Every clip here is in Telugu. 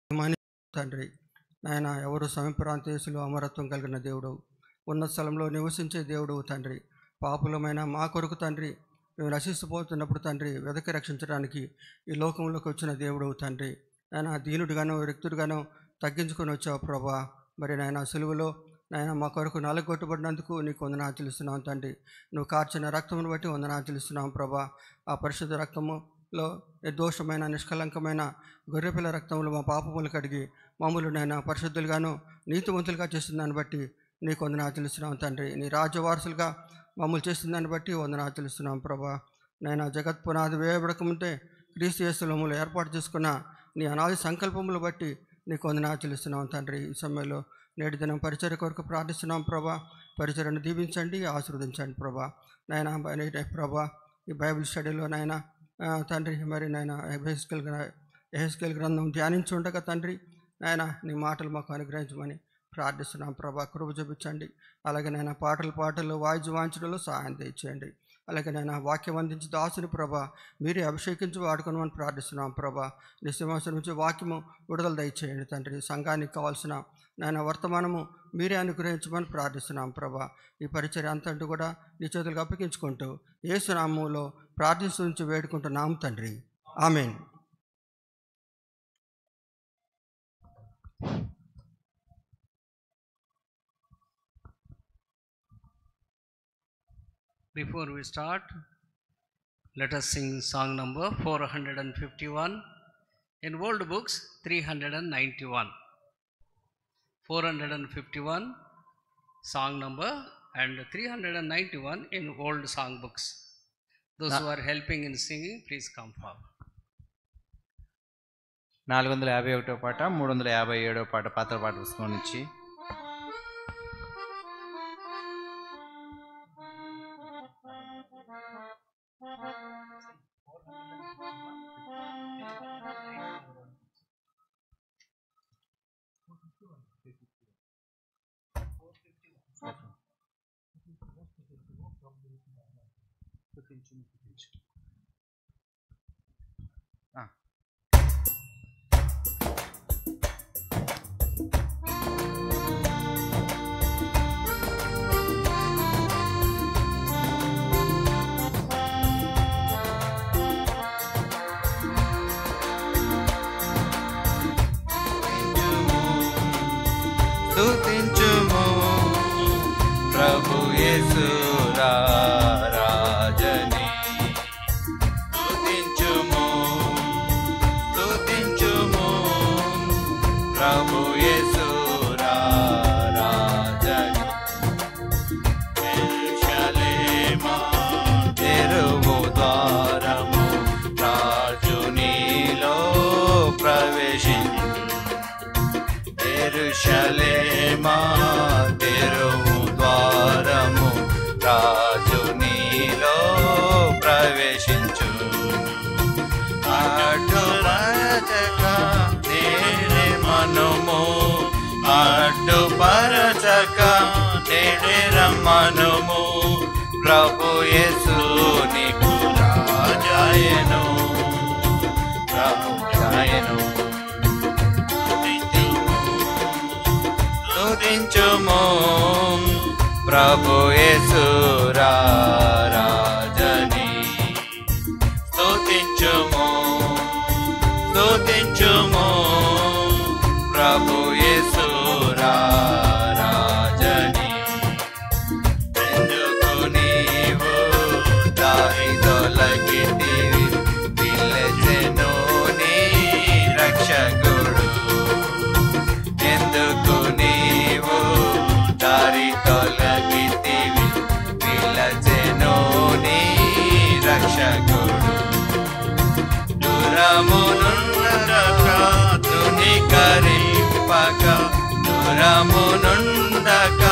తండ్రి నాయన, ఎవరు సమీపప్రాంతేశులు అమరత్వం కలిగిన దేవుడు, ఉన్నత స్థలంలో నివసించే దేవుడు తండ్రి. పాపులమైన మా కొరకు తండ్రి, మేము నశిస్తుపోతున్నప్పుడు తండ్రి వెదకి రక్షించడానికి ఈ లోకంలోకి వచ్చిన దేవుడు తండ్రి. నాయన, దీనుడిగానో వ్యక్తుడిగానో తగ్గించుకొని వచ్చావు ప్రభా. మరి నాయన, సిలువలో నాయన మా కొరకు నలగొట్టబడినందుకు నీకు వందనాలు చెల్లిస్తున్నాం తండ్రి. నువ్వు కార్చిన రక్తమును బట్టి వందనాలు చెల్లిస్తున్నాం ప్రభా. ఆ పరిశుద్ధ రక్తములో నిర్దోషమైన నిష్కలంకమైన గొర్రెపిల్ల రక్తములు మా పాపములు కడిగి మమ్మల్ని నాయన పరిశుద్ధులుగాను నీతివంతులుగా చేస్తుందాన్ని బట్టి నీకు వందనాలు చెల్లిస్తున్నాం తండ్రి. నీ రాజ్యవారసులుగా మమ్మల్ని చేస్తుందాన్ని బట్టి వందనాలు చెల్లిస్తున్నాం ప్రభా. నాయన, జగత్ పునాది వేయబడకముందే క్రీస్తు యేసులో మమ్మల్ని ఏర్పాటు చేసుకున్న నీ అనాది సంకల్పములు బట్టి నీకు వందనాలు చెల్లిస్తున్నాం తండ్రి. ఈ సమయంలో నేటి దినం పరిచర్య కొరకు ప్రార్థిస్తున్నాం ప్రభా. పరిచర్యను దీవించండి, ఆశీర్వదించండి ప్రభా. నాయన ప్రభా, ఈ బైబిల్ స్టడీలో నాయన తండ్రి మరి నాయన ఎహెస్కేల్ గ్రంథం ధ్యానించుండగా తండ్రి నాయన నీ మాటలు మాకు అనుగ్రహించమని ప్రార్థిస్తున్నాం ప్రభా. కృప చూపించండి. అలాగే నాయన పాటలు వాయించడంలో సహాయం తెచ్చేయండి. అలాగే నాయన వాక్యం అందించి దాసుని ప్రభా మీరే అభిషేకించి వాడుకోమని ప్రార్థిస్తున్నాం ప్రభా. నీ సింహాసనం నుంచి వాక్యము విడుదల దయచేయండి తండ్రి. సంఘానికి కావాల్సిన నాయన వర్తమానము మీరే అనుగ్రహించమని ప్రార్థిస్తున్నాం ప్రభా. ఈ పరిచర్య అంతటూ కూడా నీ చేతులకు అప్పగించుకుంటూ యేసు నామములో ప్రార్థించి వేడుకుంటున్నాం తండ్రి. ఆమేన్. Before we start, let us sing song number 451. In old books, 391. 451 song number and 391 in old song books. Those who are helping in singing, please come forward. 451వ పాట, 357వ పాట పాత్ర పాట పుస్తకం నుంచి. స్తుతించుము ప్రభు యేసు రాజని, స్తుతించుము ప్రభు యేసు రాజని. యెరూషలేమా తెరువు ద్వారము, రాజు నీలో ప్రవేశించు. యెరూషలేమా తెరువు ద్వారము, రాజు నీలో ప్రవేశించు. అడ్డుపరచక నేడే మనము, అడ్డుపరచక నేడే రమ్మనుము. ప్రభు యేసు నీకు రాజాయను, ప్రభు రాయను. స్తుతించుము ప్రభు యేసు రాజని, స్తుతించుము ప్రభు యేసు రాజని. ఎందుకు నీవు దారి తొలగితివి, పిలిచెను నీ రక్షకుడు. ఎందుకు నీవు దారి తొలగితివి, పిలిచెను నీ రక్షకుడు. దూరమునుండక తృణీకరింపక, దూరమునుండక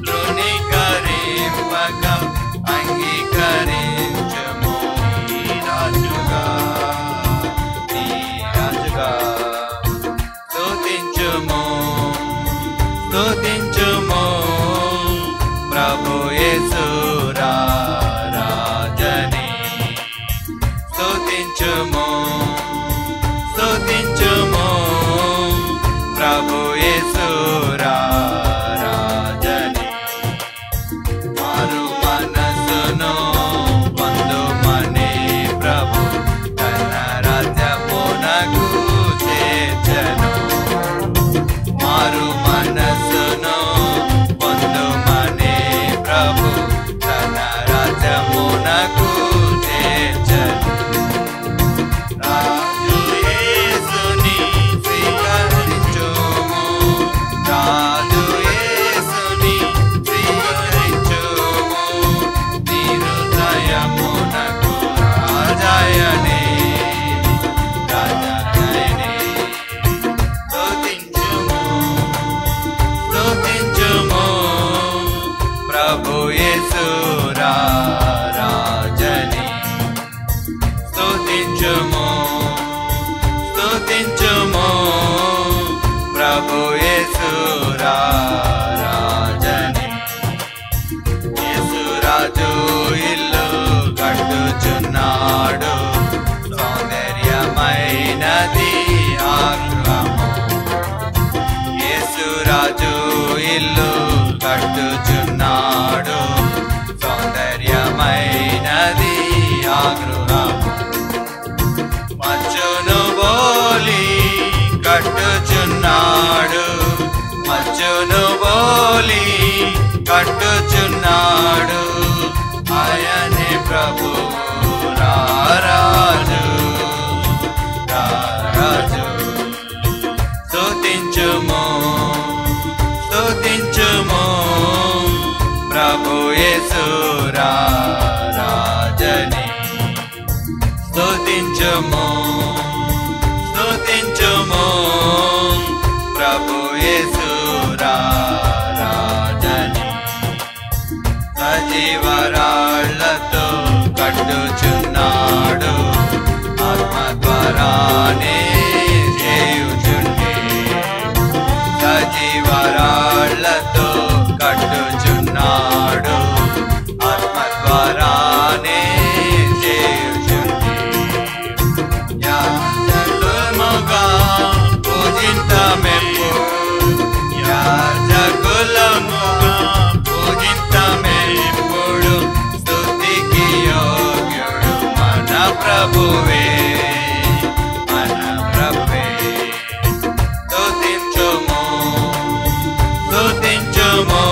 తృణీకరింపక, అంగీకరించుము నీ రాజుగా. స్తుతించుము ప్రభు యేసు రాజని, స్తుతించుము సౌందర్యమైనది ఆ గృహము. యేసురాజు ఇల్లు కట్టుచున్నాడు, సౌందర్యమైనది ఆ గృహము. మచ్చును బోలి కట్టుచున్నాడు, మచ్చును బోలి కట్టుచున్నాడు. ఆయనే ప్రభువు రారాజు, రారాజు. స్తుతించుము, స్తుతించుము ప్రభు యేసు రారాజని. స్తుతించుము, స్తుతించుము ప్రభు యేసు రారాజని. సజీవరాళ్లతో కట్టుచున్నాడు, ఆత్మ ద్వారానే చేయుచుండే. సజీవరాళ్లతో కట్టుచున్నాడు, ఆత్మ ద్వారానే చేయుచుండే. యాజకులముగా పూజింతమెప్పుడు, యాజకులముగా పూజింతమెప్పుడు. స్తుతికి యోగ్యుడు మన ప్రభువే, మన ప్రభువే. స్తుతించుము, స్తుతించుము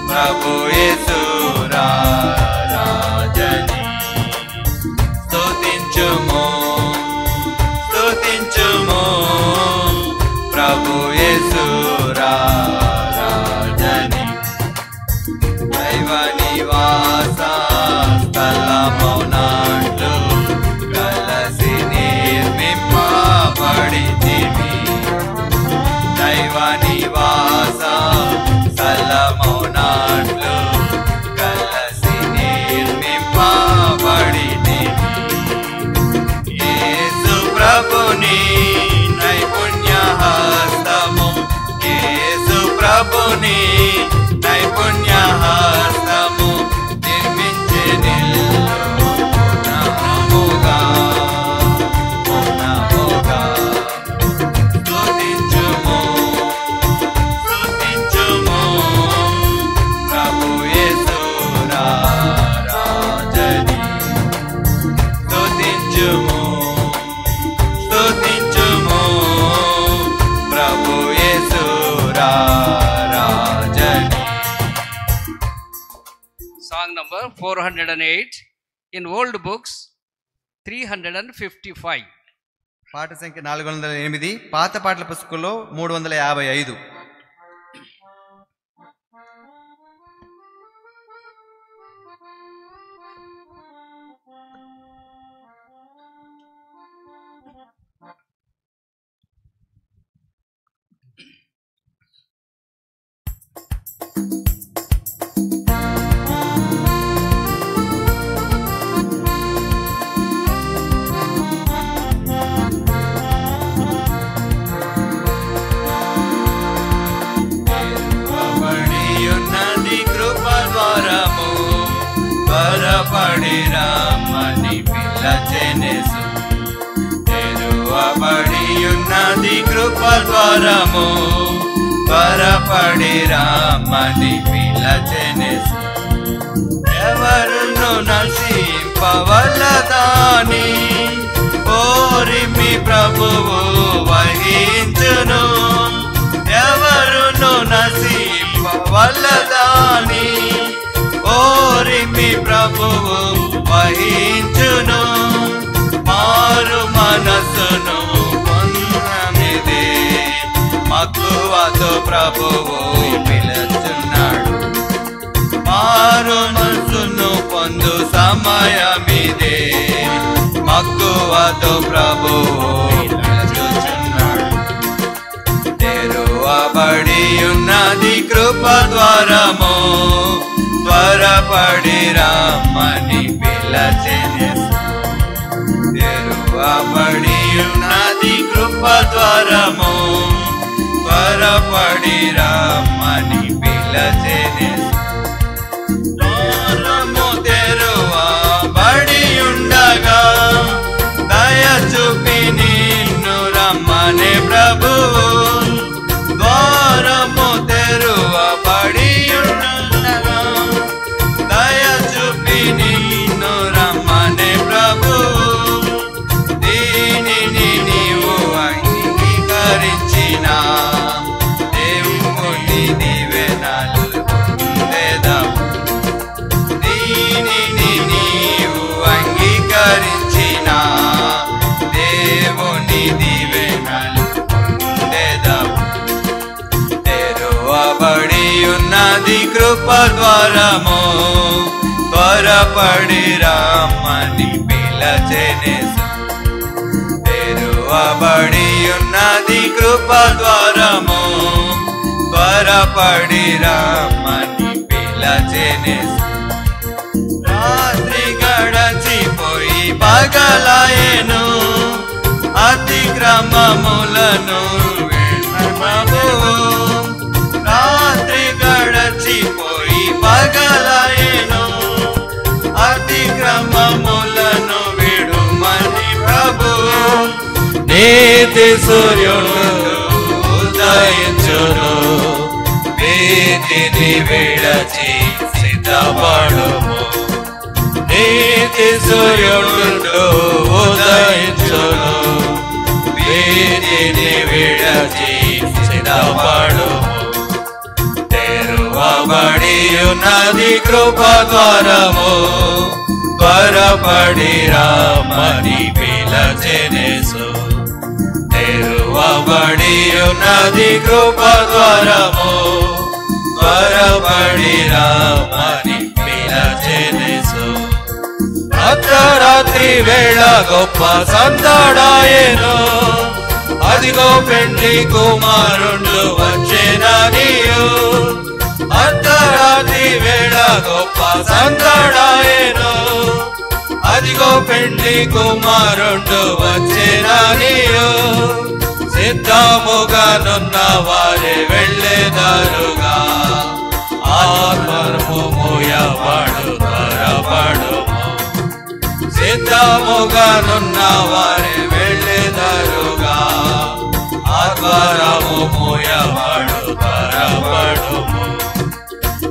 ప్రభు యేసు రారాజని. స్తుతించుము, స్తుతించుము ప్రభు యేసు రారాజని. దైవ నివాస స్థలమౌనాట్లు కలసి నిర్మింపబడితిమి. దైవ నివాస స్థలమౌనాట్లు కలసి నిర్మింపబడితిమి. యేసు ప్రభుని నైపుణ్య హస్తము, యేసు ప్రభుని నైపుణ్య హస్తము నిర్మించెనిల్లు పూర్ణముగా, పూర్ణముగా. స్తుతించుము, స్తుతించుము ప్రభు యేసు రారాజని. స్తుతించుము, స్తుతించుము ప్రభు యేసు రారాజని. Song number 408 in old books 355. పాట సంఖ్య 408, పాత పాటల పుస్తకంలో 355. ఉన్నది కృప ద్వారము, త్వరపడి రమ్మని పిలచెనెసు. తెరువబడి ఉన్నది కృప ద్వారము, త్వరపడి రమ్మని పిలచెనెసు. ఎవరును నశింపవలదాని ఓరిమి ప్రభువు వహించును. ఎవరును నశింపవలదాని ఓరిమి ప్రభువు వహించును. మారు మనసును పొందనిదే మక్కువతో ప్రభువు పిలుచున్నాడు. మారు మనసును పొందు సమయమిదే మక్కువతో ప్రభువు పిలుచున్నాడు. తెరువబడి ఉన్నది కృప ద్వారము, త్వరపడి రమ్మని పిలచెనెసు. తెరువబడి ఉన్నది కృప ద్వారము, త్వరపడి రమ్మని పిలచెనెసు. ద్వారము తెరువబడి ఉండగా దయ చూప నీవు అంగీకరించిన దేవుని దీవెనలు పొందెదవు. దీనిని నీవు అంగీకరించిన దేవుని దీవెనలు పొందెదవు. తెరువబడి ఉన్నది కృప ద్వారము, త్వరపడి రమ్మని పిలచెనేసు. తెరువబడి ఉన్నది కృప ద్వారము, త్వరపడి రమ్మని పిలచెనేసు. రాత్రి గడచిపోయి పగలాయెను, అతిక్రమములను విడుమవు. రాత్రి గడచిపోయి పగలాయెను, అతిక్రమములను విడుమని ప్రభు. నీతి సూర్యుడు ఉదయించును, వీటిని విడచి సిద్ధపడుము. నీతి సూర్యుడు ఉదయించును, వీటిని విడచి సిద్ధపడుము. తెరువబడి ఉన్నది కృప ద్వారము, త్వరపడి రమ్మని పిలచెనేసు. తెరువబడి ఉన్నది కృప ద్వారము, త్వరపడి రమ్మని పిలచెనేసు. అర్ధరాత్రి వేళ గొప్ప సందడాయెను, అదిగో పెండ్లి కుమారుండు వచ్చెననియు. అర్ధరాత్రి వేళ గొప్ప సందడాయెను, అదిగో పెండ్లి కుమారుండు వచ్చెననియు. సిద్ధముగానున్న వారే వెళ్ళెదరుగా, ఆత్మము మోయబడు త్వరపడుము. సిద్ధముగానున్న వారే వెళ్ళెదరుగా, ఆత్మము మోయబడు త్వరపడుము.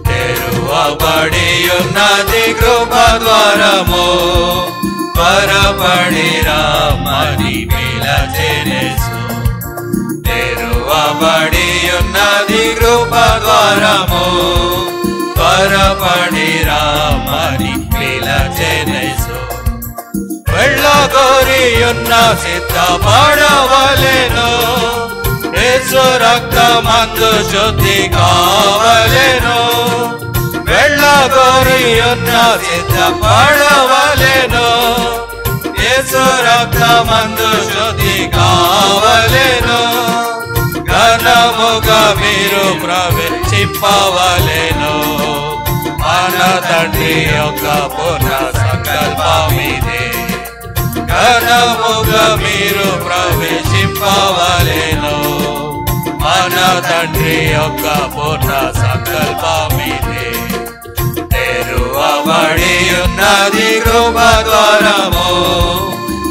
తెరువబడి ఉన్నది కృప ద్వారము, త్వరపడి రమ్మని పిలచెనేసు. తెరువబడి ఉన్నది కృప ద్వారము, త్వరపడి రమ్మని పిలచెనేసు. వెళ్ళగోరి ఉన్న సిద్ధపడవలెను, యేసు రక్తమందు శుద్ధి కావలెను. వెళ్ళగోరి ఉన్న సిద్ధపడవలెను, యేసు రక్తమందు శుద్ధి కావలెను. ఘనముగా మీరు ప్రవేశింపవలెను, మన తండ్రి యొక్క పూర్ణ సంకల్పమిదే. ఘనముగా మీరు ప్రవేశింపవలెను, మన తండ్రి యొక్క పూర్ణ సంకల్పమిదే. తెరువబడి ఉన్నది కృప ద్వారము,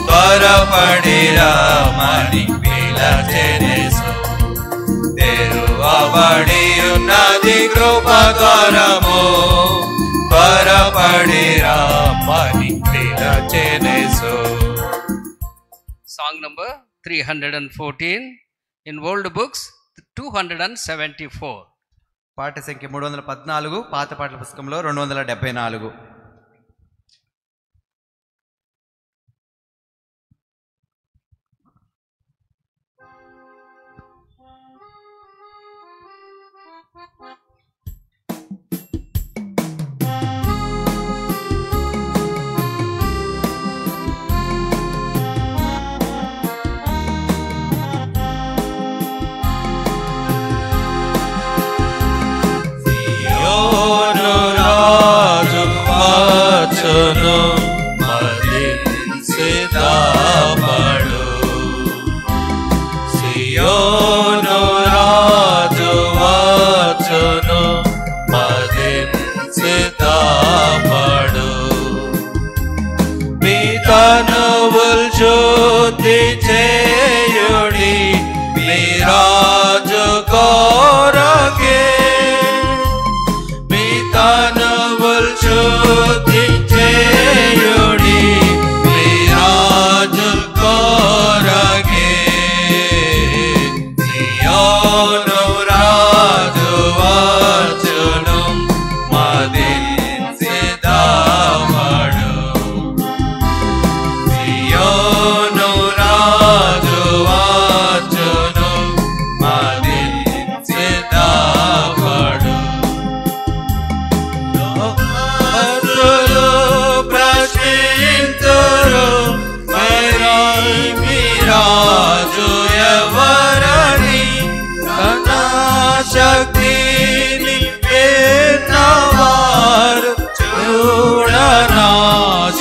త్వరపడి రమ్మని పిలచెనేసు. తెరువబడి ఉన్నది కృప ద్వారము, త్వరపడి రమ్మని పిలచెనేసు. Song number 314 in old books 274. పాట సంఖ్య 314, పాత పాటల పుస్తకంలో 274. శుద్ధి చేయుడి మీ రాజు కోరకే మీ తనువుల్ శుద్ధి చేయుడి మీ రాజు కోరకే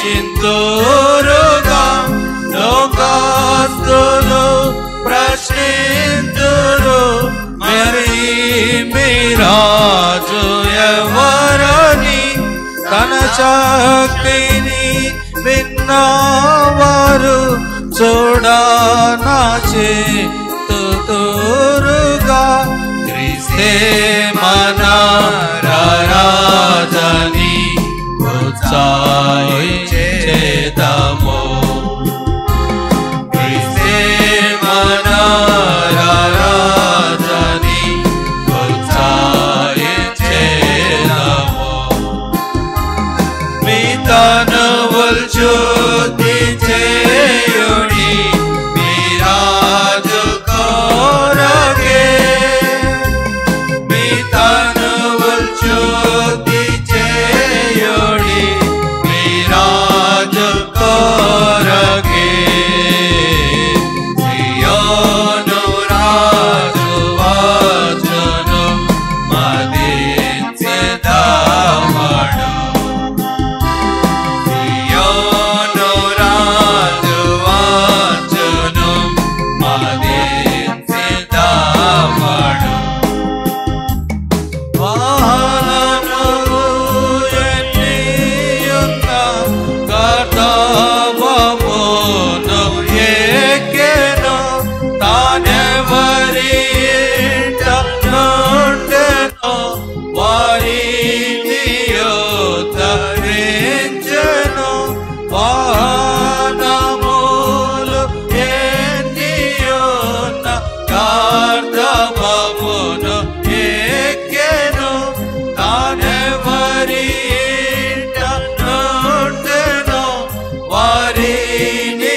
ఘోషింతురుగా లోకస్తులు ప్రశ్నింతురు మరి మీ రాజు ఎవరని తన శక్తిని విన్నవారు చూడనాచేతురుగా క్రీస్తే మన రాజని ఉత్సాహించేదము క్రీస్తే మన రాజని ఉత్సాహించేదము మీ తనువుల్ శుద్ధి చేయుడి మీ రాజు కోరగే మీ తనువుల్ శుద్ధి చేయుడి మీ రాజు కోరగే సియోను రాజు వచ్చును మదించెదమడు సియోను రాజు వచ్చును మదించెదమడు వాహనము ఎన్నియున్న కర్తవ్యమును ఎక్కెను తానెవరి ఇంట నుండెనో వారిని ఉద్ధరించెను వాహనములు ఎన్నియున్న కర్తవ్యమును ఎక్కెను తానెవరి ఇంట నుండెనో వారిని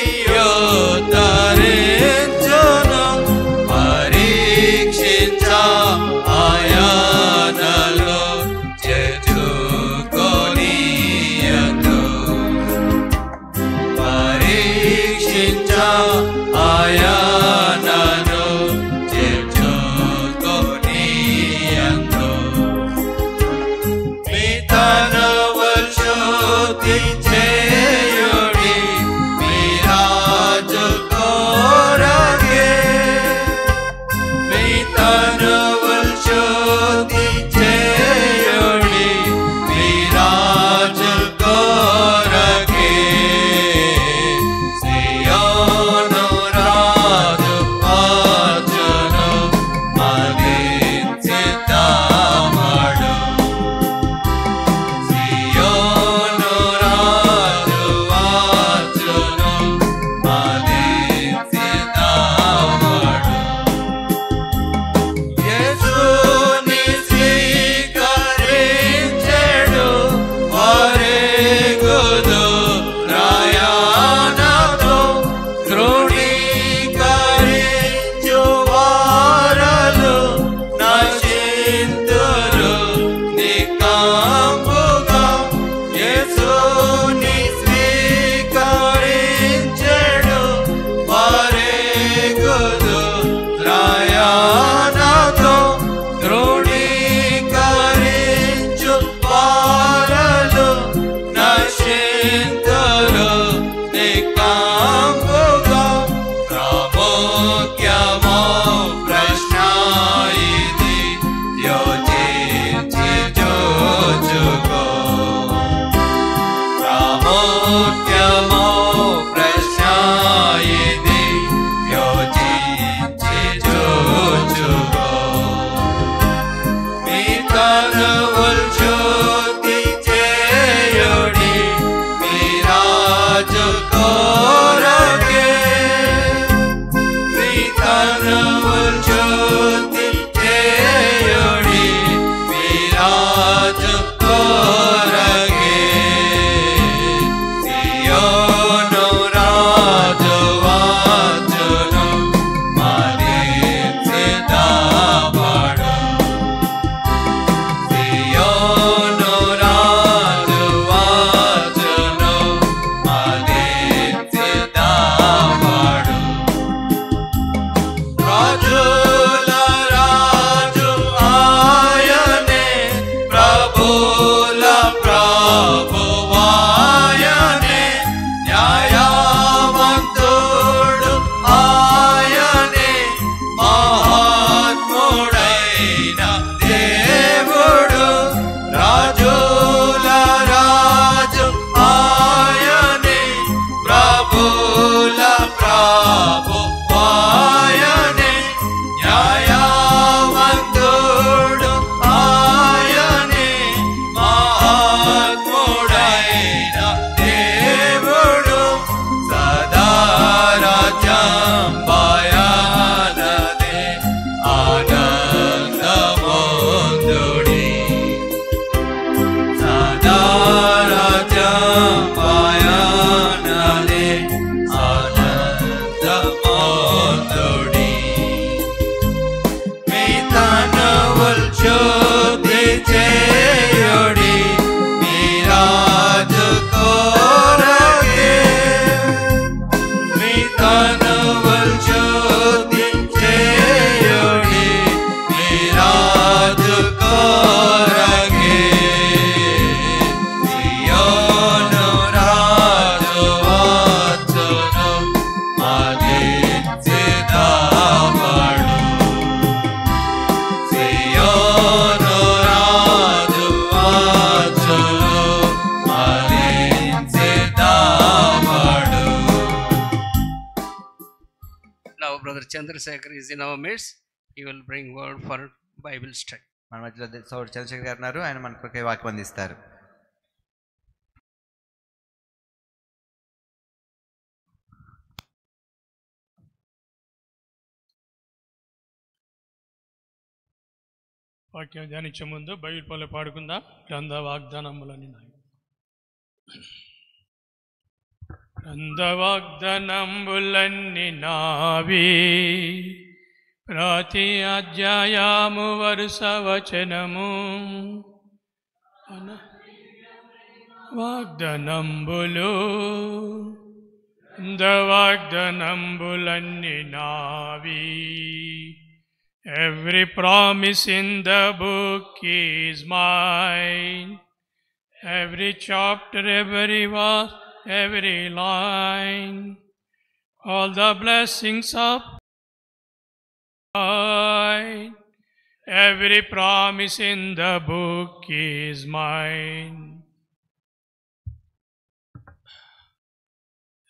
ఉద్ధరించును పరీక్షించ ఆయనలో చేర్చుకొనియదు పరీక్షించ ఆయనను చేర్చుకొనియదు మీ తనువుల్ శుద్ధి చేయుడి మీ రాజు కోరగే మీ తనువుల్ శుద్ధి చేయుడి మీ రాజు కోరగే సియోను రాజు వచ్చును మదించెదమడు సియోను రాజు వచ్చును మదించెదమడు యేసుని స్వీకరించెడు వారెగుదు రాయానతో తృణీకరించు వారలు నశింతురు నికాంబుగా యేసుని స్వీకరించెడు వారెగుదు రాయానతో తృణీకరించు వారలు నశింతురు నికాంబుగా ప్రాముఖ్యమో ప్రశ్న ఇది యోచించి చూచుకో ప్రాముఖ్యమో ప్రశ్న ఇది యోచించి చూచుకో మీ తనువుల్ శుద్ధి చేయుడి మీ రాజు కోరగే మీ తనువుల్ శుద్ధి చేయుడి మీ రాజు కోరగే సియోను రాజు వచ్చును మదించెదమడు సియోను రాజు వచ్చును మదించెదమడు Now Brother Chandrasekhar is in our midst. He will bring word for Bible study. మన మధ్యలో సోదరుడు చంద్రశేఖర్ గారు ఉన్నారు. ఆయన మనకు వాక్యం అందిస్తారు. వాక్యం ధ్యానించే ముందు బైబిల్ పల్లె పాడుకుందాం. గ్రంథ వాగ్దానములని గ్రంథ వాగ్దానములన్నీ నావి, ప్రతి అధ్యాయము వరుస వచనము వాగ్దానంబులు. గ్రంథ వాగ్దానంబులన్నీ నావి. Every promise in the book is mine. Every chapter, every verse, every line. All the blessings of mine. Every promise in the book is mine.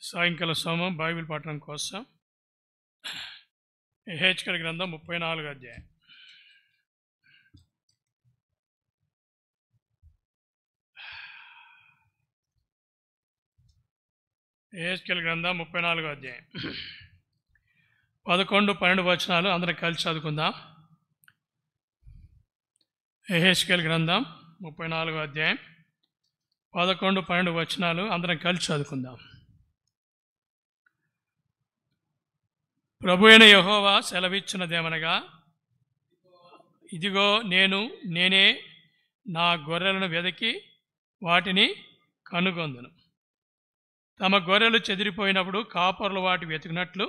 సాయంకాల సమయం బైబిల్ పఠనం కోసం యెహెజ్కేలు గ్రంథం 34 అధ్యాయం. యెహెజ్కేలు గ్రంథం 34 అధ్యాయం 11-12 వచనాలు అందరం కలిసి చదువుకుందాం. యెహెజ్కేలు గ్రంథం 34 అధ్యాయం 11-12 వచనాలు అందరం కలిసి చదువుకుందాం. ప్రభు అయిన యెహోవా సెలవిచ్చినదేమనగా, ఇదిగో నేనే నా గొర్రెలను వెదకి వాటిని కనుగొందును. తమ గొర్రెలు చెదిరిపోయినప్పుడు కాపరులు వాటి వెతికినట్లు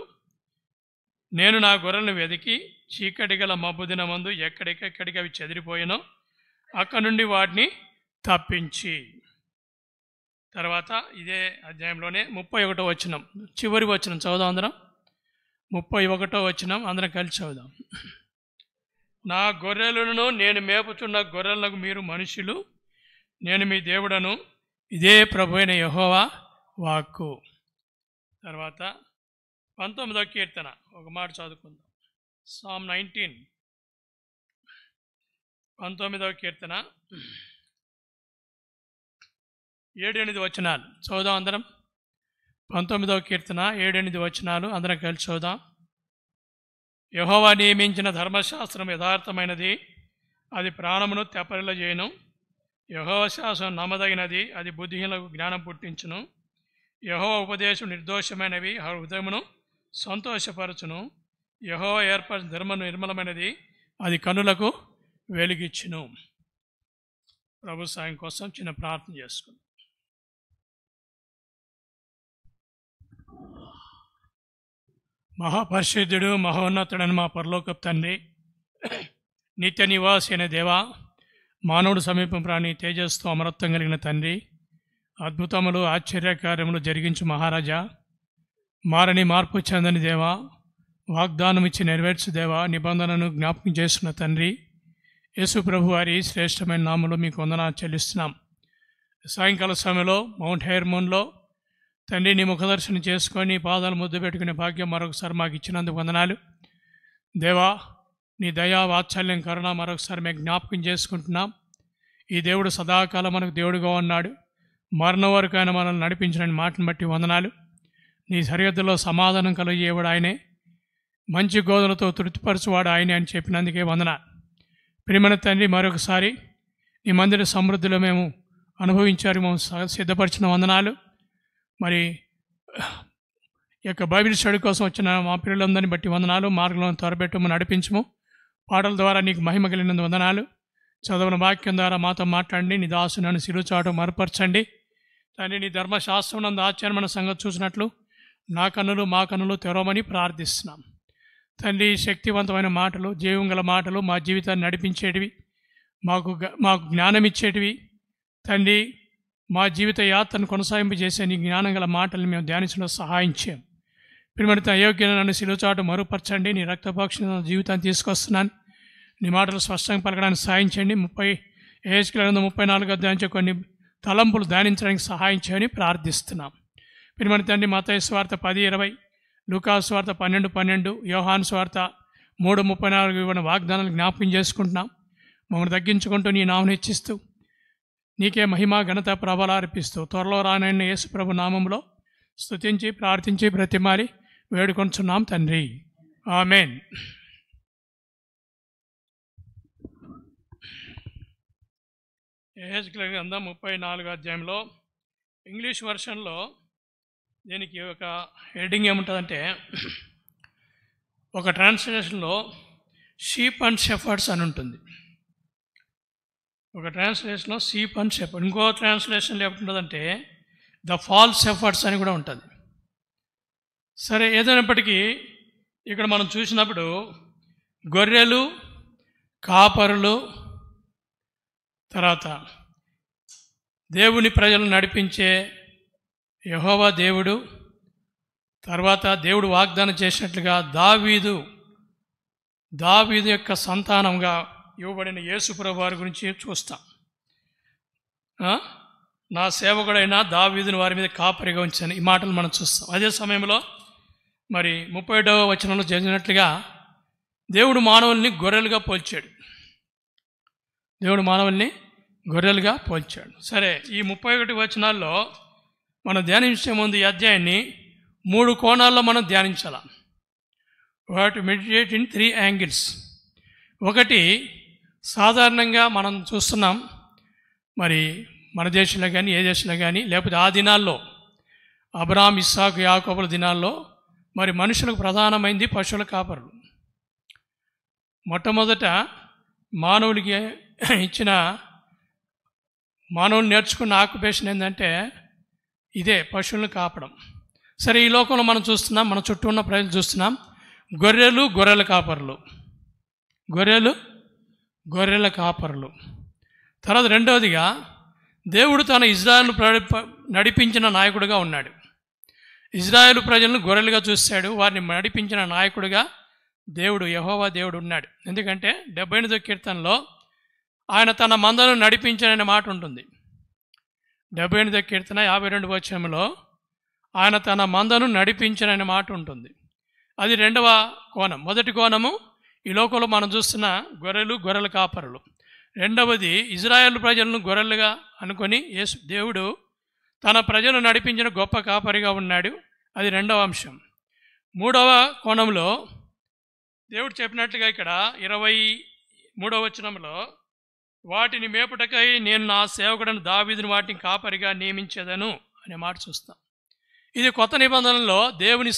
నేను నా గొర్రెలను వెతికి చీకటి గల మబ్బు దినమందు ఎక్కడికెక్కడికి అవి చెదిరిపోయినో అక్కడి నుండి వాటిని తప్పించి. తర్వాత ఇదే అధ్యాయంలోనే 31వ వచనం, చివరి వచనం చదువుదాం అందరం. 31వ వచనం అందరం కలిసి చదువుదాం. నా గొర్రెలను నేను మేపుచున్న గొర్రెలకు మీరు మనుషులు, నేను మీ దేవుడను, ఇదే ప్రభు అయిన యెహోవా వాక్కు. తర్వాత 19వ కీర్తన ఒక మాట చదువుకుందాం. సామ్ 19, 19వ కీర్తన 7-8 వచనాలు చదువుదాం అందరం. 19వ కీర్తన 7-8 వచనాలు అందరం కలిసి చదువుదాం. యెహోవా నియమించిన ధర్మశాస్త్రం యథార్థమైనది, అది ప్రాణమును తెప్పరిల్లజేయును. యెహోవా శాసనం నమ్మదగినది, అది బుద్ధిహీనులకు జ్ఞానం పుట్టించును. యెహోవా ఉపదేశం నిర్దోషమైనవి, హృదయమును సంతోషపరచును. యెహోవా ఏర్పరిచిన ధర్మము నిర్మలమైనది, అది కన్నులకు వెలుగిచ్చును. ప్రభు సాయం కోసం చిన్న ప్రార్థన చేసుకుందాం. మహాపరిశుద్ధుడు మహోన్నతుడని మా పరలోకపు తండ్రి, నిత్య నివాసి అయిన దేవా, మానవుడు సమీపం ప్రాణి తేజస్తో అమరత్వం కలిగిన తండ్రి, అద్భుతములు ఆశ్చర్యకార్యములు జరిగించు మహారాజా, మారని మార్పు చెందని దేవా, వాగ్దానం ఇచ్చి నెరవేర్చు దేవా, నిబంధనను జ్ఞాపకం చేస్తున్న తండ్రి, యేసు ప్రభు వారి శ్రేష్టమైన నామములో మీకు వందనాలు చెల్లిస్తున్నాం. సాయంకాల సమయంలో మౌంట్ హెర్మోన్లో తండ్రి నీ ముఖదర్శనం చేసుకొని పాదాలు ముద్దు పెట్టుకునే భాగ్యం మరొకసారి మాకు ఇచ్చినందుకు వందనాలు దేవా. నీ దయా వాత్సల్యం కరుణ మరొకసారి మేము జ్ఞాపకం చేసుకుంటున్నాం. ఈ దేవుడు సదాకాలం మనకు దేవుడుగా ఉన్నాడు, మరణం వరకు ఆయన మనల్ని నడిపించిన మాటను బట్టి వందనాలు. నీ సరిహద్దులో సమాధానం కలిగేవాడు ఆయనే, మంచి గోధులతో తృప్తిపరచువాడు ఆయనే అని చెప్పినందుకే వందనాలు. ప్రియమైన తండ్రి, మరొకసారి నీ మందిర సమృద్ధిలో మేము అనుభవించారు, మేము సిద్ధపరిచిన వందనాలు. మరి ఈ యొక్క బైబిల్ స్టడీ కోసం వచ్చిన మా పిల్లలందరినీ బట్టి వందనాలు. మార్గంలో త్వరబెట్టము, నడిపించము. పాటల ద్వారా నీకు మహిమ కలిగినందు వందనాలు. చదవని వాక్యం ద్వారా మాతో మాట్లాడండి. నీ దాసునన్ను సిరుచాటు మరుపరచండి తండ్రి. నీ ధర్మశాస్త్రం నందు ఆశ్చర్యమైన సంగతి చూసినట్లు నా కన్నులు మా కన్నులు తెరవమని ప్రార్థిస్తున్నాం తండ్రి. శక్తివంతమైన మాటలు, జీవం గల మాటలు మా జీవితాన్ని నడిపించేటివి, మాకు జ్ఞానం ఇచ్చేటివి తండ్రి. మా జీవిత యాత్రను కొనసాగింపజేసే నీ జ్ఞానం గల మాటలు మేము ధ్యానించడం సహాయం చేయం. ప్రియమైన అయోగ్యమైన నన్ను సిలువచాటు మరుపరచండి. నీ రక్తపక్షి జీవితాన్ని తీసుకొస్తున్నాను. నీ మాటలు స్పష్టంగా పలకడానికి సహాయం చేయండి. 34 అధ్యాయం కొన్ని తలంపులు ధ్యానించడానికి సహాయం చేయని ప్రార్థిస్తున్నాం. ప్రియమైన తండ్రి, మత్తయి సువార్త 10:20 లూకాసు వార్త 12:12, యోహాను వార్త 3:34 ఇవ్వని వాగ్దానాలు జ్ఞాపకం చేసుకుంటున్నాం. మమ్మల్ని తగ్గించుకుంటూ నీ నామం హెచ్చిస్తూ నీకే మహిమ ఘనత ప్రభలు అర్పిస్తూ త్వరలో రానైన యేసు ప్రభు నామంలో స్తుతించి ప్రార్థించి బ్రతిమాలి వేడుకొంచున్నాం తండ్రి, ఆమేన్. యెహెజ్కేలు గ్రంథం 34వ అధ్యాయంలో ఇంగ్లీష్ వర్షన్లో దీనికి ఒక హెడ్డింగ్ ఏముంటుందంటే, ఒక ట్రాన్స్లేషన్లో షీప్ అండ్ షెఫర్డ్స్ అని ఉంటుంది. ఒక ట్రాన్స్లేషన్లో షీప్ అండ్ షెఫర్డ్, ఇంకో ట్రాన్స్లేషన్లో ఏముంటుందంటే ద ఫాల్స్ షెఫర్డ్స్ అని కూడా ఉంటుంది. సరే, ఏదైనప్పటికీ ఇక్కడ మనం చూసినప్పుడు గొర్రెలు, కాపరులు, తర్వాత దేవుని ప్రజలను నడిపించే యెహోవా దేవుడు, తర్వాత దేవుడు వాగ్దానం చేసినట్లుగా దావీదు యొక్క సంతానంగా ఇవ్వబడిన యేసు ప్రభు వారి గురించి చూస్తాం. నా సేవకుడైన దావీదుని వారి మీద కాపరిగా ఉంచాను, ఈ మాటలు మనం చూస్తాం. అదే సమయంలో మరి 37వ వచనంలో జరిగినట్లుగా దేవుడు మానవుల్ని గొర్రెలుగా పోల్చాడు. సరే, ఈ 31 వచనాల్లో మనం ధ్యానించే ముందు ఈ అధ్యాయాన్ని 3 కోణాల్లో మనం ధ్యానించాలి. We have to meditate in 3 angles. ఒకటి, సాధారణంగా మనం చూస్తున్నాం, మరి మన దేశంలో కానీ ఏ దేశంలో కానీ లేకపోతే ఆ దినాల్లో అబ్రహాం, ఇస్సాకు, యాకోబుల దినాల్లో మరి మనుషులకు ప్రధానమైంది పశువుల కాపరులు. మొట్టమొదట మానవుడికి ఇచ్చిన మానవుడు నేర్చుకున్న ఆక్యుపేషన్ ఏంటంటే ఇదే, పశువులను కాపడం. సరే, ఈ లోకంలో మనం చూస్తున్నాం, మన చుట్టూ ఉన్న ప్రజలు చూస్తున్నాం, గొర్రెల కాపరులు. తర్వాత రెండవదిగా దేవుడు తన ఇజ్రాయేలు నడిపించిన నాయకుడిగా ఉన్నాడు. ఇజ్రాయేలు ప్రజలను గొర్రెలుగా చూశాడు, వారిని నడిపించిన నాయకుడిగా దేవుడు, యెహోవా దేవుడు ఉన్నాడు. ఎందుకంటే 78వ కీర్తనలో ఆయన తన మందను నడిపించాడనే మాట ఉంటుంది. 78వ కీర్తన 52వ వచనంలో ఆయన తన మందను నడిపించాడనే మాట ఉంటుంది. అది రెండవ కోణం. మొదటి కోణము ఈ లోకంలో మనం చూస్తున్న గొర్రెల కాపరులు. రెండవది, ఇజ్రాయేల్ ప్రజలను గొర్రెలుగా అనుకొని దేవుడు తన ప్రజలను నడిపించిన గొప్ప కాపరిగా ఉన్నాడు. అది రెండవ అంశం. మూడవ కోణంలో దేవుడు చెప్పినట్లుగా ఇక్కడ 23వ వచనంలో వాటిని మేపుటకై నేను నా సేవకుడను దావీదును వాటిని కాపరిగా నియమించేదను అనే మాట చూస్తాం. ఇది కొత్త నిబంధనలో దేవుని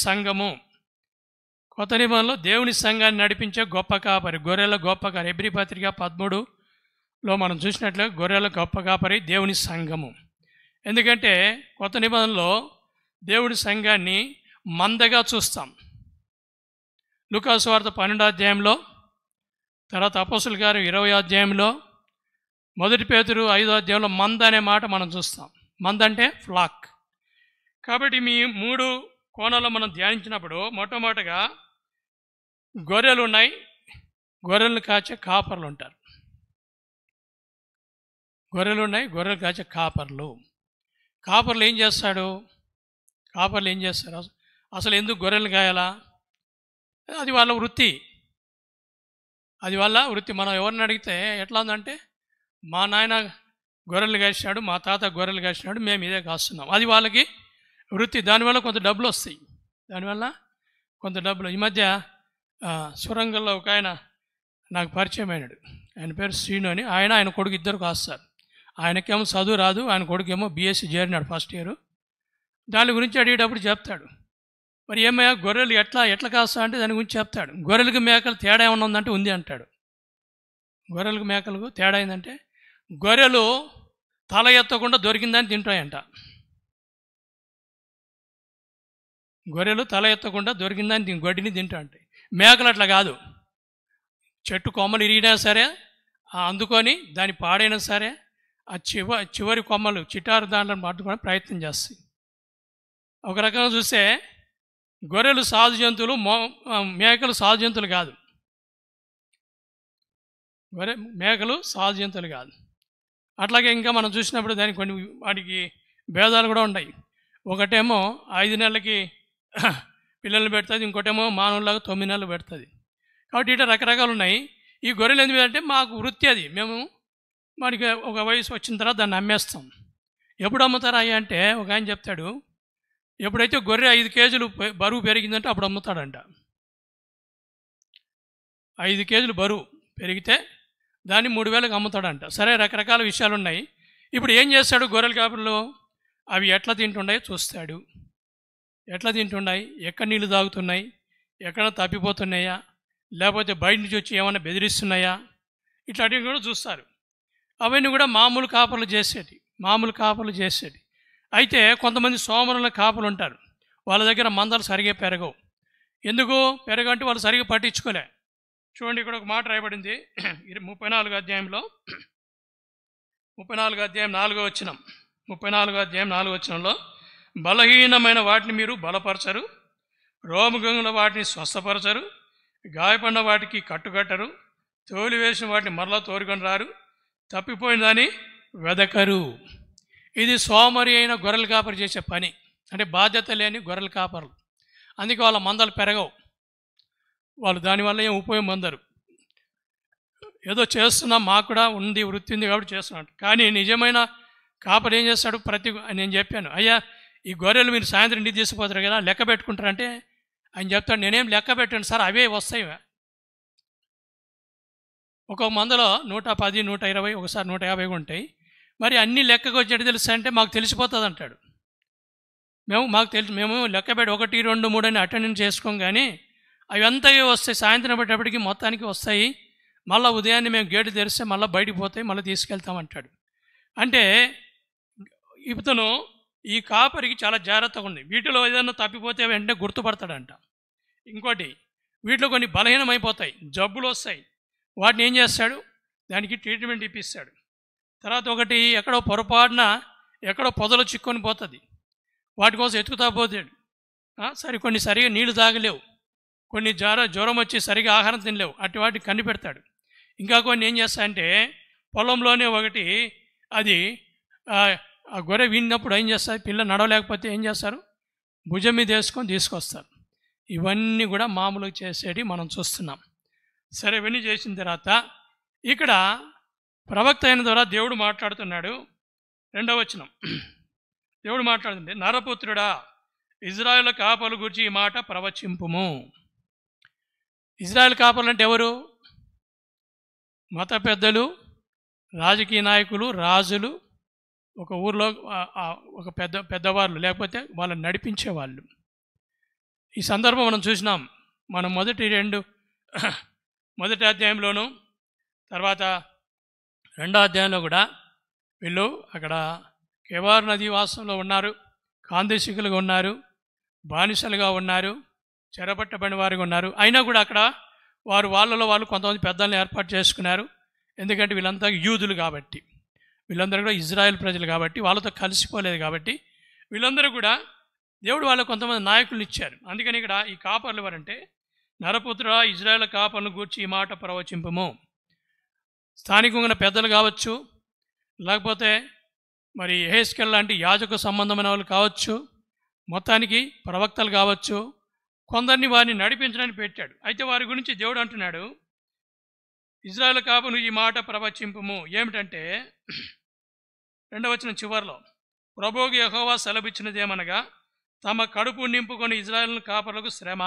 సంఘాన్ని నడిపించే గొప్ప కాపరి, గొర్రెల గొప్ప కాపరి. హెబ్రీ పత్రిక 13లో మనం చూసినట్లుగా గొర్రెల గొప్ప కాపరి దేవుని సంఘము. ఎందుకంటే కొత్త నిబంధనలో దేవుడి సంఘాన్ని మందగా చూస్తాం. లూకాసు వార్త 12వ అధ్యాయంలో, తర్వాత అపోస్తుల కార్యం 20వ అధ్యాయంలో, 1 పేతురు 5వ అధ్యాయంలో మంద అనే మాట మనం చూస్తాం. మంద అంటే ఫ్లాక్. కాబట్టి మీ 3 కోణాల్లో మనం ధ్యానించినప్పుడు మొట్టమొదటిగా గొర్రెలు ఉన్నాయి, గొర్రెలను కాచే కాపర్లు ఉంటారు. గొర్రెలు కాచే కాపర్లు ఏం చేస్తారు? అసలు ఎందుకు గొర్రెలు కాయాలా? అది వాళ్ళ వృత్తి. మనం ఎవరిని అడిగితే ఎట్లా ఉందంటే, మా నాయన గొర్రెలు కాసినాడు, మా తాత గొర్రెలు కాసినాడు, మేము ఇదే కాస్తున్నాం. అది వాళ్ళకి వృత్తి. దానివల్ల కొంత డబ్బులు వస్తాయి. ఈ మధ్య సొరంగంలో ఒక ఆయన నాకు పరిచయం అయినాడు. ఆయన పేరు శ్రీను అని. ఆయన కొడుకు ఇద్దరు కాస్తారు. ఆయనకేమో చదువు రాదు, ఆయన కొడుకేమో బీఎస్సీ చేరినాడు ఫస్ట్ ఇయర్. దాని గురించి అడిగేటప్పుడు చెప్తాడు, మరి ఏమయ్యా గొర్రెలు ఎట్లా కాస్తా అంటే దాని గురించి చెప్తాడు. గొర్రెలకు మేకలు తేడా ఏమన్నా ఉందంటే ఉంది అంటాడు. గొర్రెలకు మేకలకు తేడా ఏంటంటే, గొర్రెలు తల ఎత్తకుండా దొరికిందని తింటాయంట. గడ్డిని తింటా ఉంటాయి. మేకలు అట్లా కాదు. చెట్టు కొమ్మలు ఇరిగినా సరే అందుకొని దాని పాడైనా సరే ఆ చివరి కొమ్మలు చిటారు దాంట్లో పట్టుకొని ప్రయత్నం చేస్తాయి. ఒక రకంగా చూస్తే గొర్రెలు సాధు జంతువులు, మేకలు సాధు జంతువులు కాదు. మేకలు సాధు జంతువులు కాదు. అట్లాగే ఇంకా మనం చూసినప్పుడు దానికి వాటికి భేదాలు కూడా ఉన్నాయి. ఒకటేమో 5 నెలలకి పిల్లల్ని పెడుతుంది, ఇంకోటేమో మానవులాగా 9 నెలలు పెడుతుంది. కాబట్టి ఇట్లా రకరకాలు ఉన్నాయి. ఈ గొర్రెలు ఎందుకంటే మాకు వృత్తి అది, మేము మనకి ఒక వయసు వచ్చిన తర్వాత దాన్ని అమ్మేస్తాం. ఎప్పుడు అమ్ముతారా అయ్యా అంటే ఒక ఆయన చెప్తాడు, ఎప్పుడైతే గొర్రె 5 కేజీలు బరువు పెరిగిందంటే అప్పుడు అమ్ముతాడంట. 5 కేజీలు బరువు పెరిగితే దాన్ని 3,000కి అమ్ముతాడంట. సరే, రకరకాల విషయాలు ఉన్నాయి. ఇప్పుడు ఏం చేస్తాడు గొర్రెల కాపరులు? అవి ఎట్లా తింటున్నాయి చూస్తాడు. ఎట్లా తింటున్నాయి, ఎక్కడ నీళ్ళు తాగుతున్నాయి, ఎక్కడ తప్పిపోతున్నాయా, లేకపోతే బయట నుంచి వచ్చి ఏమైనా బెదిరిస్తున్నాయా, ఇట్లాంటివి కూడా చూస్తారు. అవన్నీ కూడా మామూలు కాపర్లు చేసేది. అయితే కొంతమంది సోమరుల కాపలు ఉంటారు, వాళ్ళ దగ్గర మందలు సరిగా పెరగవు. ఎందుకు పెరగంటే వాళ్ళు సరిగా పట్టించుకోలే. చూడండి, ఇక్కడ ఒక మాట రాయబడింది 34వ అధ్యాయంలో, 34వ అధ్యాయం 4వ వచనం. 34వ అధ్యాయం 4వ వచనంలో, బలహీనమైన వాటిని మీరు బలపరచరు, రోమగంగుల వాటిని స్వస్థపరచరు, గాయపడిన వాటికి కట్టుకట్టరు, తోలివేసిన వాటిని మరలా తోరుకొని రారు, తప్పిపోయిన దాన్ని వెదకరు. ఇది సోమరి అయిన గొర్రెల కాపరి చేసే పని, అంటే బాధ్యత లేని గొర్రెల కాపరులు. అందుకే వాళ్ళ మందలు పెరగవు, వాళ్ళు దానివల్ల ఏం ఉపయోగం పొందరు. ఏదో చేస్తున్నాం, మాకు కూడా ఉంది, వృత్తి ఉంది కాబట్టి చేస్తున్నాడు. కానీ నిజమైన కాపరి ఏం చేస్తాడు? నేను చెప్పాను, అయ్యా ఈ గొర్రెలు మీరు సాయంత్రం ఇంటికి తీసుకుపోతారు కదా, లెక్క పెట్టుకుంటారంటే ఆయన చెప్తాడు, నేనేం లెక్క పెట్టాను సార్, అవే వస్తాయి. ఒక్కొక్క మందలో 110, 120, ఒకసారి 150 ఉంటాయి. మరి అన్ని లెక్కకు వచ్చేటి తెలుస్తాయంటే మాకు తెలిసిపోతుంది అంటాడు. మేము లెక్క పెట్టి 1, 2, 3 అని అటెండెన్స్ చేసుకోం, కానీ అవి అంతా వస్తాయి. సాయంత్రం పట్టేపటికి మొత్తానికి వస్తాయి. మళ్ళీ ఉదయాన్నే మేము గేటు తెరిస్తే మళ్ళీ బయటికి పోతాయి, మళ్ళీ తీసుకెళ్తామంటాడు. అంటే ఇతను ఈ కాపరికి చాలా జాగ్రత్తగా ఉంది. వీటిలో ఏదైనా తప్పిపోతే వెంటనే గుర్తుపడతాడంట. ఇంకోటి, వీటిలో కొన్ని బలహీనమైపోతాయి, జబ్బులు వస్తాయి, వాటిని ఏం చేస్తాడు? దానికి ట్రీట్మెంట్ ఇప్పిస్తాడు. తర్వాత ఒకటి ఎక్కడో పొరపాటున ఎక్కడో పొదలో చిక్కొని పోతుంది, వాటి కోసం ఎత్తుకుతా పోతాడు. కొన్ని సరిగా నీళ్లు తాగలేవు, కొన్ని జ్వరం వచ్చి సరిగా ఆహారం తినలేవు, అటు వాటిని కనిపెడతాడు. ఇంకా కొన్ని ఏం చేస్తాయంటే పొలంలోనే ఒకటి అది ఆ గొర్రె విన్నప్పుడు ఏం చేస్తారు? పిల్ల నడవలేకపోతే ఏం చేస్తారు? భుజం మీద వేసుకొని తీసుకొస్తారు. ఇవన్నీ కూడా మామూలుగా చేసేది మనం చూస్తున్నాం. సరే, ఇవన్నీ చేసిన తర్వాత ఇక్కడ ప్రవక్త అయిన ద్వారా దేవుడు మాట్లాడుతున్నాడు. 2వ వచనం, దేవుడు మాట్లాడుతుంటే, నరపుత్రుడా, ఇజ్రాయేల్ కాపర్ల గురించి ఈ మాట ప్రవచింపుము. ఇజ్రాయేల్ కాపర్లు అంటే ఎవరు? మత పెద్దలు, రాజకీయ నాయకులు, రాజులు, ఒక ఊర్లో ఒక పెద్దవాళ్ళు, లేకపోతే వాళ్ళని నడిపించేవాళ్ళు. ఈ సందర్భం మనం చూసినాం. మనం మొదటి అధ్యాయంలోనూ తర్వాత 2వ అధ్యాయంలో కూడా వీళ్ళు అక్కడ కెబార్ నది వాసంలో ఉన్నారు, కాందేశికులుగా ఉన్నారు, బానిసలుగా ఉన్నారు, చెరపట్టబడిన వారిగా ఉన్నారు. అయినా కూడా అక్కడ వాళ్ళలో వాళ్ళు కొంతమంది పెద్దల్ని ఏర్పాటు చేసుకున్నారు. ఎందుకంటే వీళ్ళంతా యూదులు కాబట్టి, వీళ్ళందరూ కూడా ఇజ్రాయెల్ ప్రజలు కాబట్టి, వాళ్ళతో కలిసిపోలేదు కాబట్టి వీళ్ళందరూ కూడా దేవుడు వాళ్ళకు కొంతమంది నాయకులు ఇచ్చారు. అందుకని ఇక్కడ ఈ కాపర్లు ఎవరంటే, నరపుత్ర, ఇజ్రాయెల్ కాపర్లను గూర్చి ఈ మాట ప్రవచింపము. స్థానికంగా పెద్దలు కావచ్చు, లేకపోతే మరి యెహెజ్కేలు లాంటి యాజక సంబంధమైన వాళ్ళు కావచ్చు, మొత్తానికి ప్రవక్తలు కావచ్చు, కొందరిని వారిని నడిపించడానికి పెట్టాడు. అయితే వారి గురించి దేవుడు అంటున్నాడు, ఇజ్రాయెల్ కాపర్లు ఈ మాట ప్రవచింపము. ఏమిటంటే 2వ వచనం చివరిలో, ప్రభువుకు యెహోవా సెలవిచ్చినదేమనగా, తమ కడుపు నింపుకొని ఇజ్రాయెల్ కాపర్లకు శ్రమ.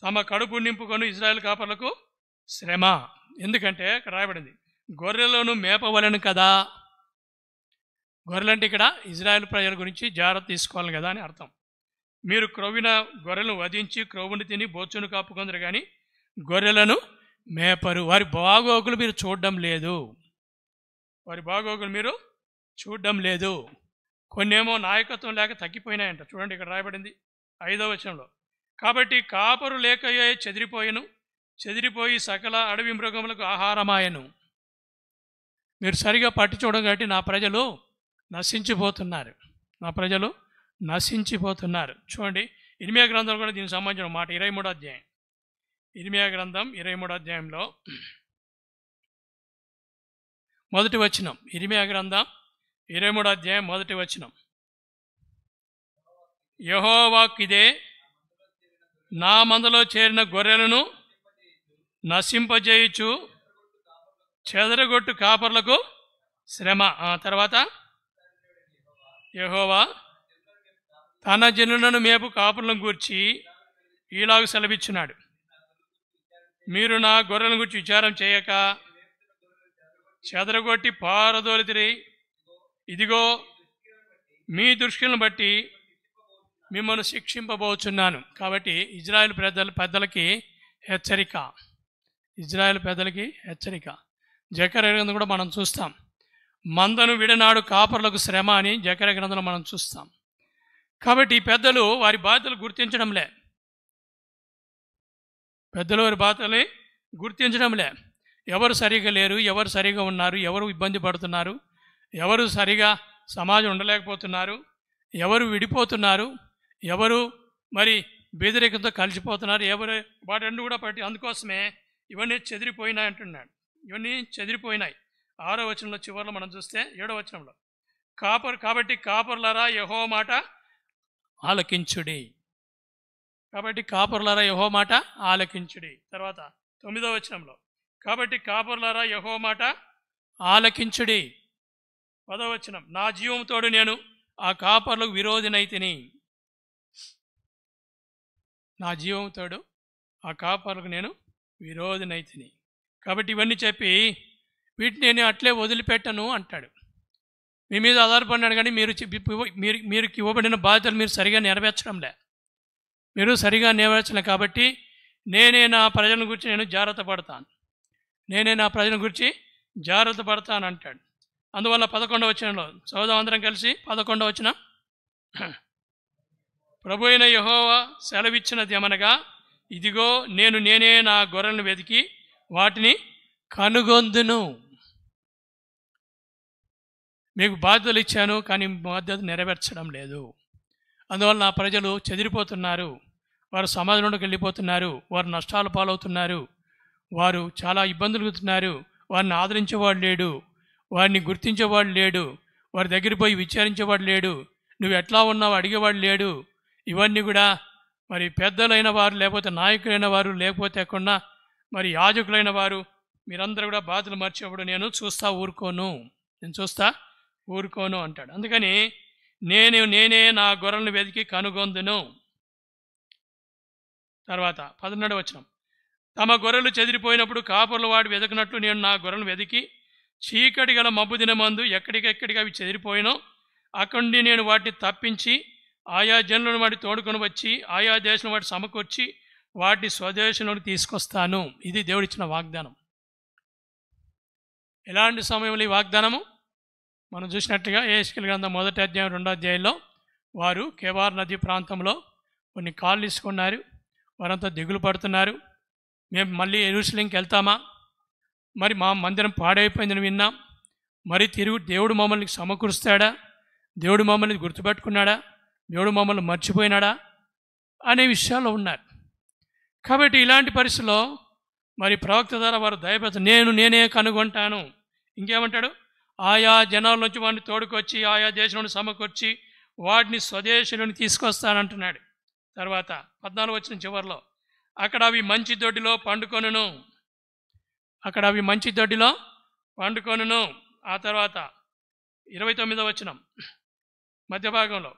తమ కడుపు నింపుకొని ఇజ్రాయెల్ కాపర్లకు శ్రమ. ఎందుకంటే ఇక్కడ రాయబడింది, గొర్రెలను మేపవలను కదా. గొర్రెలంటే ఇక్కడ ఇజ్రాయెల్ ప్రజల గురించి జాగ్రత్త తీసుకోవాలి కదా అని అర్థం. మీరు క్రొవ్విన గొర్రెలను వధించి క్రొవ్వును తిని బొచ్చును కాపుకొందరు, కానీ గొర్రెలను మేపరు. వారి బాగోగులు మీరు చూడడం లేదు. కొన్నేమో నాయకత్వం లేక తగ్గిపోయినాయంట. చూడండి, ఇక్కడ రాయబడింది 5వ వచనంలో, కాబట్టి కాపరు లేకయే చెదిరిపోయి సకల అడవి మృగములకు ఆహారమాయను. మీరు సరిగా పట్టి చూడడం కాబట్టి నా ప్రజలు నశించిపోతున్నారు. చూడండి, ఇర్మియా గ్రంథంలో కూడా దీనికి సంబంధించిన మాట 23వ అధ్యాయం. ఇర్మియా గ్రంథం 23వ అధ్యాయంలో 1వ వచనం. ఇర్మియా గ్రంథం 23వ అధ్యాయం 1వ వచనం. యెహోవా వాక్కిదే, నా మందలో చేరిన గొర్రెలను నశింపజేయుచు చెదరగొట్టు కాపర్లకు శ్రమ. తర్వాత యెహోవా తన జనులను మేపు కాపులను గూర్చి ఈలాగ సెలవిచ్చున్నాడు, మీరు నా గొర్రెలను గురించి విచారం చేయక చెదరగొట్టి పారదోలితిరి. ఇదిగో మీ దృష్టిని బట్టి మిమ్మల్ని శిక్షింపబోచున్నాను. కాబట్టి ఇజ్రాయెల్ పెద్దలకి హెచ్చరిక, ఇజ్రాయెల్ పెద్దలకి హెచ్చరిక. జకర్యా గ్రంథం కూడా మనం చూస్తాం, మందను విడనాడు కాపర్లకు శ్రమ అని జకర్యా గ్రంథంలో మనం చూస్తాం. కాబట్టి ఈ పెద్దలు వారి బాధ్యతలు గుర్తించడంలే, పెద్దలు వారి బాధ్యతల్ని గుర్తించడంలే. ఎవరు సరిగా లేరు, ఎవరు సరిగా ఉన్నారు, ఎవరు ఇబ్బంది పడుతున్నారు, ఎవరు సరిగా సమాజం ఉండలేకపోతున్నారు, ఎవరు విడిపోతున్నారు, ఎవరు మరి బెదిరికంతో కలిసిపోతున్నారు, ఎవరు వాటన్ని కూడా పట్టి, అందుకోసమే ఇవన్నీ చెదిరిపోయినాయి అంటున్నాడు. ఇవన్నీ చెదిరిపోయినాయి. 6వ వచనంలో చివరిలో మనం చూస్తే 7వ వచనంలో కాబట్టి కాపర్లారా యెహోవా మాట ఆలకించుడి. కాబట్టి కాపర్లారా యెహోవా మాట ఆలకించుడి. తర్వాత 9వ వచనంలో కాబట్టి కాపర్లారా యెహోవా మాట ఆలకించుడి. 10వ వచనం నా జీవంతోడు నేను ఆ కాపర్లకు విరోధినైతిని. నా జీవంతోడు ఆ కాపర్లకు నేను విరోధినైతిని. కాబట్టి ఇవన్నీ చెప్పి వీటిని నేను అట్లే వదిలిపెట్టను అంటాడు. మీ మీద ఆధారపడినాడు, కానీ మీరు ఇవ్వబడిన బాధ్యతలు మీరు సరిగా నెరవేర్చడంలే, మీరు సరిగా నెరవేర్చలే. కాబట్టి నేనే నా ప్రజల గురించి నేను జాగ్రత్త పడతాను, నేనే నా ప్రజల గురించి జాగ్రత్త పడతాను అంటాడు. అందువల్ల 11వ వచనంలో చదువుదాం అందరం కలిసి. 11వ వచనం, ప్రభు అయిన యెహోవా సెలవిచ్చినది ఏమనగా, ఇదిగో నేనే నా గొర్రెలను వెతికి వాటిని కనుగొందును. మీకు బాధ్యతలు ఇచ్చాను, కానీ బాధ్యత నెరవేర్చడం లేదు. అందువల్ల నా ప్రజలు చెదిరిపోతున్నారు, వారు సమాజంలోకి వెళ్ళిపోతున్నారు, వారు నష్టాలు పాలవుతున్నారు, వారు చాలా ఇబ్బందులు ఎదుర్కొంటున్నారు. వారిని ఆదరించేవాడు లేడు, వారిని గుర్తించేవాడు లేడు, వారి దగ్గర పోయి విచారించేవాడు లేడు, నువ్వు ఎట్లా ఉన్నావు అడిగేవాడు లేడు. ఇవన్నీ కూడా మరి పెద్దలైన వారు, లేకపోతే నాయకులైన వారు, లేకపోతే ఎక్కడన్నా మరి యాజకులైన వారు, మీరందరూ కూడా బాధలు మర్చేవాడు నేను చూస్తా ఊరుకోను అంటాడు. అందుకని నేనే నా గొర్రెలను వెతికి కనుగొందును. తర్వాత 17వ వచనం, తమ గొర్రెలు చెదిరిపోయినప్పుడు కాపర్లు వాడు వెతకినట్లు నేను నా గొర్రెలను వెతికి చీకటి గల మబ్బు దినమందు ఎక్కడికెక్కడికి అవి చెదిరిపోయినో అక్కడి నేను వాటిని తప్పించి ఆయా జనులను వాటి తోడుకొని వచ్చి ఆయా దేశం వాటి సమకూర్చి వాటిని స్వదేశంలోకి తీసుకొస్తాను. ఇది దేవుడిచ్చిన వాగ్దానం. ఎలాంటి సమయంలో ఈ వాగ్దానము మనం చూసినట్టుగా యెహెజ్కేలు గ్రంథం 1వ అధ్యాయం 2వ అధ్యాయంలో వారు కేబార్ నది ప్రాంతంలో కొన్ని కాళ్ళు తీసుకున్నారు, వారంతా దిగులు పడుతున్నారు. మేము మళ్ళీ యెరూషలేంకి వెళ్తామా, మరి మా మందిరం పాడైపోయిందని విన్నాం, మరి తిరుగు దేవుడు మమ్మల్ని సమకూరుస్తాడా, దేవుడు మమ్మల్ని గుర్తుపెట్టుకున్నాడా, దేవుడు మమ్మల్ని మర్చిపోయినాడా అనే విషయాల్లో ఉన్నారు. కాబట్టి ఇలాంటి పరిస్థితుల్లో మరి ప్రవక్త ద్వారా వారు దయపెడతారు, నేనే కనుగొంటాను. ఇంకేమంటాడు, ఆయా జనాల నుంచి వాడిని తోడుకొచ్చి ఆయా దేశంలో సమకూర్చి వాటిని స్వదేశంలోని తీసుకొస్తానంటున్నాడు. తర్వాత 14వ వచనం చివరిలో అక్కడ అవి మంచి దొడ్డిలో పండుకొనును. ఆ తర్వాత 29వ వచనం మధ్య భాగంలో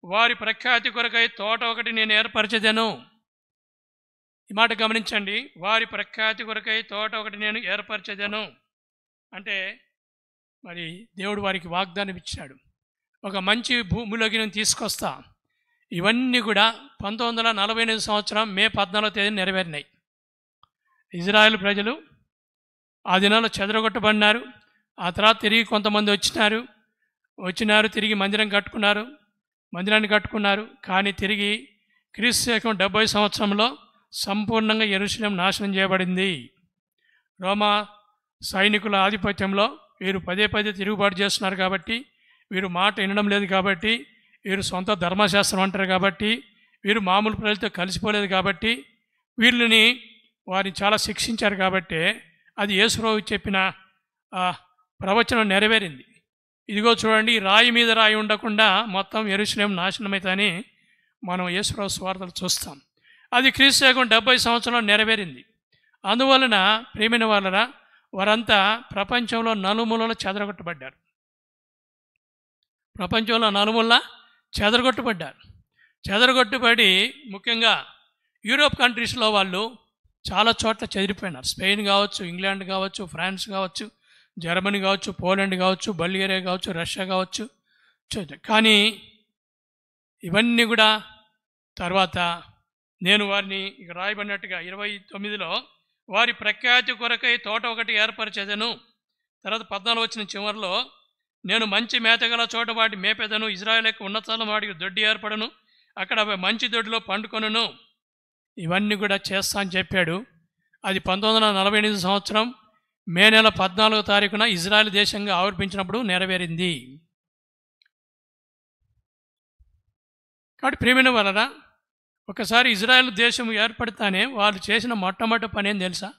వారి ప్రఖ్యాతి కొరకై తోట ఒకటి నేను ఏర్పరచెదను. ఈ మాట గమనించండి, వారి ప్రఖ్యాతి కొరకై తోట ఒకటి నేను ఏర్పరచెదను అంటే మరి దేవుడు వారికి వాగ్దానం ఇచ్చాడు, ఒక మంచి భూమిలోకి నేను తీసుకొస్తా. ఇవన్నీ కూడా 1948 సంవత్సరం మే 14వ తేదీన నెరవేరినాయి. ఇజ్రాయెల్ ప్రజలు ఆ దినాల్లో చెదరగొట్టబడినారు. ఆ తర్వాత తిరిగి కొంతమంది వచ్చినారు తిరిగి మందిరాన్ని కట్టుకున్నారు. కానీ తిరిగి క్రీస్తు శకం 70 సంవత్సరంలో సంపూర్ణంగా యెరూషలేం నాశనం చేయబడింది. రోమా సైనికుల ఆధిపత్యంలో వీరు పదే తిరుగుబాటు చేస్తున్నారు కాబట్టి, వీరు మాట వినడం లేదు కాబట్టి, వీరు సొంత ధర్మశాస్త్రం అంటారు కాబట్టి, వీరు మామూలు ప్రజలతో కలిసిపోలేదు కాబట్టి, వారిని చాలా శిక్షించారు కాబట్టి అది యేసుప్రభువు చెప్పిన ప్రవచనం నెరవేరింది. ఇదిగో చూడండి, రాయి మీద రాయి ఉండకుండా మొత్తం యెరూషలేం నాశనమైతని మనం యేసుప్రభు సువార్తలు చూస్తాం. అది క్రీస్తు శకం 70 సంవత్సరంలో నెరవేరింది. అందువలన ప్రియమైన వాళ్ళరా, వారంతా ప్రపంచంలో నలుమూలలో చెదరగొట్టబడ్డారు. ప్రపంచంలో నలుమూల చెదరగొట్టబడ్డారు. చెదరగొట్టబడి ముఖ్యంగా యూరోప్ కంట్రీస్లో వాళ్ళు చాలా చోట్ల చెదిరిపోయినారు. స్పెయిన్ కావచ్చు, ఇంగ్లాండ్ కావచ్చు, ఫ్రాన్స్ కావచ్చు, జర్మనీ కావచ్చు, పోలాండ్ కావచ్చు, బల్గేరియా కావచ్చు, రష్యా కావచ్చు. కానీ ఇవన్నీ కూడా తర్వాత నేను వారిని ఇక రాయబడినట్టుగా 29లో వారి ప్రఖ్యాతి కొరకై తోట ఒకటి ఏర్పరిచేదను. తర్వాత 14 వచ్చిన చివరిలో నేను మంచి మేతగల చోట వాటి మేపెదను, ఇజ్రాయేల్ యొక్క ఉన్నతాల వాటికి దొడ్డి ఏర్పడను, అక్కడ మంచి దొడ్డిలో పండుకొనును. ఇవన్నీ కూడా చేస్తా అని చెప్పాడు. అది 1948 సంవత్సరం మే నెల 14వ తారీఖున ఇజ్రాయెల్ దేశంగా ఆవిర్భించినప్పుడు నెరవేరింది. కాబట్టి ప్రియమైన వలన ఒకసారి ఇజ్రాయెల్ దేశం ఏర్పడితేనే వాళ్ళు చేసిన మొట్టమొదటి పని ఏం తెలుసా?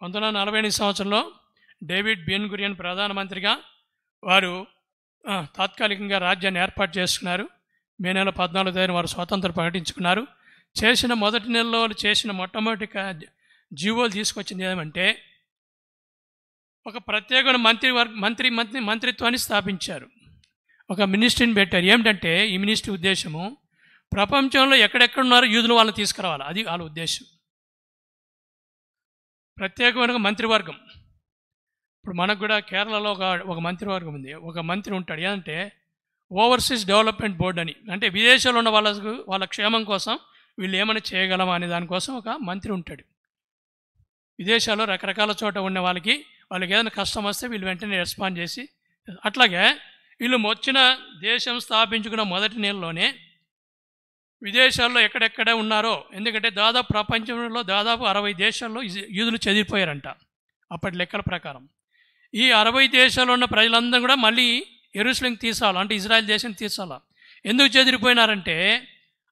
1948 సంవత్సరంలో డేవిడ్ బెన్ గురియన్ ప్రధానమంత్రిగా వారు తాత్కాలికంగా రాజ్యాన్ని ఏర్పాటు చేసుకున్నారు. మే నెల 14వ తేదీన వారు స్వాతంత్రం ప్రకటించుకున్నారు. చేసిన మొదటి నెలలో వాళ్ళు చేసిన మొట్టమొదటి జీవోలు తీసుకొచ్చింది ఏమంటే ఒక ప్రత్యేక మంత్రిత్వాన్ని స్థాపించారు. ఒక మినిస్ట్రీని పెట్టారు. ఏమిటంటే ఈ మినిస్ట్రీ ఉద్దేశము ప్రపంచంలో ఎక్కడెక్కడున్నారో యూదులు వాళ్ళని తీసుకురావాలి. అది వాళ్ళ ఉద్దేశం. ప్రత్యేకమైన మంత్రివర్గం. ఇప్పుడు మనకు కూడా కేరళలో ఒక మంత్రివర్గం ఉంది. ఒక మంత్రి ఉంటాడు. ఏంటంటే ఓవర్సీస్ డెవలప్మెంట్ బోర్డు అని, అంటే విదేశాల్లో ఉన్న వాళ్ళ క్షేమం కోసం వీళ్ళు ఏమైనా చేయగలమా అనే దానికోసం ఒక మంత్రి ఉంటాడు. విదేశాల్లో రకరకాల చోట ఉన్న వాళ్ళకి ఏదైనా కష్టం వస్తే వీళ్ళు వెంటనే రెస్పాండ్ చేసి, అట్లాగే వీళ్ళు వచ్చిన దేశం స్థాపించుకున్న మొదటి నెలలోనే విదేశాల్లో ఎక్కడెక్కడ ఉన్నారో, ఎందుకంటే దాదాపు ప్రపంచంలో దాదాపు 60 దేశాల్లో యూదులు చెదిరిపోయారంట అప్పటి లెక్కల ప్రకారం. ఈ 60 దేశాల్లో ఉన్న ప్రజలందరూ కూడా మళ్ళీ యెరూషలేంకి తీసాలి, అంటే ఇజ్రాయెల్ దేశం తీసాల. ఎందుకు చెదిరిపోయినారంటే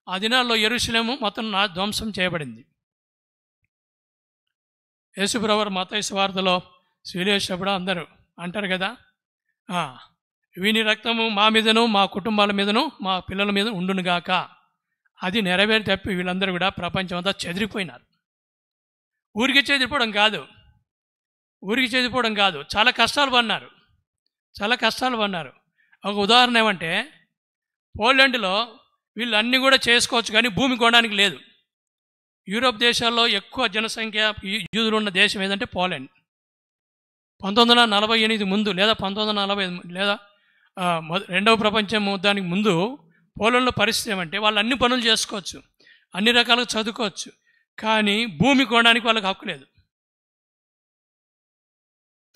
ఆ దినాల్లో యెరూషలేము మొత్తం ధ్వంసం చేయబడింది. యేసుప్రభు మత్తయి సువార్తలో శిలువేసినప్పుడు అందరూ అంటారు కదా, వీని రక్తము మా మీదను, మా కుటుంబాల మీదను, మా పిల్లల మీద ఉండునుగాక. అది నెరవేరి తప్పి వీళ్ళందరూ కూడా ప్రపంచం అంతా చెదిరిపోయినారు. ఊరికి చెదిరిపోవడం కాదు, చాలా కష్టాలు పడినారు. ఒక ఉదాహరణ ఏమంటే పోలాండ్లో వీళ్ళు అన్నీ కూడా చేసుకోవచ్చు, కానీ భూమి కొనడానికి లేదు. యూరోప్ దేశాల్లో ఎక్కువ జనసంఖ్య యూదులు ఉన్న దేశం ఏదంటే పోలాండ్. 1948 ముందు లేదా 1940 లేదా రెండవ ప్రపంచ యుద్ధానికి ముందు పోలాండ్లో పరిస్థితి ఏమంటే వాళ్ళు అన్ని పనులు చేసుకోవచ్చు, అన్ని రకాలుగా చదువుకోవచ్చు, కానీ భూమి కొనడానికి వాళ్ళకి హక్కు లేదు.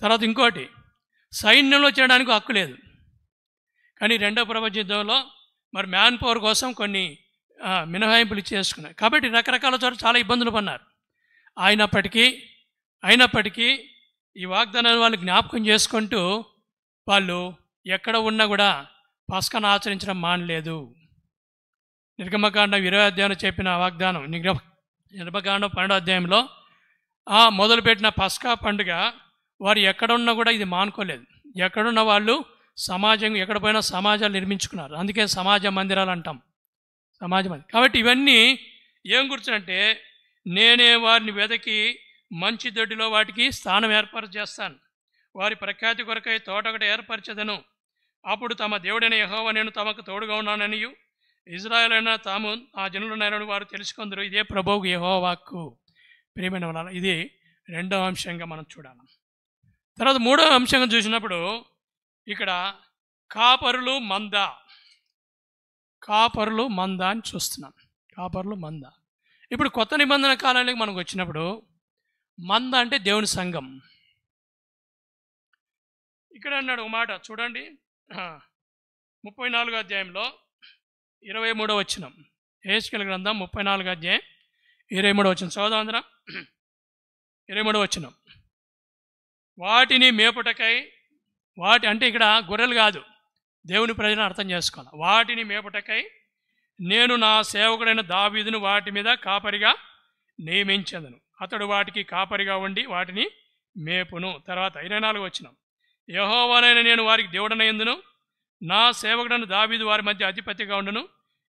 తర్వాత ఇంకోటి, సైన్యంలో చేయడానికి హక్కు లేదు. కానీ రెండవ ప్రపంచ యుద్ధంలో మరి మ్యాన్ పవర్ కోసం కొన్ని మినహాయింపులు చేసుకున్నారు. కాబట్టి రకరకాల చోట చాలా ఇబ్బందులు పడినారు. అయినప్పటికీ ఈ వాగ్దానాన్ని వాళ్ళు జ్ఞాపకం చేసుకుంటూ వాళ్ళు ఎక్కడ ఉన్నా కూడా పస్కాను ఆచరించడం మానలేదు. నిర్గమకాండం 20వ అధ్యాయంలో చెప్పిన వాగ్దానం, నిర్గమకాండం 12వ అధ్యాయంలో మొదలుపెట్టిన పస్కా పండుగ వారు ఎక్కడున్నా కూడా ఇది మానుకోలేదు. ఎక్కడున్న వాళ్ళు ఎక్కడ పోయినా సమాజాలు నిర్మించుకున్నారు. అందుకే సమాజ మందిరాలు అంటాం, కాబట్టి ఇవన్నీ ఏం గుర్తుంటే నేనే వారిని వెదకి మంచి దొడ్డిలో వాటికి స్థానం ఏర్పాటు చేస్తాను, వారి ప్రఖ్యాతి కొరకై తోట ఒకటి ఏర్పరచదను. అప్పుడు తమ దేవుడైన యెహోవా నేను తమకు తోడుగా ఉన్నాననియు ఇజ్రాయేల్ అయినా తాము ఆ జనులున్నారని వారు తెలుసుకుందరు. ఇదే ప్రభువుకు యెహోవా వాక్కు. ప్రియమైన వాళ్ళ, ఇది రెండవ అంశంగా మనం చూడాలి. తర్వాత మూడవ అంశంగా చూసినప్పుడు ఇక్కడ కాపరులు మంద అని చూస్తున్నాం. కాపరులు మంద. ఇప్పుడు కొత్త నిబంధన కాలానికి మనకు వచ్చినప్పుడు మంద అంటే దేవుని సంఘం. ఇక్కడ అన్నాడు ఒక మాట చూడండి, 34వ అధ్యాయంలో 23వ వచనం, యెహెజ్కేలు గ్రంథం 34వ అధ్యాయం 23వ వచనం చదువుదాం. 23వ వచనం, వాటిని మేపుటకై, అంటే ఇక్కడ గొర్రెలు కాదు, దేవుని ప్రజలను అర్థం చేసుకోవాలి. వాటిని మేపుటకై నేను నా సేవకుడైన దావీదును వాటి మీద కాపరిగా నియమించెదను. అతడు వాటికి కాపరిగా ఉండి వాటిని మేపును. తర్వాత 24 వచనం, యెహోవానైన నేను వారికి దేవుడనయందును, నా సేవకుడైన దావీదు వారి మధ్య అధిపతిగా ఉండును,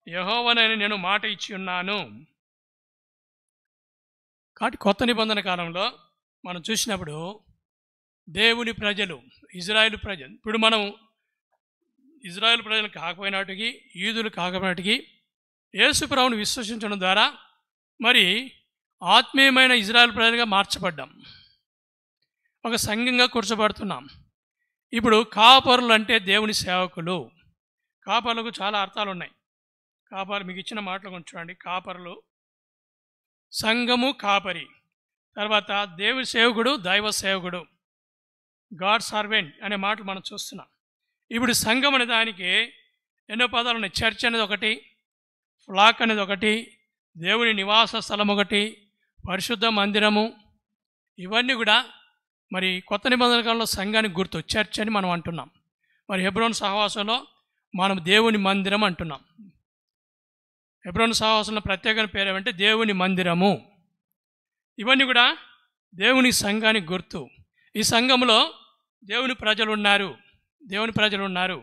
యెహోవానైన నేను మాట ఇచ్చి ఉన్నాను. కాబట్టి కొత్త నిబంధన కాలంలో మనం చూసినప్పుడు దేవుని ప్రజలు, ఇజ్రాయేల్ ప్రజలు, ఇప్పుడు మనం ఇజ్రాయేల్ ప్రజలు కాకపోయినట్టుకి, యూదులు కాకపోయినట్టుకి యేసుప్రభువుని విశ్వసించడం ద్వారా మరి ఆత్మీయమైన ఇజ్రాయేల్ ప్రజలుగా మార్చబడ్డాం, ఒక సంఘంగా కూర్చోబడుతున్నాం. ఇప్పుడు కాపరులు అంటే దేవుని సేవకులు. కాపరులకు చాలా అర్థాలు ఉన్నాయి. కాపరు మీకు ఇచ్చిన మాటలు కొంచెం చూడండి. కాపరులు, సంఘము, కాపరి, తర్వాత దేవుని సేవకుడు, దైవ సేవకుడు, గాడ్ సర్వెంట్ అనే మాటలు మనం చూస్తున్నాం. ఇప్పుడు సంఘం అనే దానికి ఎన్నో పదాలు ఉన్నాయి. చర్చ్ అనేది ఒకటి, ఫ్లాక్ అనేది ఒకటి, దేవుని నివాస స్థలం ఒకటి, పరిశుద్ధ మందిరము, ఇవన్నీ కూడా మరి కొత్త నిబంధన కాలంలో సంఘానికి గుర్తు. చర్చ్ అని మనం అంటున్నాం. మరి హెబ్రోను సహవాసంలో మనం దేవుని మందిరం అంటున్నాం. హెబ్రోను సహవాసంలో ప్రత్యేకమైన పేరు ఏమంటే దేవుని మందిరము. ఇవన్నీ కూడా దేవుని సంఘానికి గుర్తు. ఈ సంఘంలో దేవుని ప్రజలు ఉన్నారు, దేవుని ప్రజలు ఉన్నారు.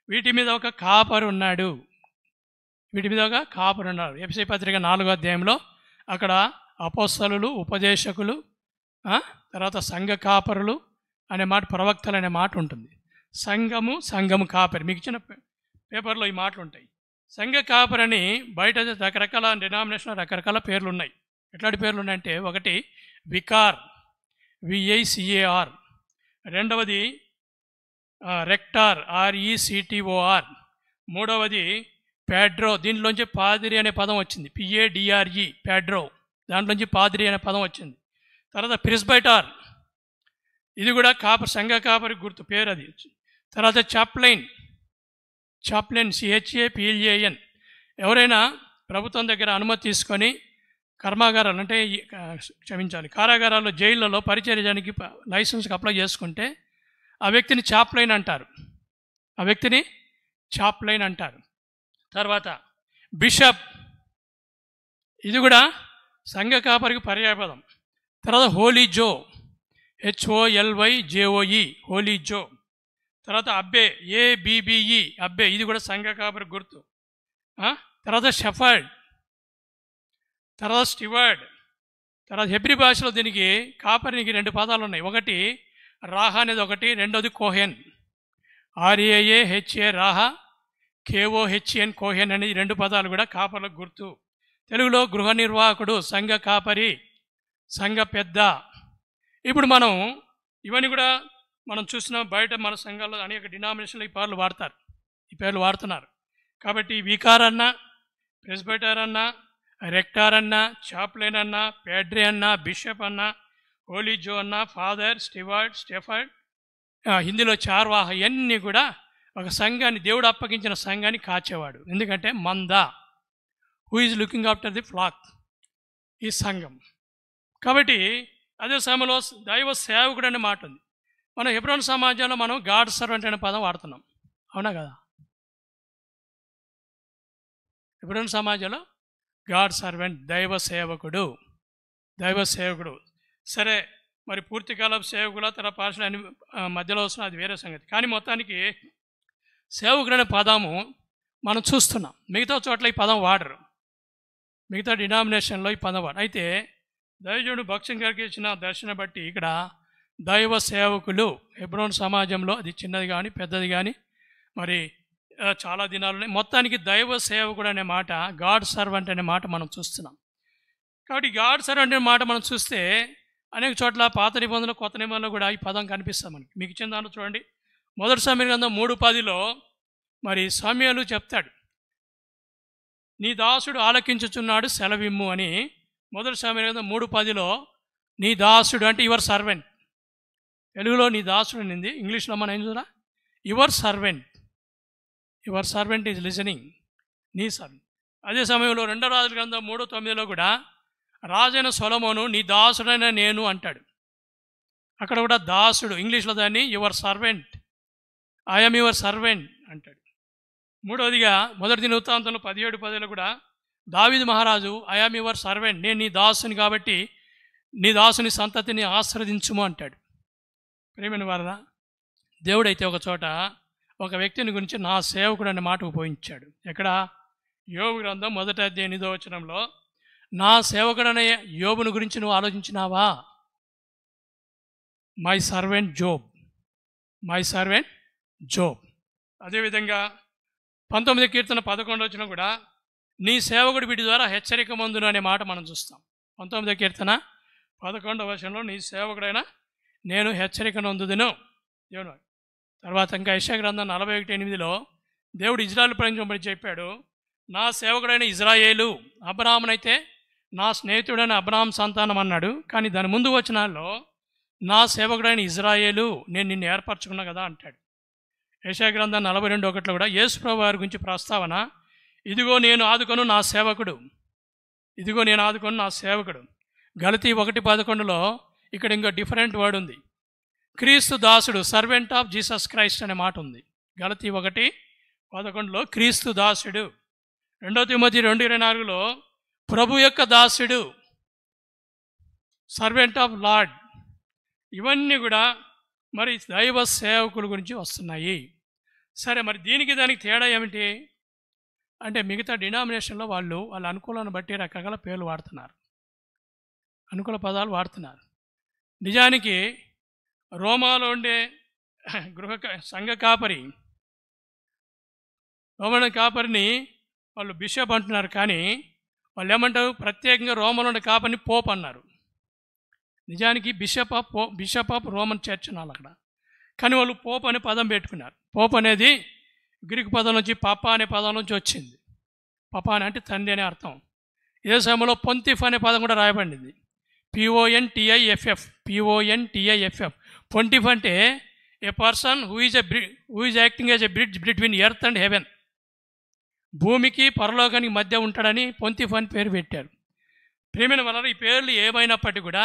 వీటి మీద ఒక కాపరు ఉన్నాడు, వీటి మీద ఒక కాపరు ఉన్నారు. ఎఫెసీ పత్రిక 4వ అధ్యాయంలో అక్కడ అపోస్తలులు, ఉపదేశకులు, తర్వాత సంఘ కాపరులు అనే మాట, ప్రవక్తలు అనే మాట ఉంటుంది. సంఘము కాపరి. మీకు ఇచ్చిన పేపర్లో ఈ మాటలు ఉంటాయి. సంఘ కాపరని బయట రకరకాల డినామినేషన్, రకరకాల పేర్లు ఉన్నాయి. ఎట్లాంటి పేర్లు ఉన్నాయంటే, ఒకటి వికార్, VICAR, రెండవది రెక్టార్, RECTOR, మూడవది ప్యాడ్రో, దీంట్లోంచి పాదిరి అనే పదం వచ్చింది, PADRE, ప్యాడ్రో, దాంట్లోంచి పాదిరి అనే పదం వచ్చింది. తర్వాత ప్రిస్బైటార్, ఇది కూడా కాపర్, సంఘ కాపరి గుర్తు పేరు అది. తర్వాత చాప్లైన్, CHAPLAN, ఎవరైనా ప్రభుత్వం దగ్గర అనుమతి తీసుకొని కర్మాగారాలు అంటే కారాగారాల్లో, జైళ్ళలో పరిచర్యడానికి లైసెన్స్కి అప్లై చేసుకుంటే ఆ వ్యక్తిని చాప్లైన్ అంటారు, ఆ వ్యక్తిని చాప్లైన్ అంటారు. తర్వాత బిషప్, ఇది కూడా సంఘ కాపరికి పర్యాయపదం. తర్వాత హోలీ జో, HOLYJOE, హోలీ జో. తర్వాత అబ్బే, ABBE, అబ్బే, ఇది కూడా సంఘ కాపరి గుర్తు. తర్వాత షెఫర్డ్, తర్వాత స్టివర్డ్. తర్వాత హెబ్రీ భాషలో దీనికి కాపరికి 2 పదాలు ఉన్నాయి. ఒకటి రాహా అనేది ఒకటి, రెండోది కోహెన్, RAAHA రాహా, KOHN కోహెన్ అనేది 2 పదాలు కూడా కాపర్లకు గుర్తు. తెలుగులో గృహ నిర్వాహకుడు, సంఘ కాపరి, సంఘ పెద్ద. ఇప్పుడు మనం ఇవన్నీ కూడా మనం చూసిన బయట మన సంఘాల్లో అనేక డినామినేషన్లు ఈ పేర్లు వాడుతున్నారు. కాబట్టి వికార్ అన్నా, ప్రెస్బైటర్ అన్నా, రెక్టార్ అన్నా, చాప్లైన్ అన్నా, ప్యాడ్రీ అన్నా, బిషప్ అన్నా, హోలీ జో అన్నా, ఫాదర్, స్టెఫర్డ్, హిందీలో చార్వాహ, ఇవన్నీ కూడా ఒక సంఘాన్ని, దేవుడు అప్పగించిన సంఘాన్ని కాచేవాడు. ఎందుకంటే మంద, who is looking after the flock, ఈ సంఘం. కాబట్టి అదే సమయంలో దైవ సేవకుడు అనే మాట ఉంది. మన హెబ్రోను సమాజంలో మనం గాడ్ సర్వెంట్ అనే పదం వాడుతున్నాం, అవునా కదా? హెబ్రోను సమాజంలో గాడ్ సర్వెంట్, దైవ సేవకుడు. సరే, మరి పూర్తికాల సేవకుల తర్వాత పార్షల్ అని మధ్యలో వస్తున్న, అది వేరే సంగతి. కానీ మొత్తానికి సేవకుడు అనే పదము మనం చూస్తున్నాం. మిగతా చోట్ల ఈ పదం వాడరు, మిగతా డినామినేషన్లో ఈ పదం వాడరు. అయితే దైవజనుడు భక్సింగ్ గారికి ఇచ్చిన దర్శనం బట్టి ఇక్కడ దైవ సేవకులు హెబ్రోను సమాజంలో, అది చిన్నది కానీ పెద్దది కానీ మరి చాలా దినాలు ఉన్నాయి. మొత్తానికి దైవ సేవకుడు అనే మాట, గాడ్ సర్వెంట్ అనే మాట మనం చూస్తున్నాం. కాబట్టి గాడ్ సర్వెంట్ అనే మాట మనం చూస్తే అనేక చోట్ల పాత నిబంధనలు, కొత్త నిబంధనలు కూడా ఈ పదం కనిపిస్తాం మనకి. మీకు ఇచ్చిన దాంట్లో చూడండి, 1 సమూయేలు గ్రంథం 3:10 మరి సమూయేలు చెప్తాడు, నీ దాసుడు ఆలకించుచున్నాడు, సెలవిమ్ము అని. 1 సమూయేలు గ్రంథం 3:10 నీ దాసుడు అంటే యువర్ సర్వెంట్. తెలుగులో నీ దాసుడు అనింది, ఇంగ్లీష్లో మనం ఏం చూడాలి, యువర్ సర్వెంట్ ఈజ్ లిజనింగ్, నీ సర్వెంట్. అదే సమయంలో 2 రాజుల గ్రంథం 3:9 కూడా రాజైన సొలొమోను నీ దాసుడైన నేను అంటాడు. అక్కడ కూడా దాసుడు, ఇంగ్లీష్లో దాన్ని your servant, I'm your servant అంటాడు. మూడవదిగా 1 దినవృత్తాంతంలో 17:10 కూడా దావీదు మహారాజు ఐఎమ్ యువర్ సర్వెంట్, నేను నీ దాసుని కాబట్టి నీ దాసుని సంతతిని ఆశ్రదించుము అంటాడు. ప్రియమైన వారరా, దేవుడైతే ఒక చోట ఒక వ్యక్తిని గురించి నా సేవకుడు అనే మాట ఉపయోగించాడు. ఎక్కడ? యోబు గ్రంథం 1వ అధ్యాయం 8వ వచనంలో, నా సేవకుడనే యోబుని గురించి నువ్వు ఆలోచించినావా? My servant Job, my servant Job. అదేవిధంగా 19వ కీర్తన 11వ వచనం కూడా, నీ సేవకుడు వీటి ద్వారా హెచ్చరిక మందును అనే మాట మనం చూస్తాం. 19వ కీర్తన 11వ వచనంలో, నీ సేవకుడైన నేను హెచ్చరిక నందుదును దేవుడు. తర్వాత ఇంకా యెషయా గ్రంథం 41:8లో దేవుడు ఇజ్రాయేలు ప్రజలకు చెప్పాడు, నా సేవకుడైన ఇజ్రాయేలు, అబ్రాహామునైతే నా స్నేహితుడైన అబ్రాహాం సంతానం అన్నాడు. కానీ దాని ముందు వచనాల్లో నా సేవకుడైన ఇజ్రాయేలు, నేను నిన్ను ఏర్పరచుకున్నా కదా అంటాడు. యెషయా గ్రంథం 42:1లో కూడా యేసు ప్రభువు వారి గురించి ప్రస్తావన, ఇదిగో నేను ఆదుకొను నా సేవకుడు, ఇదిగో నేను ఆదుకొను నా సేవకుడు. గలతీ 1:11లో ఇక్కడ ఇంకో డిఫరెంట్ వర్డ్ ఉంది, క్రీస్తు దాసుడు, సర్వెంట్ ఆఫ్ జీసస్ క్రైస్ట్ అనే మాట ఉంది. గలతీ 1:11లో క్రీస్తు దాసుడు. 2 తిమోతి 2:24లో ప్రభు యొక్క దాసుడు, సర్వెంట్ ఆఫ్ లార్డ్. ఇవన్నీ కూడా మరి దైవ సేవకుల గురించి వస్తున్నాయి. సరే, మరి దీనికి దానికి తేడా ఏమిటి అంటే, మిగతా డినామినేషన్లో వాళ్ళ అనుకూలాన్ని బట్టి రకరకాల పేర్లు వాడుతున్నారు, అనుకూల పదాలు వాడుతున్నారు. నిజానికి రోమాలో ఉండే సంఘ కాపరి, రోమన్ కాపరిని వాళ్ళు బిషప్ అంటున్నారు. కానీ వాళ్ళు ఏమంటారు? ప్రత్యేకంగా రోమలో ఉండే కాపరిని పోప్ అన్నారు. నిజానికి బిషప్ ఆఫ్ రోమన్ చర్చ్ అన్నారు అక్కడ. కానీ వాళ్ళు పోప్ అనే పదం పెట్టుకున్నారు. పోప్ అనేది గ్రీకు పదం నుంచి పప్పా అనే పదం నుంచి వచ్చింది. పప్పా అంటే తండ్రి అనే అర్థం. ఇదే సమయంలో పొంతిఫ్ అనే పదం కూడా రాయబడింది, PONTIFF, PONTIFF. పొంటిఫ్ అంటే a person who is acting as a bridge between earth and heaven. భూమికి పరలోకానికి మధ్య ఉంటాడని పొంతిఫ్ అని పేరు పెట్టారు. ప్రియమైన వల్ల ఈ పేర్లు ఏమైనప్పటికీ కూడా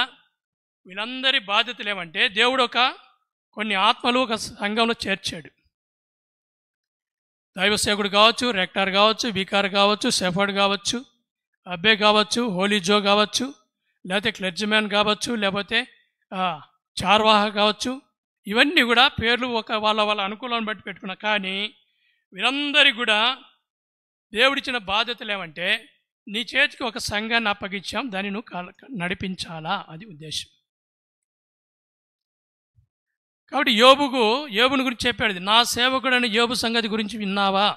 వీళ్ళందరి బాధ్యతలు ఏమంటే, దేవుడు కొన్ని ఆత్మలు ఒక సంఘంలో చేర్చాడు. దైవసేవకుడు కావచ్చు, రెక్టార్ కావచ్చు, వికార్ కావచ్చు, షెఫర్డ్ కావచ్చు, అబ్బే కావచ్చు, హోలీ జో కావచ్చు, లేకపోతే క్లెర్జిమ్యాన్ కావచ్చు, లేకపోతే చార్వాహ కావచ్చు. ఇవన్నీ కూడా పేర్లు వాళ్ళ అనుకూలాన్ని బట్టి పెట్టుకున్నా. కానీ వీరందరికీ కూడా దేవుడిచ్చిన బాధ్యతలు ఏమంటే, నీ చేతికి ఒక సంఘాన్ని అప్పగించాం, దాన్ని నువ్వు నడిపించాలా, అది ఉద్దేశం. కాబట్టి యోబుని గురించి చెప్పాడు, నా సేవకుడైన యోబు సంగతి గురించి విన్నావా?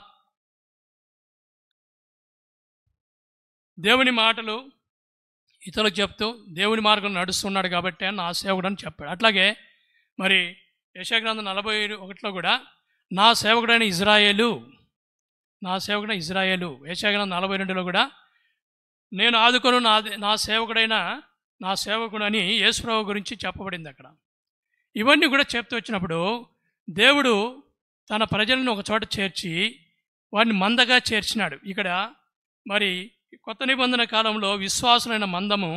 దేవుని మాటలు ఇతరులకు చెప్తూ దేవుని మార్గంలో నడుస్తున్నాడు కాబట్టి నా సేవకుడు అని చెప్పాడు. అట్లాగే మరి యెషయా గ్రంథం 41లో కూడా నా సేవకుడైన ఇజ్రాయేలు, నా సేవకుడైన ఇజ్రాయేలు. యెషయా గ్రంథం 42లో కూడా నేను ఆదుకొను నా సేవకుడైన నా సేవకుడు అని యేసు ప్రభువు గురించి చెప్పబడింది అక్కడ. ఇవన్నీ కూడా చెప్తూ వచ్చినప్పుడు దేవుడు తన ప్రజలను ఒక చోట చేర్చి వారిని మందగా చేర్చినాడు. ఇక్కడ మరి కొత్త నిబంధన కాలంలో విశ్వాసులైన మందము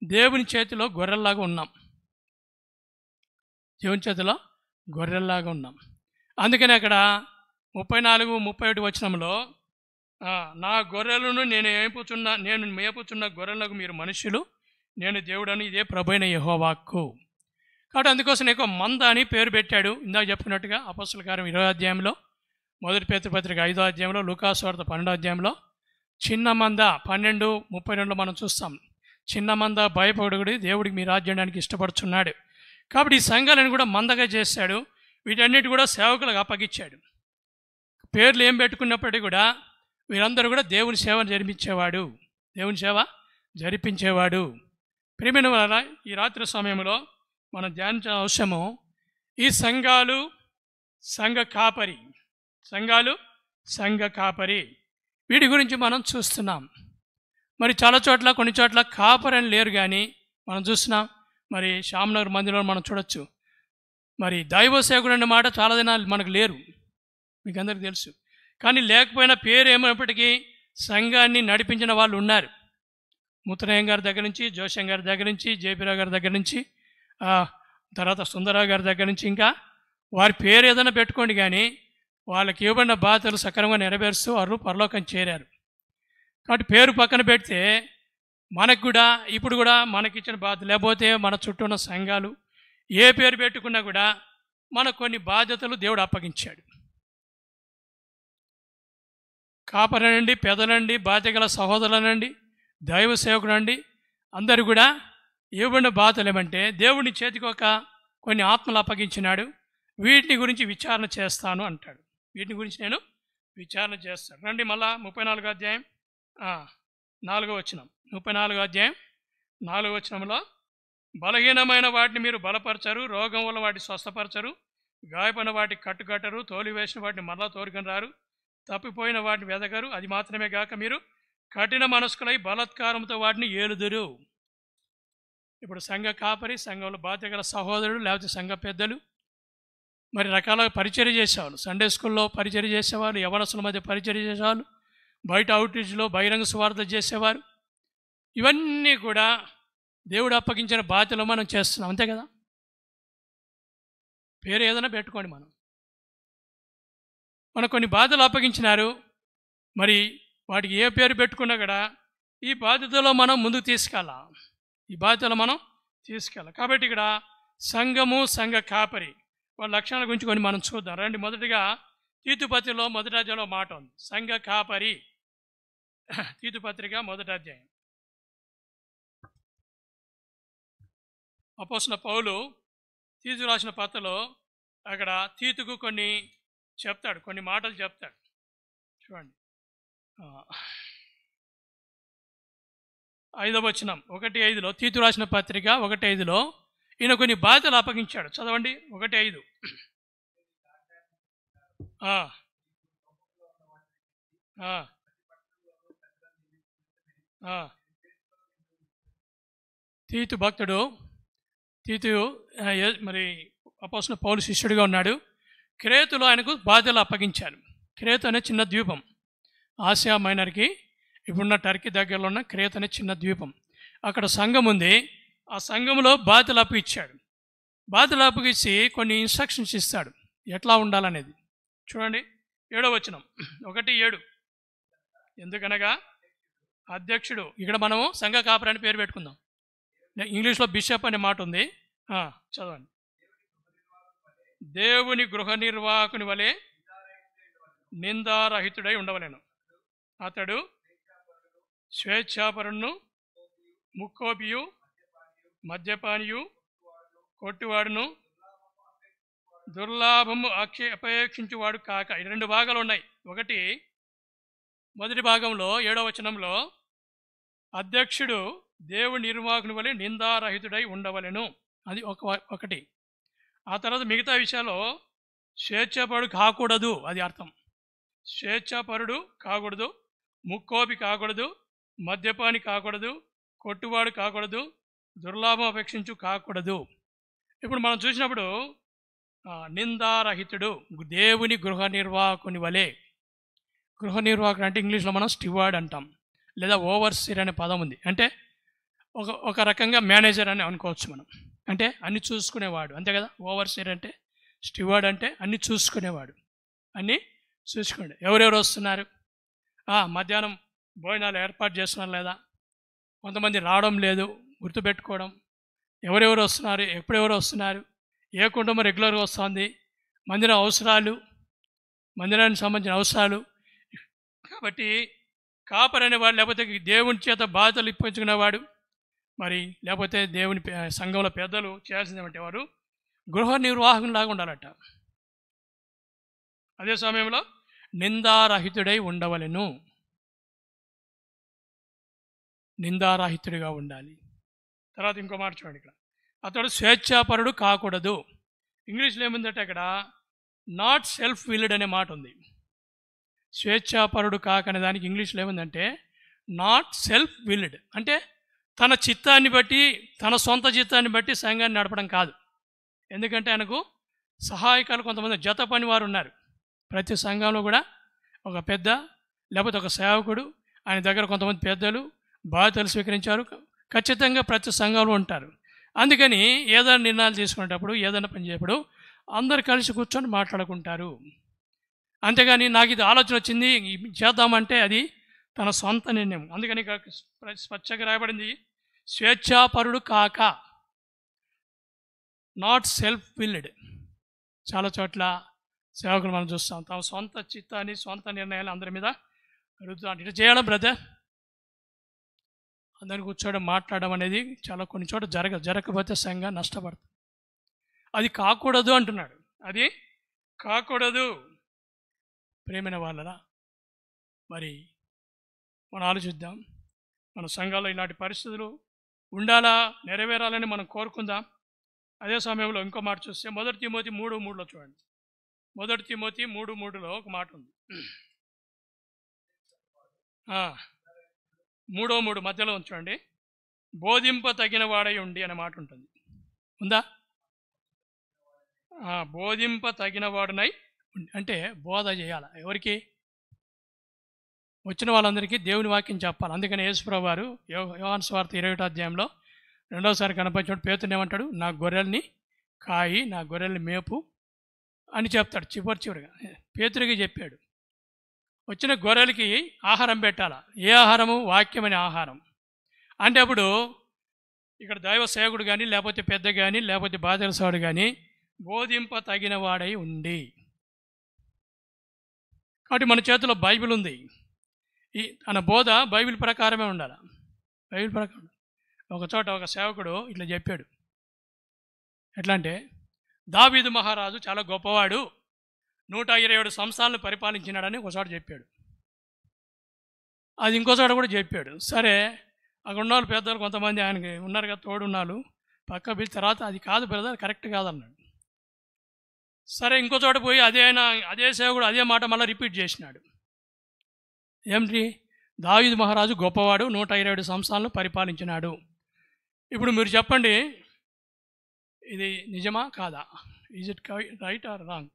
దేవుని చేతిలో గొర్రెల్లాగా ఉన్నాం, దేవుని చేతిలో గొర్రెల్లాగా ఉన్నాం. అందుకని అక్కడ 34-37 వచనంలో, నా గొర్రెలను నేను మేపుచున్న గొర్రెలకు మీరు మనుషులు, నేను దేవుడని, ఇదే ప్రభువైన యెహోవాకు. కాబట్టి అందుకోసం నీకు మంద అని పేరు పెట్టాడు. ఇందాక చెప్పుకున్నట్టుగా అపొస్తలుల కార్యం 20వ అధ్యాయంలో, 1 పేతురు పత్రిక 5వ అధ్యాయంలో, లూకాసు వార్త 12వ అధ్యాయంలో చిన్న మంద 12:32లో మనం చూస్తాం. చిన్న మంద భయపడుగుడి, దేవుడికి మీ రాజ్యానికి ఇష్టపడుచున్నాడు. కాబట్టి ఈ సంఘాలను కూడా మందగా చేశాడు. వీటన్నిటి కూడా సేవకులకు అప్పగించాడు. పేర్లు ఏం పెట్టుకున్నప్పటికీ కూడా వీరందరూ కూడా దేవుని సేవ జరిపించేవాడు, దేవుని సేవ జరిపించేవాడు. ప్రియమైన వల్ల ఈ రాత్రి సమయంలో మనం ధ్యానించిన అవసరము ఈ సంఘాలు సంఘ కాపరి వీటి గురించి మనం చూస్తున్నాం. మరి చాలా చోట్ల కొన్ని చోట్ల కాపరి అని లేరు, కానీ మనం చూస్తున్నాం. మరి శ్యామ్నగర్ మందిరంలో మనం చూడొచ్చు. మరి దైవ సేవకుడు అనే మాట చాలా దినాలు మనకు లేరు, మీకు అందరికీ తెలుసు. కానీ లేకపోయినా పేరు ఏమైనప్పటికీ సంఘాన్ని నడిపించిన వాళ్ళు ఉన్నారు. ముత్తరయ్య గారి దగ్గర నుంచి, జోషం గారి దగ్గర నుంచి, జేపీరావు గారి దగ్గర నుంచి, తర్వాత సుందరరావు గారి దగ్గర నుంచి, ఇంకా వారి పేరు ఏదైనా పెట్టుకోండి, కానీ వాళ్ళకి ఇవ్వబడిన బాధ్యతలు సక్రమంగా నెరవేరుస్తూ వారు పరలోకం చేరారు. కాబట్టి పేరు పక్కన పెడితే మనకు కూడా ఇప్పుడు కూడా మనకిచ్చిన బాధ్యత, లేకపోతే మన చుట్టూ ఉన్న సంఘాలు ఏ పేరు పెట్టుకున్నా కూడా మనకు కొన్ని బాధ్యతలు దేవుడు అప్పగించాడు. కాపరనండి, పెదలండి, బాధ్యగల సహోదరులనండి, దైవ సేవకులండి, అందరూ కూడా ఇవ్వబడిన బాధ్యతలు ఏమంటే దేవుని చేతికి కొన్ని ఆత్మలు అప్పగించినాడు. వీటిని గురించి విచారణ చేస్తాను అంటాడు. వీటిని గురించి నేను విచారణ చేస్తాను. రండి మళ్ళా 34వ అధ్యాయం 4వ వచనం. 34వ అధ్యాయం 4వ వచనంలో, బలహీనమైన వాటిని మీరు బలపరచరు, రోగం వల్ల వాటిని స్వస్థపరచరు, గాయపడిన వాటికి కట్టుకట్టరు, తోలివేసిన వాటిని మరలా తోలుకొని రారు, తప్పిపోయిన వాటిని వెదగరు. అది మాత్రమే గాక మీరు కఠిన మనస్కులై బలత్కారంతో వాటిని ఏలుదురు. ఇప్పుడు సంఘ కాపరి, సంఘంలో బాధ్యత గల సహోదరుడు, లేకపోతే సంఘ పెద్దలు, మరి రకాల పరిచర్య చేసేవాళ్ళు, సండే స్కూల్లో పరిచర్య చేసేవాళ్ళు, యవనస్తుల మధ్య పరిచర్య చేసేవాళ్ళు, బయట అవుట్రీచ్లో బహిరంగ సువార్త చేసేవారు. ఇవన్నీ కూడా దేవుడు అప్పగించిన బాధ్యతలు మనం చేస్తున్నాం, అంతే కదా. పేరు ఏదైనా పెట్టుకోండి. మనకు కొన్ని బాధ్యతలు అప్పగించినారు. మరి వాటికి ఏ పేరు పెట్టుకున్నా కూడా ఈ బాధ్యతలో మనం ముందుకు తీసుకెళ్ళాలి. కాబట్టి ఇక్కడ సంఘము, సంఘ కాపరి వాళ్ళ లక్షణాల గురించి కొన్ని మనం చూద్దాం. రండి. మొదటిగా తీతు పత్రికలో మొదటి అధ్యాయంలో మాట ఉంది, సంఘ కాపరి. తీతు పత్రిక మొదటి అధ్యాయం. అపోస్తలుడైన పౌలు తీతు రాసిన పత్రికలో అక్కడ తీతుకు కొన్ని మాటలు చెప్తాడు. చూడండి 5వ వచనం 1:5లో, తీతు రాసిన పత్రిక 1:5లో ఈయన కొన్ని బాధ్యతలు అప్పగించాడు. చదవండి 1:5. తీతు భక్తుడు, మరి అపోస్తలుడైన పౌలు శిష్యుడిగా ఉన్నాడు. క్రేతులో ఆయనకు బాధ్యతలు అప్పగించారు. క్రేతు అనే చిన్న ద్వీపం, ఆసియా మైనర్కి ఇప్పుడున్న టర్కీ దగ్గరలో ఉన్న క్రేతు అనే చిన్న ద్వీపం. అక్కడ సంఘం ఉంది. ఆ సంఘంలో బాధ్యతలు అప్పగించాడు. బాధ్యతలు అప్పగించి కొన్ని ఇన్స్ట్రక్షన్స్ ఇస్తాడు ఎట్లా ఉండాలనేది. చూడండి 7వ వచనం 1:7. ఎందుకనగా అధ్యక్షుడు, ఇక్కడ మనము సంఘ కాపరి అని పేరు పెట్టుకుందాం. ఇంగ్లీష్లో బిషప్ అనే మాట ఉంది, చదవండి. దేవుని గృహ నిర్వాహకుని వలె నిందారహితుడై ఉండవలెను. అతడు స్వేచ్ఛాపరును, ముక్కోపియు, మద్యపానియు, కొట్టివాడును, దుర్లాభము అపేక్షించువాడు కాక. ఈ 2 భాగాలు ఉన్నాయి. మొదటి భాగంలో 7వ వచనంలో అధ్యక్షుడు దేవుని నిర్వాహకుని వలె నిందారహితుడై ఉండవలెను, అది ఒకటి. ఆ తర్వాత మిగతా విషయాల్లో స్వేచ్ఛాపరుడు కాకూడదు, అది అర్థం. స్వేచ్ఛాపరుడు కాకూడదు, ముక్కోపి కాకూడదు, మద్యపాని కాకూడదు, కొట్టువాడు కాకూడదు, దుర్లాభం అపేక్షించు కాకూడదు. ఇప్పుడు మనం చూసినప్పుడు నిందారహితుడు, దేవుని గృహ నిర్వాహకుని వలె. గృహ నిర్వాహకుడు అంటే ఇంగ్లీష్లో మనం స్టివార్డ్ అంటాం, లేదా ఓవర్సీర్ అనే పదం ఉంది. అంటే ఒక రకంగా మేనేజర్ అని అనుకోవచ్చు మనం. అంటే అన్ని చూసుకునేవాడు, అంతే కదా. ఓవర్సీర్ అంటే, స్టివార్డ్ అంటే అన్ని చూసుకునేవాడు. అన్నీ చూసుకోండి. ఎవరెవరు వస్తున్నారు, మధ్యాహ్నం భోజనాలు ఏర్పాటు చేస్తున్నారు లేదా, కొంతమంది రావడం లేదు, గుర్తుపెట్టుకోవడం. ఎవరెవరు వస్తున్నారు, ఎప్పుడెవరు వస్తున్నారు, ఏ కుటుంబం రెగ్యులర్గా వస్తుంది, మందిరానికి సంబంధించిన అవసరాలు. కాబట్టి కాపరి అనేవాడు, లేకపోతే దేవుని చేత బాధ్యతలు ఇప్పించుకునేవాడు, మరి లేకపోతే దేవుని సంఘంలో పెద్దలు చేయాల్సింది ఏమంటే వారు గృహ నిర్వాహకునిలాగా ఉండాలట. అదే సమయంలో నిందారహితుడై ఉండవలెను, నిందారహితుడిగా ఉండాలి. తర్వాత ఇంకో మాట చూడండి, ఇక్కడ అతడు స్వేచ్ఛాపరుడు కాకూడదు. ఇంగ్లీష్లో ఏముందంటే అక్కడ నాట్ సెల్ఫ్ విల్డ్ అనే మాట ఉంది. స్వేచ్ఛాపరుడు కాకనే దానికి ఇంగ్లీష్లో ఏముందంటే నాట్ సెల్ఫ్ విల్డ్, అంటే తన చిత్తాన్ని బట్టి, తన సొంత చిత్తాన్ని బట్టి సంఘాన్ని నడపడం కాదు. ఎందుకంటే ఆయనకు సహాయకాలు కొంతమంది జత పని వారు ఉన్నారు. ప్రతి సంఘంలో కూడా ఒక పెద్ద లేకపోతే ఒక సేవకుడు, ఆయన దగ్గర కొంతమంది పెద్దలు బాధ్యతలు స్వీకరించారు. ఖచ్చితంగా ప్రతి సంఘంలో ఉంటారు. అందుకని ఏదైనా నిర్ణయాలు తీసుకునేటప్పుడు, ఏదైనా పని చేసేటప్పుడు అందరు కలిసి కూర్చొని మాట్లాడుకుంటారు. అంతేగాని నాకు ఇది ఆలోచన వచ్చింది చేద్దామంటే అది తన సొంత నిర్ణయం. అందుకని స్వచ్ఛంగా రాయబడింది స్వేచ్ఛాపరుడు కాక. Not self wild. చాలా చోట్ల సేవకులు మనం చూస్తాం తమ సొంత చిత్తాన్ని సొంత నిర్ణయాలు అందరి మీద రుద్దుతారు. ఇటు చేయడం బ్రదర్, అందరిని కూర్చోవడం మాట్లాడడం అనేది చాలా కొన్ని చోట జరగకపోతే సంఘం నష్టపడుతుంది. అది కాకూడదు అంటున్నాడు. అది కాకూడదు. ప్రేమైన వాళ్ళరా, మరి మనం ఆలోచిద్దాం. మన సంఘాల్లో ఇలాంటి పరిస్థితులు ఉండాలా, నెరవేరాలని మనం కోరుకుందాం. అదే సమయంలో ఇంకో మాట చూస్తే 1 తిమోతి 3:3 చూడండి. 1 తిమోతి 3:3 ఒక మాట ఉంది. 3:3 మధ్యలో ఉంచండి. బోధింప తగిన వాడై ఉండి అనే మాట ఉంటుంది. ఉందా? బోధింప తగిన వాడునై అంటే బోధ చేయాలి. ఎవరికి? వచ్చిన వాళ్ళందరికీ దేవుని వాక్యం చెప్పాలి. అందుకని యేసుప్రభువు వారు యోహాను సువార్త 21వ అధ్యాయంలో రెండోసారి కనపరిచినప్పుడు పేతురుని ఏమంటాడు? నా గొర్రెల్ని కాయి, నా గొర్రెల్ని మేపు అని చెప్తాడు. చివరిగా పేతురుకి చెప్పాడు. వచ్చిన గొర్రెలకి ఆహారం పెట్టాల. ఏ ఆహారము? వాక్యమనే ఆహారం. అంటే అప్పుడు ఇక్కడ దైవ సేవకుడు కానీ, లేకపోతే పెద్ద కానీ, లేకపోతే బాధ్యతలసాడు కానీ బోధింప తగిన వాడై ఉండి. కాబట్టి మన చేతిలో బైబిల్ ఉంది. తన బోధ బైబిల్ ప్రకారమే ఉండాలి. బైబిల్ ప్రకారం. ఒక చోట ఒక సేవకుడు ఇట్లా చెప్పాడు. ఎట్లా అంటే, దావీదు మహారాజు చాలా గొప్పవాడు, 127 సంవత్సరాలను పరిపాలించినాడని ఒకచోట చెప్పాడు. అది ఇంకోచోట కూడా చెప్పాడు. సరే, అక్కడ ఉన్న వాళ్ళు పెద్దలు కొంతమంది ఆయనకి ఉన్నారు కదా, తోడున్నారు, పక్క పిలిచి తర్వాత అది కాదు బ్రదర్, కరెక్ట్ కాదన్నాడు. సరే, ఇంకో చోట పోయి అదే సేవకుడు అదే మాట మళ్ళీ రిపీట్ చేసినాడు. ఏమిటి? దావీదు మహారాజు గొప్పవాడు, 127 సంవత్సరాలను పరిపాలించినాడు. ఇప్పుడు మీరు చెప్పండి, ఇది నిజమా కాదా? Is it right are wrong?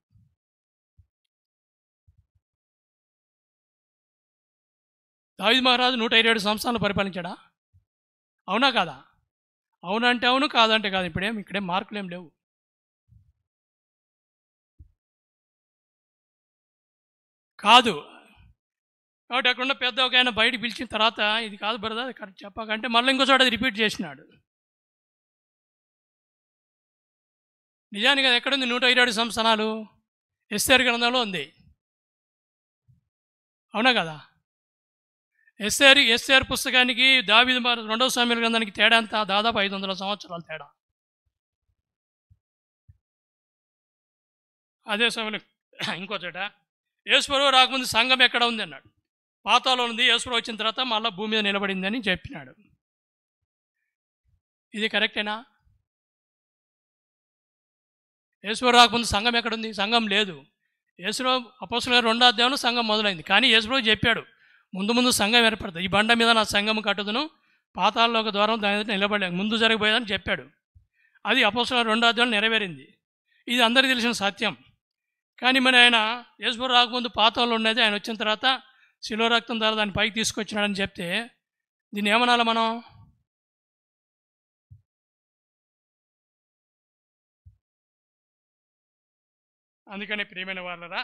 దావీదు మహారాజు 127 సంవత్సరాలు పరిపాలించాడా? అవునా కాదా? అవునంటే అవును, కాదంటే కాదు. ఇక్కడేం మార్కులు ఏం లేవు. కాదు. కాబట్టి అక్కడ ఉన్న పెద్ద ఒక ఆయన బయట పిలిచిన తర్వాత ఇది కాదు బ్రదర్, కరెక్ట్ చెప్పకంటే మళ్ళీ ఇంకో చోట రిపీట్ చేసినాడు. నిజానికి అది ఎక్కడుంది? 127 సంవత్సరాలు ఎస్తేరు గ్రంథంలో ఉంది. అవునా కదా? ఎస్తేరు పుస్తకానికి దావీదు 2వ సమూయేలు గ్రంథానికి తేడా అంతా దాదాపు 500 సంవత్సరాల తేడా. అదే సమయంలో ఇంకో చోట యేసుప్రభువు రాకముందు సంఘం ఎక్కడ ఉంది అన్నాడు. పాతాళంలో ఉంది. యేసుప్రభువు వచ్చిన తర్వాత మళ్ళీ భూమి మీద నిలబడింది అని చెప్పినాడు. ఇది కరెక్టేనా? యేసుప్రభువు రాకముందు సంఘం ఎక్కడుంది? సంఘం లేదు. యేసుప్రభువు అపోస్తలుల 2వ అధ్యాయంలో సంఘం మొదలైంది. కానీ యేసుప్రభువు చెప్పాడు, ముందు సంఘం ఏర్పడుతుంది. ఈ బండ మీద నా సంఘం కట్టుదును, పాతాళంలో ఒక ద్వారం దాని మీద నిలబడలేదు, ముందు జరిగిపోయేదని చెప్పాడు. అది అపోస్తలుల 2వ అధ్యాయంలో నెరవేరింది. ఇది అందరికీ తెలిసిన సత్యం. కానీ మరి ఆయన యేసుప్రభువు రాకముందు పాతాళంలో ఉండేది, ఆయన వచ్చిన తర్వాత శిలువ రక్తం ద్వారా దాన్ని పైకి తీసుకొచ్చినాడని చెప్తే దీన్ని ఏమనాలి మనం? అందుకని ప్రియమైన వాళ్ళరా,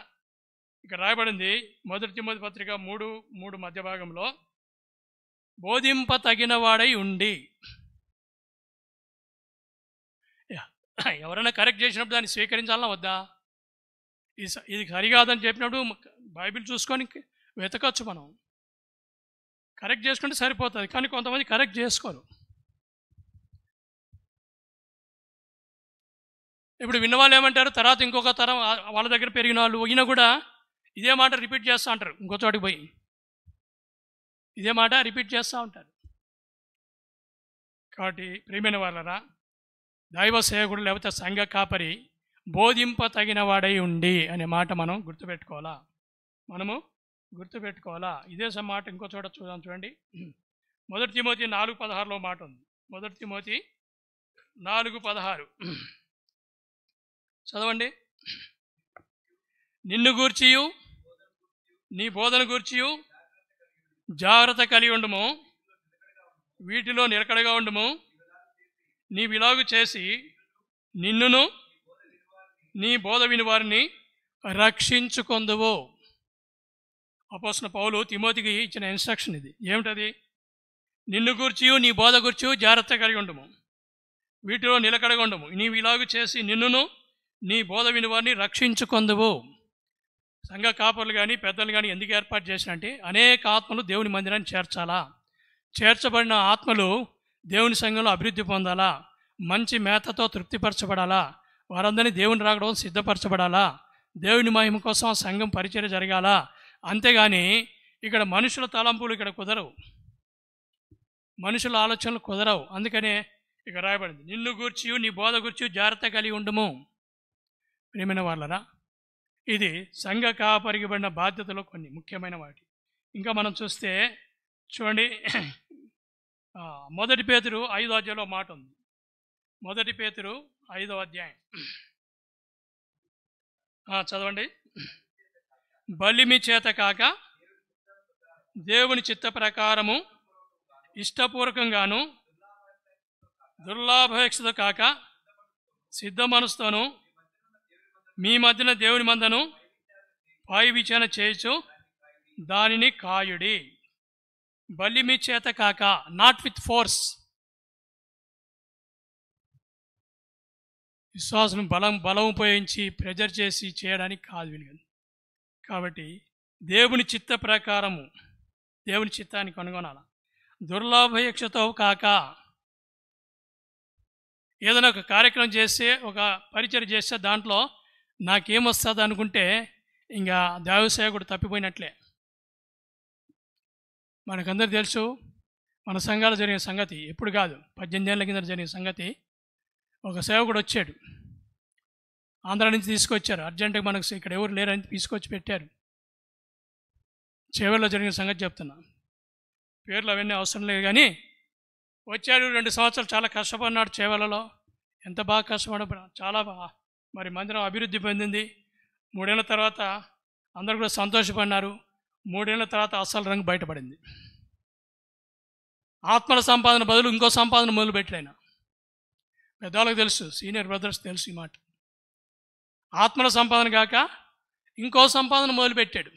ఇక్కడ రాయబడింది 1 తిమోతి పత్రిక 3:3 మధ్య భాగంలో బోధింప తగిన వాడై ఉండి. ఎవరైనా కరెక్ట్ చేసినప్పుడు దాన్ని స్వీకరించాలన్నా వద్దా? ఇది సరికాదని చెప్పినప్పుడు బైబిల్ చూసుకొని వెతకచ్చు. మనం కరెక్ట్ చేసుకుంటే సరిపోతుంది. కానీ కొంతమంది కరెక్ట్ చేసుకోరు. ఇప్పుడు విన్నవాళ్ళు ఏమంటారు? తర్వాత ఇంకొక తరం వాళ్ళ దగ్గర పెరిగిన వాళ్ళు ఈయన కూడా ఇదే మాట రిపీట్ చేస్తూ ఉంటారు. ఇంకో చోటికి పోయి ఇదే మాట రిపీట్ చేస్తూ ఉంటారు. కాబట్టి ప్రియమైన వాళ్ళరా, దైవ సేవకుడు లేకపోతే సంఘ కాపరి బోధింప తగిన వాడై ఉండి అనే మాట మనం గుర్తుపెట్టుకోవాలా. ఇదే మాట ఇంకో చోట చూడండి. 1 తిమోతి 4:16 మాట ఉంది. 1 తిమోతి 4:16 చదవండి. నిన్ను గూర్చియు నీ బోధన గూర్చియు జాగ్రత్త కలిగి ఉండుము, వీటిలో నిలకడగా ఉండుము. నీవిలాగు చేసి నిన్నును నీ బోధ విని వారిని రక్షించుకొందువు. అపోస్తలుడైన పౌలు తిమోతికి ఇచ్చిన ఇన్స్ట్రక్షన్ ఇది. ఏమిటది? నిన్ను గూర్చియు నీ బోధ గూర్చియు జాగ్రత్త కలిగి ఉండుము. వీటిలో నిలకడగొండము. నీవు ఇలాగ చేసి నిన్నును నీ బోధ విని వారిని రక్షించుకొందువు. సంఘ కాపర్లు కానీ పెద్దలు కానీ ఎందుకు ఏర్పాటు చేసినంటే అనేక ఆత్మలు దేవుని మందిరాన్ని చేర్చాలా, చేర్చబడిన ఆత్మలు దేవుని సంఘంలో అభివృద్ధి పొందాలా, మంచి మేతతో తృప్తిపరచబడాలా, వారందరినీ దేవుని రాకడం సిద్ధపరచబడాలా, దేవుని మహిమ కోసం ఆ సంఘం పరిచర్య జరగాల. అంతేగాని ఇక్కడ మనుషుల తలంపులు ఇక్కడ కుదరవు, మనుషుల ఆలోచనలు కుదరవు. అందుకనే ఇక రాయబడింది, నిన్ను గూర్చి నీ బోధ గూర్చి జాగ్రత్త కలిగి ఉండము. ప్రియమైన వాళ్ళరా, ఇది సంఘ కాపరిగిబడిన బాధ్యతలో కొన్ని ముఖ్యమైన వాటి. ఇంకా మనం చూస్తే చూడండి, 1 పేతురు 5వ అధ్యాయంలో మాట ఉంది. 1 పేతురు 5వ అధ్యాయం చదవండి. బలిమి చేత కాక దేవుని చిత్త ప్రకారము ఇష్టపూర్వకంగాను దుర్లాభేక్షతో కాక సిద్ధ మనసుతోను మీ మధ్యన దేవుని మందను పై విచారణ చేయొచ్చు దానిని కాయుడి. బలిమి చేత కాక, నాట్ విత్ ఫోర్స్. విశ్వాసం బలం ఉపయోగించి ప్రెజర్ చేసి చేయడానికి కాదు వీలు. కాబట్టి దేవుని చిత్త ప్రకారము దేవుని చిత్తాన్ని కనుగొనాల. దుర్లాభేక్షతో కాక, ఏదైనా ఒక కార్యక్రమం చేస్తే, ఒక పరిచయం చేస్తే దాంట్లో నాకేమొస్తుంది అనుకుంటే ఇంకా దైవసేవకుడు తప్పిపోయినట్లే. మనకందరూ తెలుసు, మన సంఘాలు జరిగిన సంగతి. ఎప్పుడు కాదు, 18 ఏళ్ళ కింద జరిగిన సంగతి. ఒక సేవకుడు వచ్చాడు, ఆంధ్ర నుంచి తీసుకొచ్చారు. అర్జెంటుగా మనకు ఇక్కడ ఎవరు లేరని తీసుకొచ్చి పెట్టారు. చేవల్లో జరిగిన సంగతి చెప్తున్నా, పేర్లు అవన్నీ అవసరం లేదు. కానీ వచ్చాడు, 2 సంవత్సరాలు చాలా కష్టపడినాడు చేవలలో. ఎంత బాగా కష్టపడ, చాలా మరి మందిరం అభివృద్ధి పొందింది. 3 ఏళ్ళ తర్వాత అందరూ కూడా సంతోషపడినారు. 3 ఏళ్ళ తర్వాత అసలు రంగు బయటపడింది. ఆత్మల సంపాదన బదులు ఇంకో సంపాదన మొదలుపెట్టాను. పెద్దవాళ్ళకి తెలుసు, సీనియర్ బ్రదర్స్ తెలుసు ఈ మాట. ఆత్మల సంపాదన కాక ఇంకో సంపాదన మొదలుపెట్టాడు.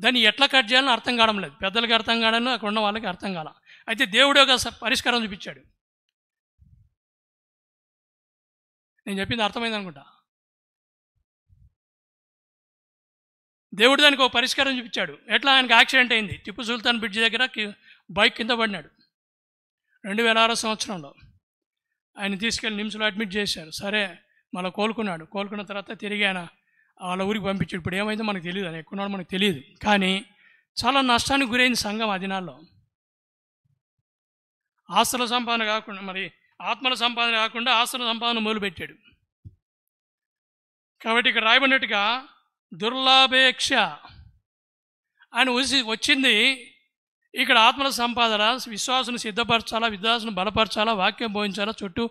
దాన్ని ఎట్లా కట్ చేయాలని అర్థం కావడం లేదు. పెద్దలకి అర్థం కావడం, అక్కడ ఉన్న వాళ్ళకి అర్థం కాల. అయితే దేవుడు ఒక పరిష్కారం చూపించాడు. నేను చెప్పింది అర్థమైంది అనుకుంటా. దేవుడు దానికి ఒక పరిష్కారం చూపించాడు. ఎట్లా? ఆయనకి యాక్సిడెంట్ అయింది. టిప్పు సుల్తాన్ బ్రిడ్జ్ దగ్గర బైక్ కింద పడినాడు 2006 సంవత్సరంలో. ఆయన తీసుకెళ్ళి నిమ్స్లో అడ్మిట్ చేశారు. సరే, మళ్ళీ కోలుకున్నాడు. కోలుకున్న తర్వాత తిరిగి ఆయన వాళ్ళ ఊరికి పంపించాడు. ఇప్పుడు ఏమైందో మనకు తెలియదు, ఆయన ఎక్కున్నాడు మనకు తెలియదు. కానీ చాలా నష్టానికి గురైంది సంఘం ఆ దినాల్లో. ఆస్తుల సంపాదన కాకుండా, మరి ఆత్మల సంపాదన కాకుండా ఆస్తుల సంపాదన మొదలుపెట్టాడు. కాబట్టి ఇక్కడ రాయబడినట్టుగా దుర్లాభేక్ష ఆయన వచ్చింది. ఇక్కడ ఆత్మల సంపాదన, విశ్వాసును సిద్ధపరచాలా, విశ్వాసును బలపరచాలా, వాక్యం బోధించాలా, చుట్టూ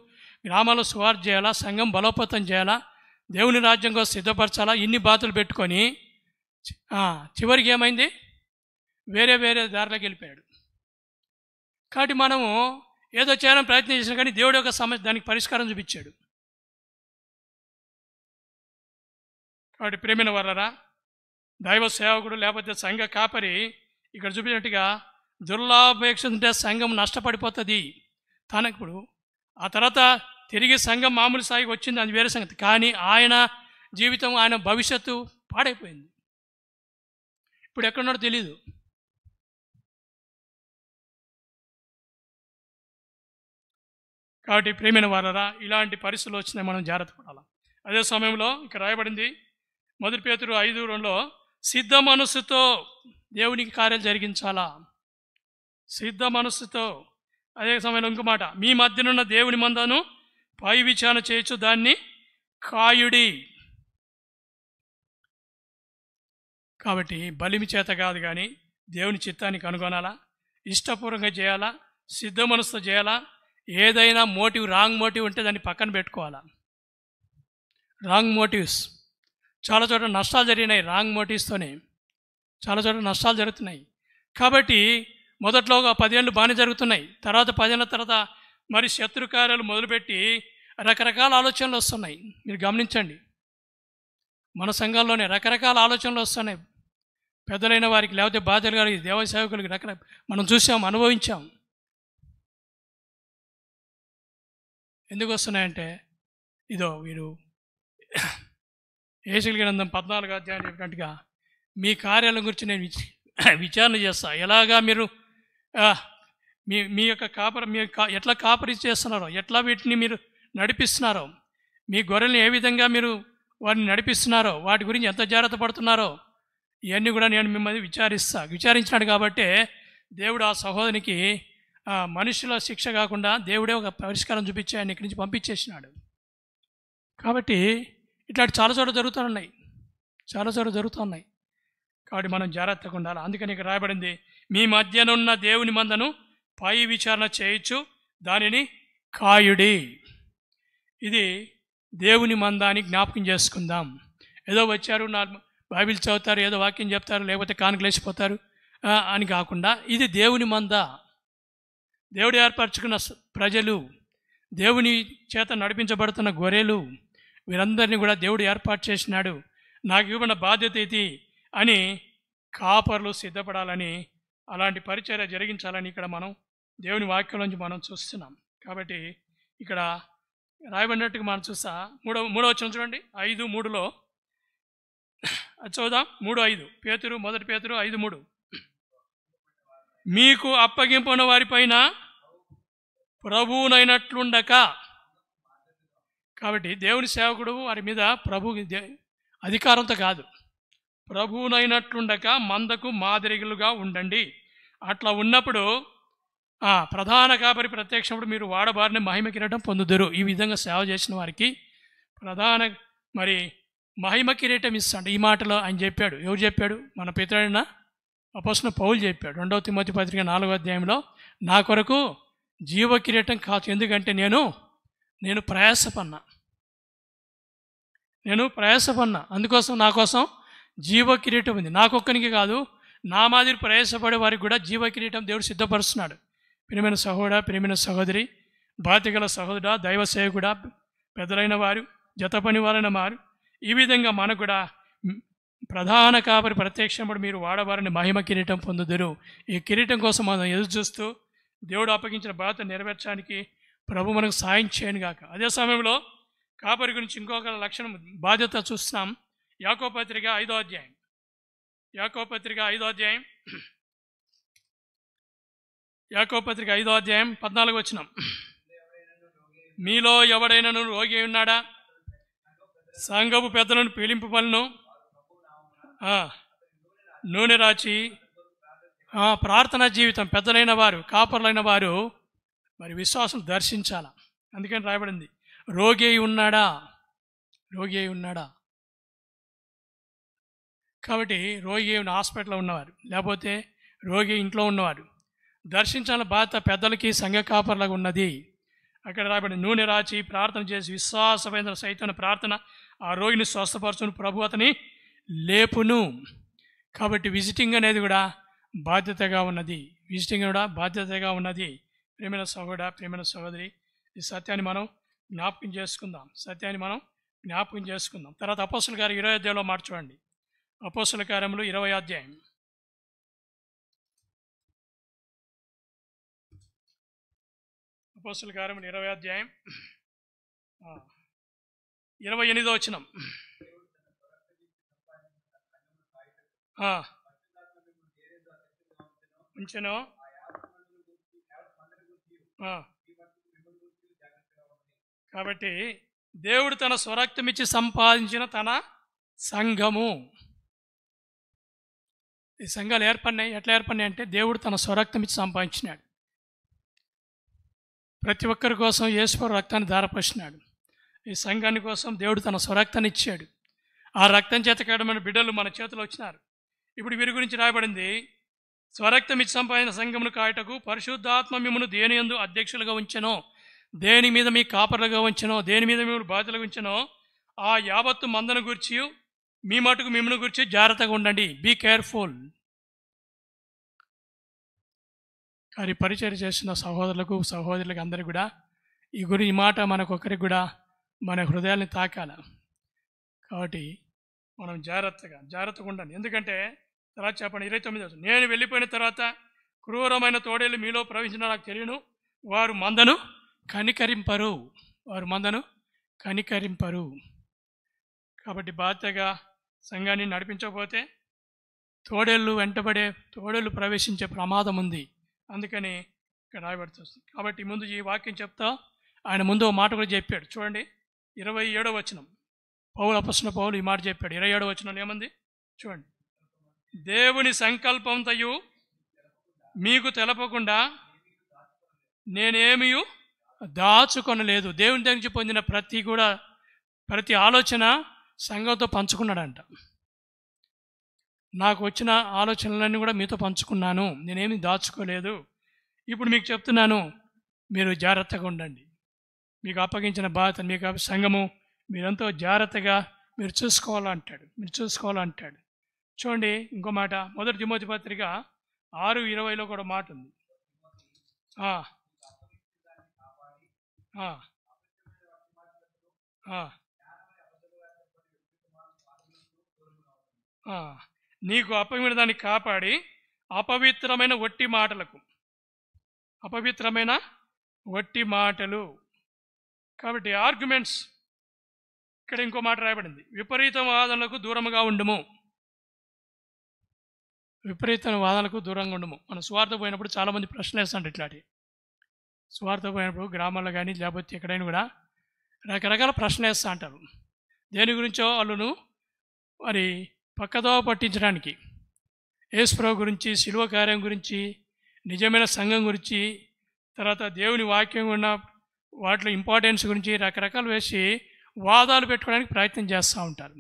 గ్రామాల్లో సువార్త చేయాలా, సంఘం బలోపేతం చేయాలా, దేవుని రాజ్యం కోసం సిద్ధపరచాలా, ఇన్ని బాతులు పెట్టుకొని చివరికి ఏమైంది? వేరే దారిలోకి వెళ్ళిపోయాడు. కాబట్టి మనము ఏదో చేయాలని ప్రయత్నం చేసినా కానీ దేవుడు యొక్క సమస్య దానికి పరిష్కారం చూపించాడు. కాబట్టి ప్రేమైన వారలారా, దైవ సేవకుడు లేకపోతే సంఘ కాపరి ఇక్కడ చూపించినట్టుగా దుర్లాభేక్ష ఉంటే సంఘం నష్టపడిపోతుంది. తనప్పుడు ఆ తర్వాత తిరిగి సంఘం మామూలు స్థాయికి వచ్చింది, అది వేరే సంగతి. కానీ ఆయన జీవితం, ఆయన భవిష్యత్తు పాడైపోయింది. ఇప్పుడు ఎక్కడున్నాడో తెలీదు. కాబట్టి ప్రేమైన వారలారా, ఇలాంటి పరిస్థితులు వచ్చినాయి, మనం జాగ్రత్త పడాలి. అదే సమయంలో ఇక్కడ రాయబడింది 1 పేతురు 5:2 సిద్ధ మనస్సుతో దేవునికి కార్యాలు జరిగించాలా, సిద్ధ మనస్సుతో. అదే సమయంలో ఇంకో మాట, మీ మధ్యనున్న దేవుని మందను పై విచారణ చేయొచ్చు దాన్ని కాయుడి. కాబట్టి బలిమి చేత కాదు, కానీ దేవుని చిత్తాన్ని కనుగొనాలా, ఇష్టపూర్వకంగా చేయాలా, సిద్ధ మనసుతో చేయాలా. ఏదైనా మోటివ్, రాంగ్ మోటివ్ ఉంటే దాన్ని పక్కన పెట్టుకోవాలా. రాంగ్ మోటివ్స్ చాలా చోట్ల నష్టాలు జరిగినాయి. రాంగ్ మోటివ్స్తోనే చాలా చోట్ల నష్టాలు జరుగుతున్నాయి. కాబట్టి మొదట్లో ఒక 10 ఏళ్ళు బాగానే జరుగుతున్నాయి. తర్వాత 10 ఏళ్ళ తర్వాత మరి శత్రు కార్యాలు మొదలుపెట్టి రకరకాల ఆలోచనలు వస్తున్నాయి. మీరు గమనించండి, మన సంఘాల్లోనే రకరకాల ఆలోచనలు వస్తున్నాయి. పెద్దలైన వారికి, లేకపోతే బాధ్యులు గారికి, దేవ సేవకులకి మనం చూసాం, అనుభవించాం. ఎందుకు వస్తున్నాయంటే ఇదో వీడు యేషయా గ్రంథం 14 అధ్యాయం చెప్పినట్టుగా మీ కార్యాల గురించి నేను విచారణ చేస్తా. ఎలాగా మీరు మీ యొక్క ఎట్లా కాపరి చేస్తున్నారో, ఎట్లా వీటిని మీరు నడిపిస్తున్నారో, మీ గొర్రెల్ని ఏ విధంగా మీరు వాటిని నడిపిస్తున్నారో, వాటి గురించి ఎంత జాగ్రత్త పడుతున్నారో, ఇవన్నీ కూడా నేను మిమ్మల్ని విచారించినాడు. కాబట్టి దేవుడు ఆ సహోదరికి మనుషుల శిక్ష కాకుండా దేవుడే ఒక పరిష్కారం చూపించి ఆయన ఇక్కడి నుంచి పంపించేసినాడు. కాబట్టి ఇట్లాంటి చాలా చోట్ల జరుగుతున్నాయి. కాబట్టి మనం జాగ్రత్తగా ఉండాలి. అందుకని ఇక్కడ రాయబడింది, మీ మధ్యనున్న దేవుని మందను పై విచారణ చేయొచ్చు, దానిని కాయుడి. ఇది దేవుని మందాన్ని జ్ఞాపకం చేసుకుందాం. ఏదో వచ్చారు, నా బైబిల్ చదువుతారు, ఏదో వాక్యం చెప్తారు, లేకపోతే కానుకలేసిపోతారు అని కాకుండా ఇది దేవుని మంద, దేవుడు ఏర్పరచుకున్న ప్రజలు, దేవుని చేత నడిపించబడుతున్న గొర్రెలు, వీరందరినీ కూడా దేవుడు ఏర్పాటు చేసినాడు. నాకు ఇవ్వబడిన బాధ్యత ఇది అని కాపర్లు సిద్ధపడాలని, అలాంటి పరిచర్య జరిగించాలని ఇక్కడ మనం దేవుని వాక్యంలోంచి మనం చూస్తున్నాం. కాబట్టి ఇక్కడ రాయబడినట్టుగా మనం చూస్తా మూడవ వచనం చూడండి, 5:3 అది చదువుదాం. 3:5 మొదటి పేతురు 5:3 మీకు అప్పగింపున వారిపైన ప్రభువునైనట్లుండక. కాబట్టి దేవుని సేవకుడు వారి మీద అధికారంతో కాదు, ప్రభువునైనట్లుండక మందకు మాదిరిలుగా ఉండండి. అట్లా ఉన్నప్పుడు ప్రధాన కాపరి ప్రత్యక్షప్పుడు మీరు వాడబారిన మహిమ కిరీటం పొందుదురు. ఈ విధంగా సేవ చేసిన వారికి మహిమ కిరీటం ఇస్తాడు. ఈ మాటలో ఆయన చెప్పాడు. ఎవరు చెప్పాడు? మన పితరుడైన అపోస్తలుడైన పౌలు చెప్పాడు. 2వ తిమోతి పత్రిక 4వ అధ్యాయంలో, నా కొరకు జీవ కిరీటం కాదు, ఎందుకంటే నేను ప్రయాసపన్నా, అందుకోసం నా కోసం జీవ కిరీటం ఉంది. నాకొక్కనికి కాదు, నా మాదిరి ప్రయాసపడే వారికి కూడా జీవ కిరీటం దేవుడు సిద్ధపరుస్తున్నాడు. ప్రియమైన సహోదరా, ప్రియమైన సహోదరి, బాధ్యగల సహోదరుడా, దైవ సేవకుడా, పెద్దలైన వారు, జత పని వారైన వారు, ఈ విధంగా మనకు కూడా ప్రధాన కాపరి ప్రత్యక్షముడు మీరు వాడవారిని మహిమ కిరీటం పొందుదురు. ఈ కిరీటం కోసం మనం ఎదురు చూస్తూ దేవుడు అప్పగించిన బాధ్యత నెరవేర్చడానికి ప్రభు మనకు సాయం చేయను గాక. అదే సమయంలో కాపరి గురించి ఇంకొక లక్షణం బాధ్యత చూస్తున్నాం. యాకోబు పత్రిక 5వ అధ్యాయం 14వ వచనం, మీలో ఎవడైనాను రోగి ఉన్నాడా? సంఘపు పెద్దలను పీలింపవలెను, నూనె రాచి ప్రార్థనా జీవితం, పెద్దలైన వారు, కాపరులైన వారు మరి విశ్వాసం దర్శించాల. అందుకని రాయబడింది, రోగి అయి ఉన్నాడా. కాబట్టి రోగి హాస్పిటల్లో ఉన్నవారు, లేకపోతే రోగి ఇంట్లో ఉన్నవారు దర్శించాలని బాధ్యత పెద్దలకి, సంఘ కాపర్లకు ఉన్నది. అక్కడ రాబడి నూనె రాచి ప్రార్థన చేసి విశ్వాసమైన సైతమైన ప్రార్థన ఆ రోగిని స్వస్థపరచును, ప్రభు అతని లేపును. కాబట్టి విజిటింగ్ అనేది కూడా బాధ్యతగా ఉన్నది. ప్రియమైన సహోదరుడా, ప్రియమైన సహోదరి, ఈ సత్యాన్ని మనం జ్ఞాపకం చేసుకుందాం. తర్వాత అపోస్తలుల కార్యం 20వ అధ్యాయంలో మాట చూడండి. అపోస్తలుల కార్యములు 20వ అధ్యాయం. అపోస్తలుల కార్యములు 20వ అధ్యాయం 28వ వచనం. ఉంచెను, కాబట్టి దేవుడు తన స్వరక్తమిచ్చి సంపాదించిన తన సంఘము. ఈ సంఘాలు ఏర్పడినాయి. ఎట్లా ఏర్పడినాయి అంటే దేవుడు తన స్వరక్తమిచ్చి సంపాదించినాడు. ప్రతి ఒక్కరి కోసం యేసుప్రభు రక్తాన్ని ధారపోసినాడు. ఈ సంఘాన్ని కోసం దేవుడు తన స్వరక్తాన్ని ఇచ్చాడు. ఆ రక్తం చేత కడమైన బిడ్డలు మన చేతిలో వచ్చినారు. ఇప్పుడు వీరి గురించి రాయబడింది, స్వరక్తం ఇచ్చి సంపాదించిన సంఘమును కాయటకు పరిశుద్ధాత్మ మిమ్మును దేని యందు అధ్యక్షులుగా ఉంచెనో, దేని మీద మీ కాపరులుగా ఉంచెనో, దేని మీద మిమ్మల్ని బాధ్యతలుగా ఉంచెనో ఆ యావత్తు మందను గురించి మీ మటుకు మిమ్మల్ని గురించి జాగ్రత్తగా ఉండండి. Be careful. కానీ పరిచయం చేసిన సహోదరులకు అందరికీ కూడా ఈ మాట మనకొకరికి కూడా మన హృదయాల్ని తాకాల. కాబట్టి మనం జాగ్రత్తగా ఉండండి. ఎందుకంటే తర్వాత చెప్పండి 29, నేను వెళ్ళిపోయిన తర్వాత క్రూరమైన తోడేళ్ళు మీలో ప్రవేశించిన నాకు తెలియను, వారు మందను కనికరింపరు. వారు మందను కనికరింపరు. కాబట్టి బాధ్యతగా సంఘాన్ని నడిపించకపోతే తోడేళ్ళు ప్రవేశించే ప్రమాదం ఉంది. అందుకని ఇక్కడ రాయబడుతుంది. కాబట్టి ముందు ఈ వాక్యం చెప్తా ఆయన ముందు ఒక మాట కూడా చెప్పాడు. చూడండి 27వ వచనం. అపొస్తలుడైన పౌలు ఈ మాట చెప్పాడు. 27వ వచనంలో ఏమంది చూడండి. దేవుని సంకల్పంతయు మీకు తెలపకుండా నేనేమీ దాచుకొనలేదు. దేవుని దగ్గర నుంచి పొందిన ప్రతి ఆలోచన సంఘంతో పంచుకున్నాడంట. నాకు వచ్చిన ఆలోచనలన్నీ కూడా మీతో పంచుకున్నాను, నేనేమి దాచుకోలేదు. ఇప్పుడు మీకు చెప్తున్నాను, మీరు జాగ్రత్తగా ఉండండి. మీకు అప్పగించిన బాధ్యత మీకు సంఘము మీరెంతో జాగ్రత్తగా మీరు చూసుకోవాలంటాడు. చూడండి ఇంకో మాట, 1 తిమోతి పత్రిక 6:20 కూడా మాట ఉంది. నీకు అప్పగించిన దాన్ని కాపాడి అపవిత్రమైన వట్టి మాటలు. కాబట్టి ఆర్గ్యుమెంట్స్, ఇక్కడ ఇంకో మాట రాయబడింది, విపరీత వాదనలకు దూరంగా ఉండుము. మనం స్వార్థ పోయినప్పుడు చాలామంది ప్రశ్నలు వేస్తాంటారు. ఇట్లాంటి స్వార్థ పోయినప్పుడు గ్రామాల్లో కానీ లేకపోతే ఎక్కడైనా కూడా రకరకాల ప్రశ్నలు వేస్తూ అంటారు. దేని గురించో వాళ్ళను మరి పక్కదోవ పట్టించడానికి, యేసుప్రభువు గురించి, శిలువ కార్యం గురించి, నిజమైన సంఘం గురించి, తర్వాత దేవుని వాక్యం ఉన్న వాటిలో ఇంపార్టెన్స్ గురించి రకరకాలు వేసి వాదాలు పెట్టుకోవడానికి ప్రయత్నం చేస్తూ ఉంటారు.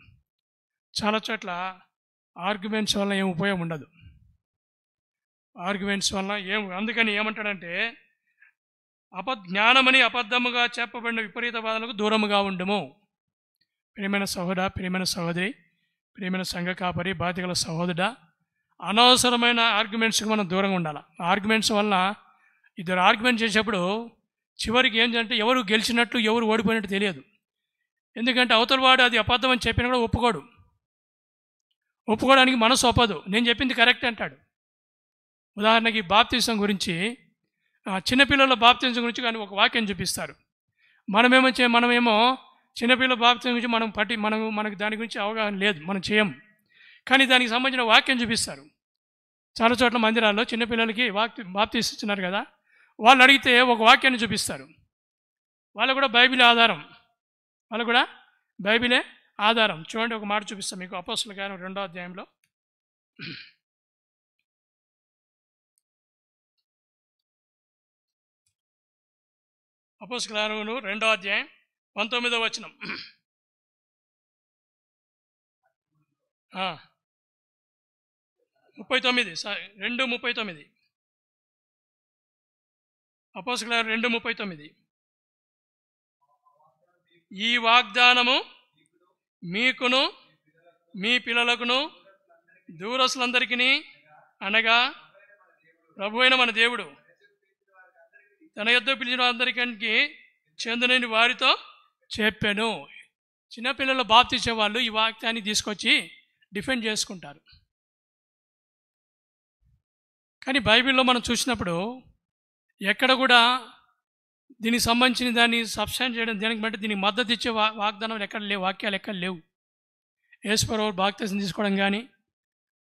చాలా చోట్ల ఆర్గ్యుమెంట్స్ వల్ల ఏం ఉపయోగం ఉండదు. అందుకని ఏమంటాడంటే, జ్ఞానమని అబద్ధముగా చెప్పబడిన విపరీత వాదనలకు దూరముగా ఉండము. ప్రియమైన సహోదర, ప్రియమైన సహోదరి, ప్రియమైన సంఘ కాపరి, బాధ్యతల సహోదరుడా, అనవసరమైన ఆర్గ్యుమెంట్స్కి మనం దూరంగా ఉండాలి. ఆర్గ్యుమెంట్స్ వల్ల ఇద్దరు ఆర్గ్యుమెంట్ చేసేప్పుడు చివరికి ఏంటంటే ఎవరు గెలిచినట్టు ఎవరు ఓడిపోయినట్టు తెలియదు. ఎందుకంటే అవతల వాడు అది అబద్ధం అని చెప్పినా కూడా ఒప్పుకోవడానికి మనసు ఒప్పదు. నేను చెప్పింది కరెక్ట్ అంటాడు. ఉదాహరణకి బాప్తిసం గురించి, చిన్నపిల్లల బాప్తిసం గురించి కానీ ఒక వాక్యం చూపిస్తారు. మనమేమో చిన్నపిల్లల బాప్తిసం గురించి మనకు దాని గురించి అవగాహన లేదు, మనం చేయం. కానీ దానికి సంబంధించిన వాక్యం చూపిస్తారు. చాలా చోట్ల మందిరాల్లో చిన్నపిల్లలకి బాప్తిసం ఇస్తున్నారు కదా, వాళ్ళు అడిగితే ఒక వాక్యాన్ని చూపిస్తారు. వాళ్ళు కూడా బైబిలే ఆధారం. చూడండి ఒక మాట చూపిస్తాం మీకు. అపోస్తలుల కార్యం 2వ అధ్యాయంలో అపోస్తలుల కార్యం 2వ అధ్యాయం 19వ వచనం. ఆ 2:39 అపోస్తలుల కార్యం 2:39. ఈ వాగ్దానము మీకును మీ పిల్లలకును దూరస్తులందరికీ, అనగా ప్రభువైన మన దేవుడు తన యొద్ద పిలిచిన అందరికీ చెందినని వారితో చెప్పాను. చిన్నపిల్లలు బాప్తిసే వాళ్ళు ఈ వాక్యాన్ని తీసుకొచ్చి డిఫెండ్ చేసుకుంటారు. కానీ బైబిల్లో మనం చూసినప్పుడు ఎక్కడ కూడా దీనికి సంబంధించిన దాన్ని సబ్స్టాండ్ చేయడం, దానికి బట్టి దీనికి మద్దతు ఇచ్చే వాగ్దానం ఎక్కడ లేవు, వాక్యాలు ఎక్కడ లేవు. యేసుప్రభువు బాప్తిసం తీసుకోవడం కానీ,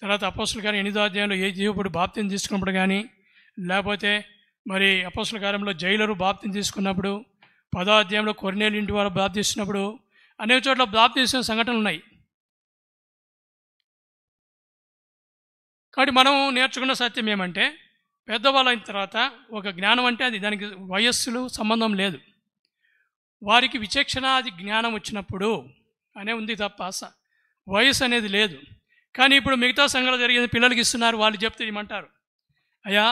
తర్వాత అపోస్తలుల కార్యం 8వ అధ్యాయంలో యేసుప్రభువు బాప్తిసం తీసుకున్నప్పుడు కానీ, లేకపోతే మరి అపోస్తలుల కార్యంలో జైలరు బాప్తిసం తీసుకున్నప్పుడు, 10వ అధ్యాయంలో కొర్నేలు ఇంటి వారు బాప్తిస్తున్నప్పుడు అనేక చోట్ల బాప్తిసిన సంఘటనలు ఉన్నాయి. కాబట్టి మనం నేర్చుకున్న సత్యం ఏమంటే, పెద్దవాళ్ళు అయిన తర్వాత ఒక జ్ఞానం అంటే అది దానికి వయస్సులు సంబంధం లేదు. వారికి విచక్షణాది జ్ఞానం వచ్చినప్పుడు అనే ఉంది తప్ప వయసు అనేది లేదు. కానీ ఇప్పుడు మిగతా సంఘాలు జరిగేది పిల్లలకి ఇస్తున్నారు. వాళ్ళు చెప్తే ఏమంటారు, అయ్యా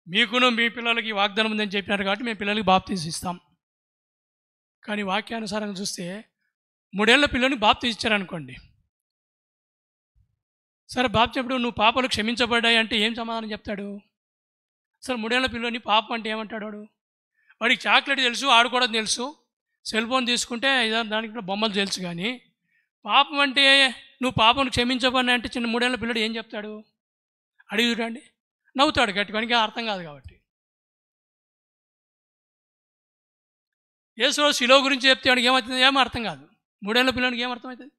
మీకును మీ పిల్లలకి వాగ్దానం ఉందని చెప్పినారు కాబట్టి మేము పిల్లలకి బాప్తిసం ఇస్తాం. కానీ వాక్యానుసారంగా చూస్తే 3 ఏళ్ల పిల్లని బాప్తిసం ఇచ్చారనుకోండి, సరే బాప్తిప్పుడు నువ్వు పాపాలు క్షమించబడ్డాయి అంటే ఏం సమాధానం చెప్తాడు? అసలు 3 ఏళ్ల పిల్లని పాపం అంటే ఏమంటాడు వాడు? వాడికి చాక్లెట్ తెలుసు, ఆడుకోవడం తెలుసు, సెల్ ఫోన్ తీసుకుంటే దానికి బొమ్మలు తెలుసు. కానీ పాపం అంటే నువ్వు పాపం క్షమించబడినా అంటే చిన్న 3 ఏళ్ల పిల్లడు ఏం చెప్తాడు? అడిగి చూడండి, నవ్వుతాడు గట్టిగా, అర్థం కాదు కాబట్టి. యేసు శిలో గురించి చెప్తే వాడికి ఏమవుతుంది? ఏం అర్థం కాదు. 3 ఏళ్ల పిల్లలకి ఏం అర్థమవుతుంది?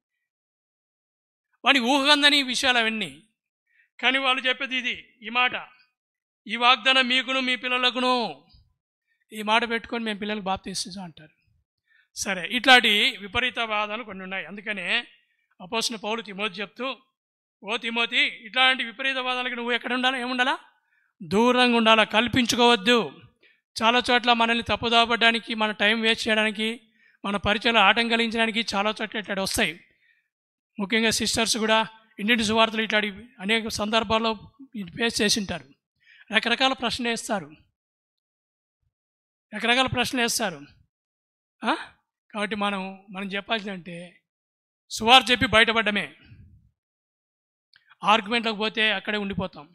వాడికి ఊహకందని విషయాలు అవన్నీ. కానీ వాళ్ళు చెప్పేది ఇది, ఈ మాట, ఈ వాగ్దానం మీకును మీ పిల్లలకును, ఈ మాట పెట్టుకొని మేము పిల్లలకు బాప్తిస్తాం అంటారు. సరే, ఇట్లాంటి విపరీత వాదాలు కొన్ని ఉన్నాయి. అందుకనే అపోస్తలుడైన పౌలు తిమోతి చెప్తూ, ఓ తిమోతి, ఇట్లాంటి విపరీత వాదాలకి నువ్వు ఎక్కడ ఉండాలా? ఏముండాలా? దూరంగా ఉండాలా, కల్పించుకోవద్దు. చాలా చోట్ల మనల్ని తప్పుదాపడానికి, మన టైం వేస్ట్ చేయడానికి, మన పరిచయాలు ఆటం కలిగించడానికి చాలా చోట్ల ఇట్లాంటి వస్తాయి. ముఖ్యంగా సిస్టర్స్ కూడా ఇంటింటి సువార్తలు ఇట్లాంటి అనేక సందర్భాల్లో ఫేస్ చేసి ఉంటారు. రకరకాల ప్రశ్నలు వేస్తారు. కాబట్టి మనం చెప్పాల్సిందంటే సువార్త చెప్పి బయటపడ్డమే. ఆర్గ్యుమెంట్లకు పోతే అక్కడే ఉండిపోతాం.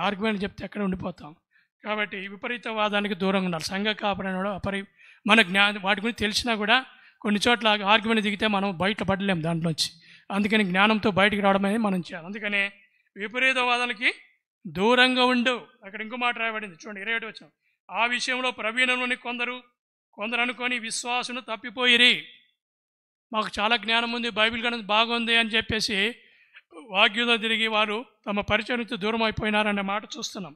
ఆర్గ్యుమెంట్ చెప్తే అక్కడే ఉండిపోతాం. కాబట్టి విపరీతవాదానికి దూరంగా ఉండాలి. సంఘ కాపాడడం మన వాటి గురించి తెలిసినా కూడా కొన్ని చోట్ల ఆర్గ్యుమెంట్ దిగితే మనం బయటపడలేము దాంట్లోంచి. అందుకని జ్ఞానంతో బయటికి రావడం అనేది మనం చేయాలి. అందుకనే విపరీతవాదాలకి దూరంగా ఉండు. అక్కడ ఇంకో మాట రాయబడింది చూడండి, 27 వచనం. ఆ విషయంలో ప్రవీణంలోని కొందరు అనుకొని విశ్వాసును తప్పిపోయిరి. మాకు చాలా జ్ఞానం ఉంది, బైబిల్ గ్రంథం బాగుంది అని చెప్పేసి వాక్యంలో తిరిగి వారు తమ పరిచయం నుంచి దూరం అయిపోయినారనే మాట చూస్తున్నాం.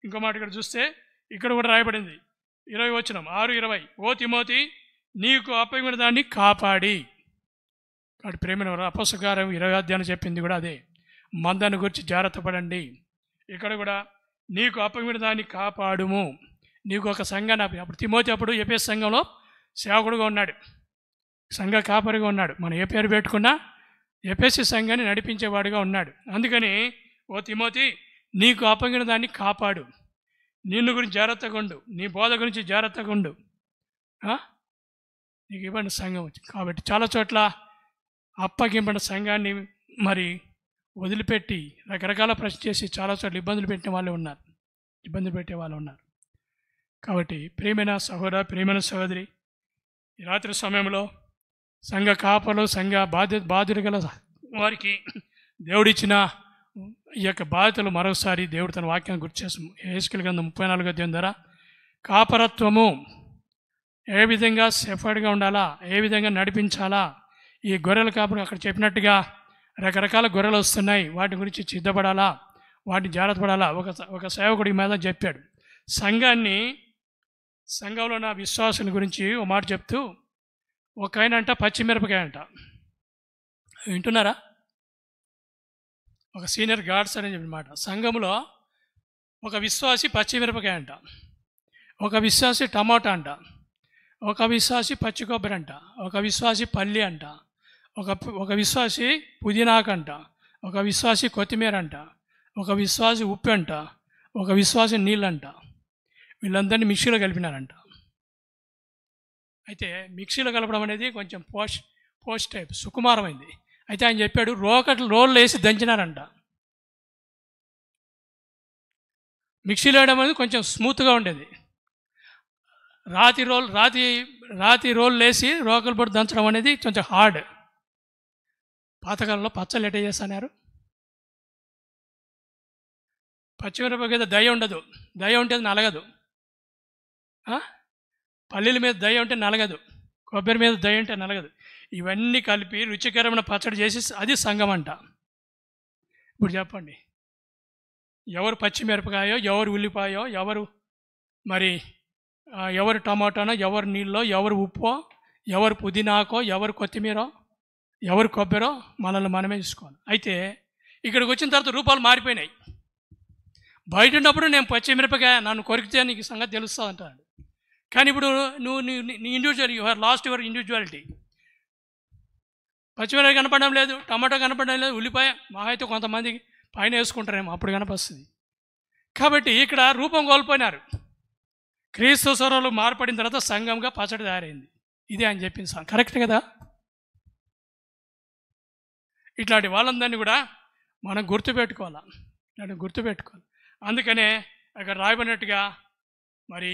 ఇంకో మాట ఇక్కడ చూస్తే ఇక్కడ కూడా రాయబడింది 20 వచనం 6:20. ఓ తిమోతి, నీకు అప్పగిన దాన్ని కాపాడి. కాబట్టి ప్రేమైన అపోస్తలుల కార్యం 20వ అధ్యాయం చెప్పింది కూడా అదే, మందను గురించి జాగ్రత్త పడండి. ఇక్కడ కూడా నీకు అప్పగిన దాన్ని కాపాడుము. నీకు ఒక సంఘాన్ని అప్పుడు తిమోతి అప్పుడు ఎఫెసు సంఘంలో సేవకుడుగా ఉన్నాడు, సంఘ కాపరిగా ఉన్నాడు. మనం ఏ పేరు పెట్టుకున్నా ఎఫెసు సంఘాన్ని నడిపించేవాడుగా ఉన్నాడు. అందుకని ఓ తిమోతి, నీకు అప్పగిన దాన్ని కాపాడు, నిన్ను గురించి జాగ్రత్తగా ఉండు, నీ బోధ గురించి జాగ్రత్తగా ఉండు. నీకు ఇవ్వండి సంఘం వచ్చి. కాబట్టి చాలా చోట్ల అప్పగింపడిన సంఘాన్ని మరి వదిలిపెట్టి రకరకాల ప్రశ్న చేసి చాలా చోట్ల ఇబ్బంది పెట్టే వాళ్ళు ఉన్నారు. కాబట్టి ప్రియమైన సహోదర, ప్రియమైన సహోదరి, ఈ రాత్రి సమయంలో సంఘ కాపలు, సంఘ బాధ్యత గల వారికి దేవుడిచ్చిన ఈ యొక్క బాధ్యతలు మరోసారి దేవుడు తన వాక్యాన్ని గుర్తు చేస్తాం. హెస్కేలు గ్రంథం 34వ అధ్యాయం ద్వారా కాపరత్వము ఏ విధంగా సెఫర్డ్గా ఉండాలా, ఏ విధంగా నడిపించాలా, ఈ గొర్రెల కాపరి అక్కడ చెప్పినట్టుగా రకరకాల గొర్రెలు వస్తున్నాయి, వాటి గురించి సిద్ధపడాలా, వాటిని జాగ్రత్త పడాలా. ఒక సేవకుడి మీద చెప్పాడు. సంఘంలో ఉన్న విశ్వాసుల గురించి ఒక మాట చెప్తూ, ఒక ఆయన అంట పచ్చిమిరపకాయ అంట, వింటున్నారా? ఒక సీనియర్ గార్డ్స్ అని చెప్పిన మాట. సంఘంలో ఒక విశ్వాసి పచ్చిమిరపకాయ అంట, ఒక విశ్వాసి టమాటా అంట, ఒక విశ్వాసి పచ్చి కొబ్బరి అంట, ఒక విశ్వాసి పల్లి అంట, ఒక విశ్వాసి పుదీనాకు అంట, ఒక విశ్వాసి కొత్తిమీర అంట, ఒక విశ్వాసి ఉప్పు అంట, ఒక విశ్వాసి నీళ్ళంట. వీళ్ళందరినీ మిక్సీలో కలిపినారంట. అయితే మిక్సీలో కలపడం అనేది కొంచెం పోస్ట్ టైప్ సుకుమారమైంది. అయితే ఆయన చెప్పాడు, రోళ్ళు వేసి దంచినారంట. మిక్సీలో వేయడం అనేది కొంచెం స్మూత్గా ఉండేది. రాతి రోళ్ళు వేసి రోకలు పొడి దంచడం అనేది కొంచెం హార్డ్. పాతకాలంలో పచ్చళ్ళు ఎట్ట చేస్తున్నారు? పచ్చిమిరపకాయ దయ ఉండదు, దయ ఉంటే నలగదు. పల్లీల మీద దయ ఉంటే నలగదు, కొబ్బరి మీద దయ ఉంటే నలగదు. ఇవన్నీ కలిపి రుచికరమైన పచ్చడి చేసి అది సంఘం అంట. ఇప్పుడు చెప్పండి, ఎవరు పచ్చిమిరపకాయో, ఎవరు ఉల్లిపాయో, ఎవరు టమాటానో, ఎవరు నీళ్ళో, ఎవరు ఉప్పో, ఎవరు పుదీనాకో, ఎవరు కొత్తిమీరో, ఎవరు కొబ్బరో మనల్ని మనమే చూసుకోవాలి. అయితే ఇక్కడికి వచ్చిన తర్వాత రూపాలు మారిపోయినాయి. బయట ఉన్నప్పుడు నేను పచ్చిమిరపకాయ నన్ను కొరికితే నీకు సంగతి తెలుస్తుంది అంటాడు. కానీ ఇప్పుడు నువ్వు నీ individual, you have lost your individuality. పచ్చిమిరపకాయ కనపడడం లేదు, టమాటో కనపడడం లేదు, ఉల్లిపాయ మహా అయితే కొంతమంది పైన వేసుకుంటారేమో, అప్పుడు కనపస్తుంది. కాబట్టి ఇక్కడ రూపం కోల్పోయినారు. క్రీస్తు స్వరంలో మార్పడిన తర్వాత సంఘంగా పచ్చడి తయారైంది. ఇదే ఆయన చెప్పింది. కరెక్ట్ కదా? ఇట్లాంటి వాళ్ళందరినీ కూడా మనం గుర్తుపెట్టుకోవాలి. అందుకనే అక్కడ రాయబడినట్టుగా మరి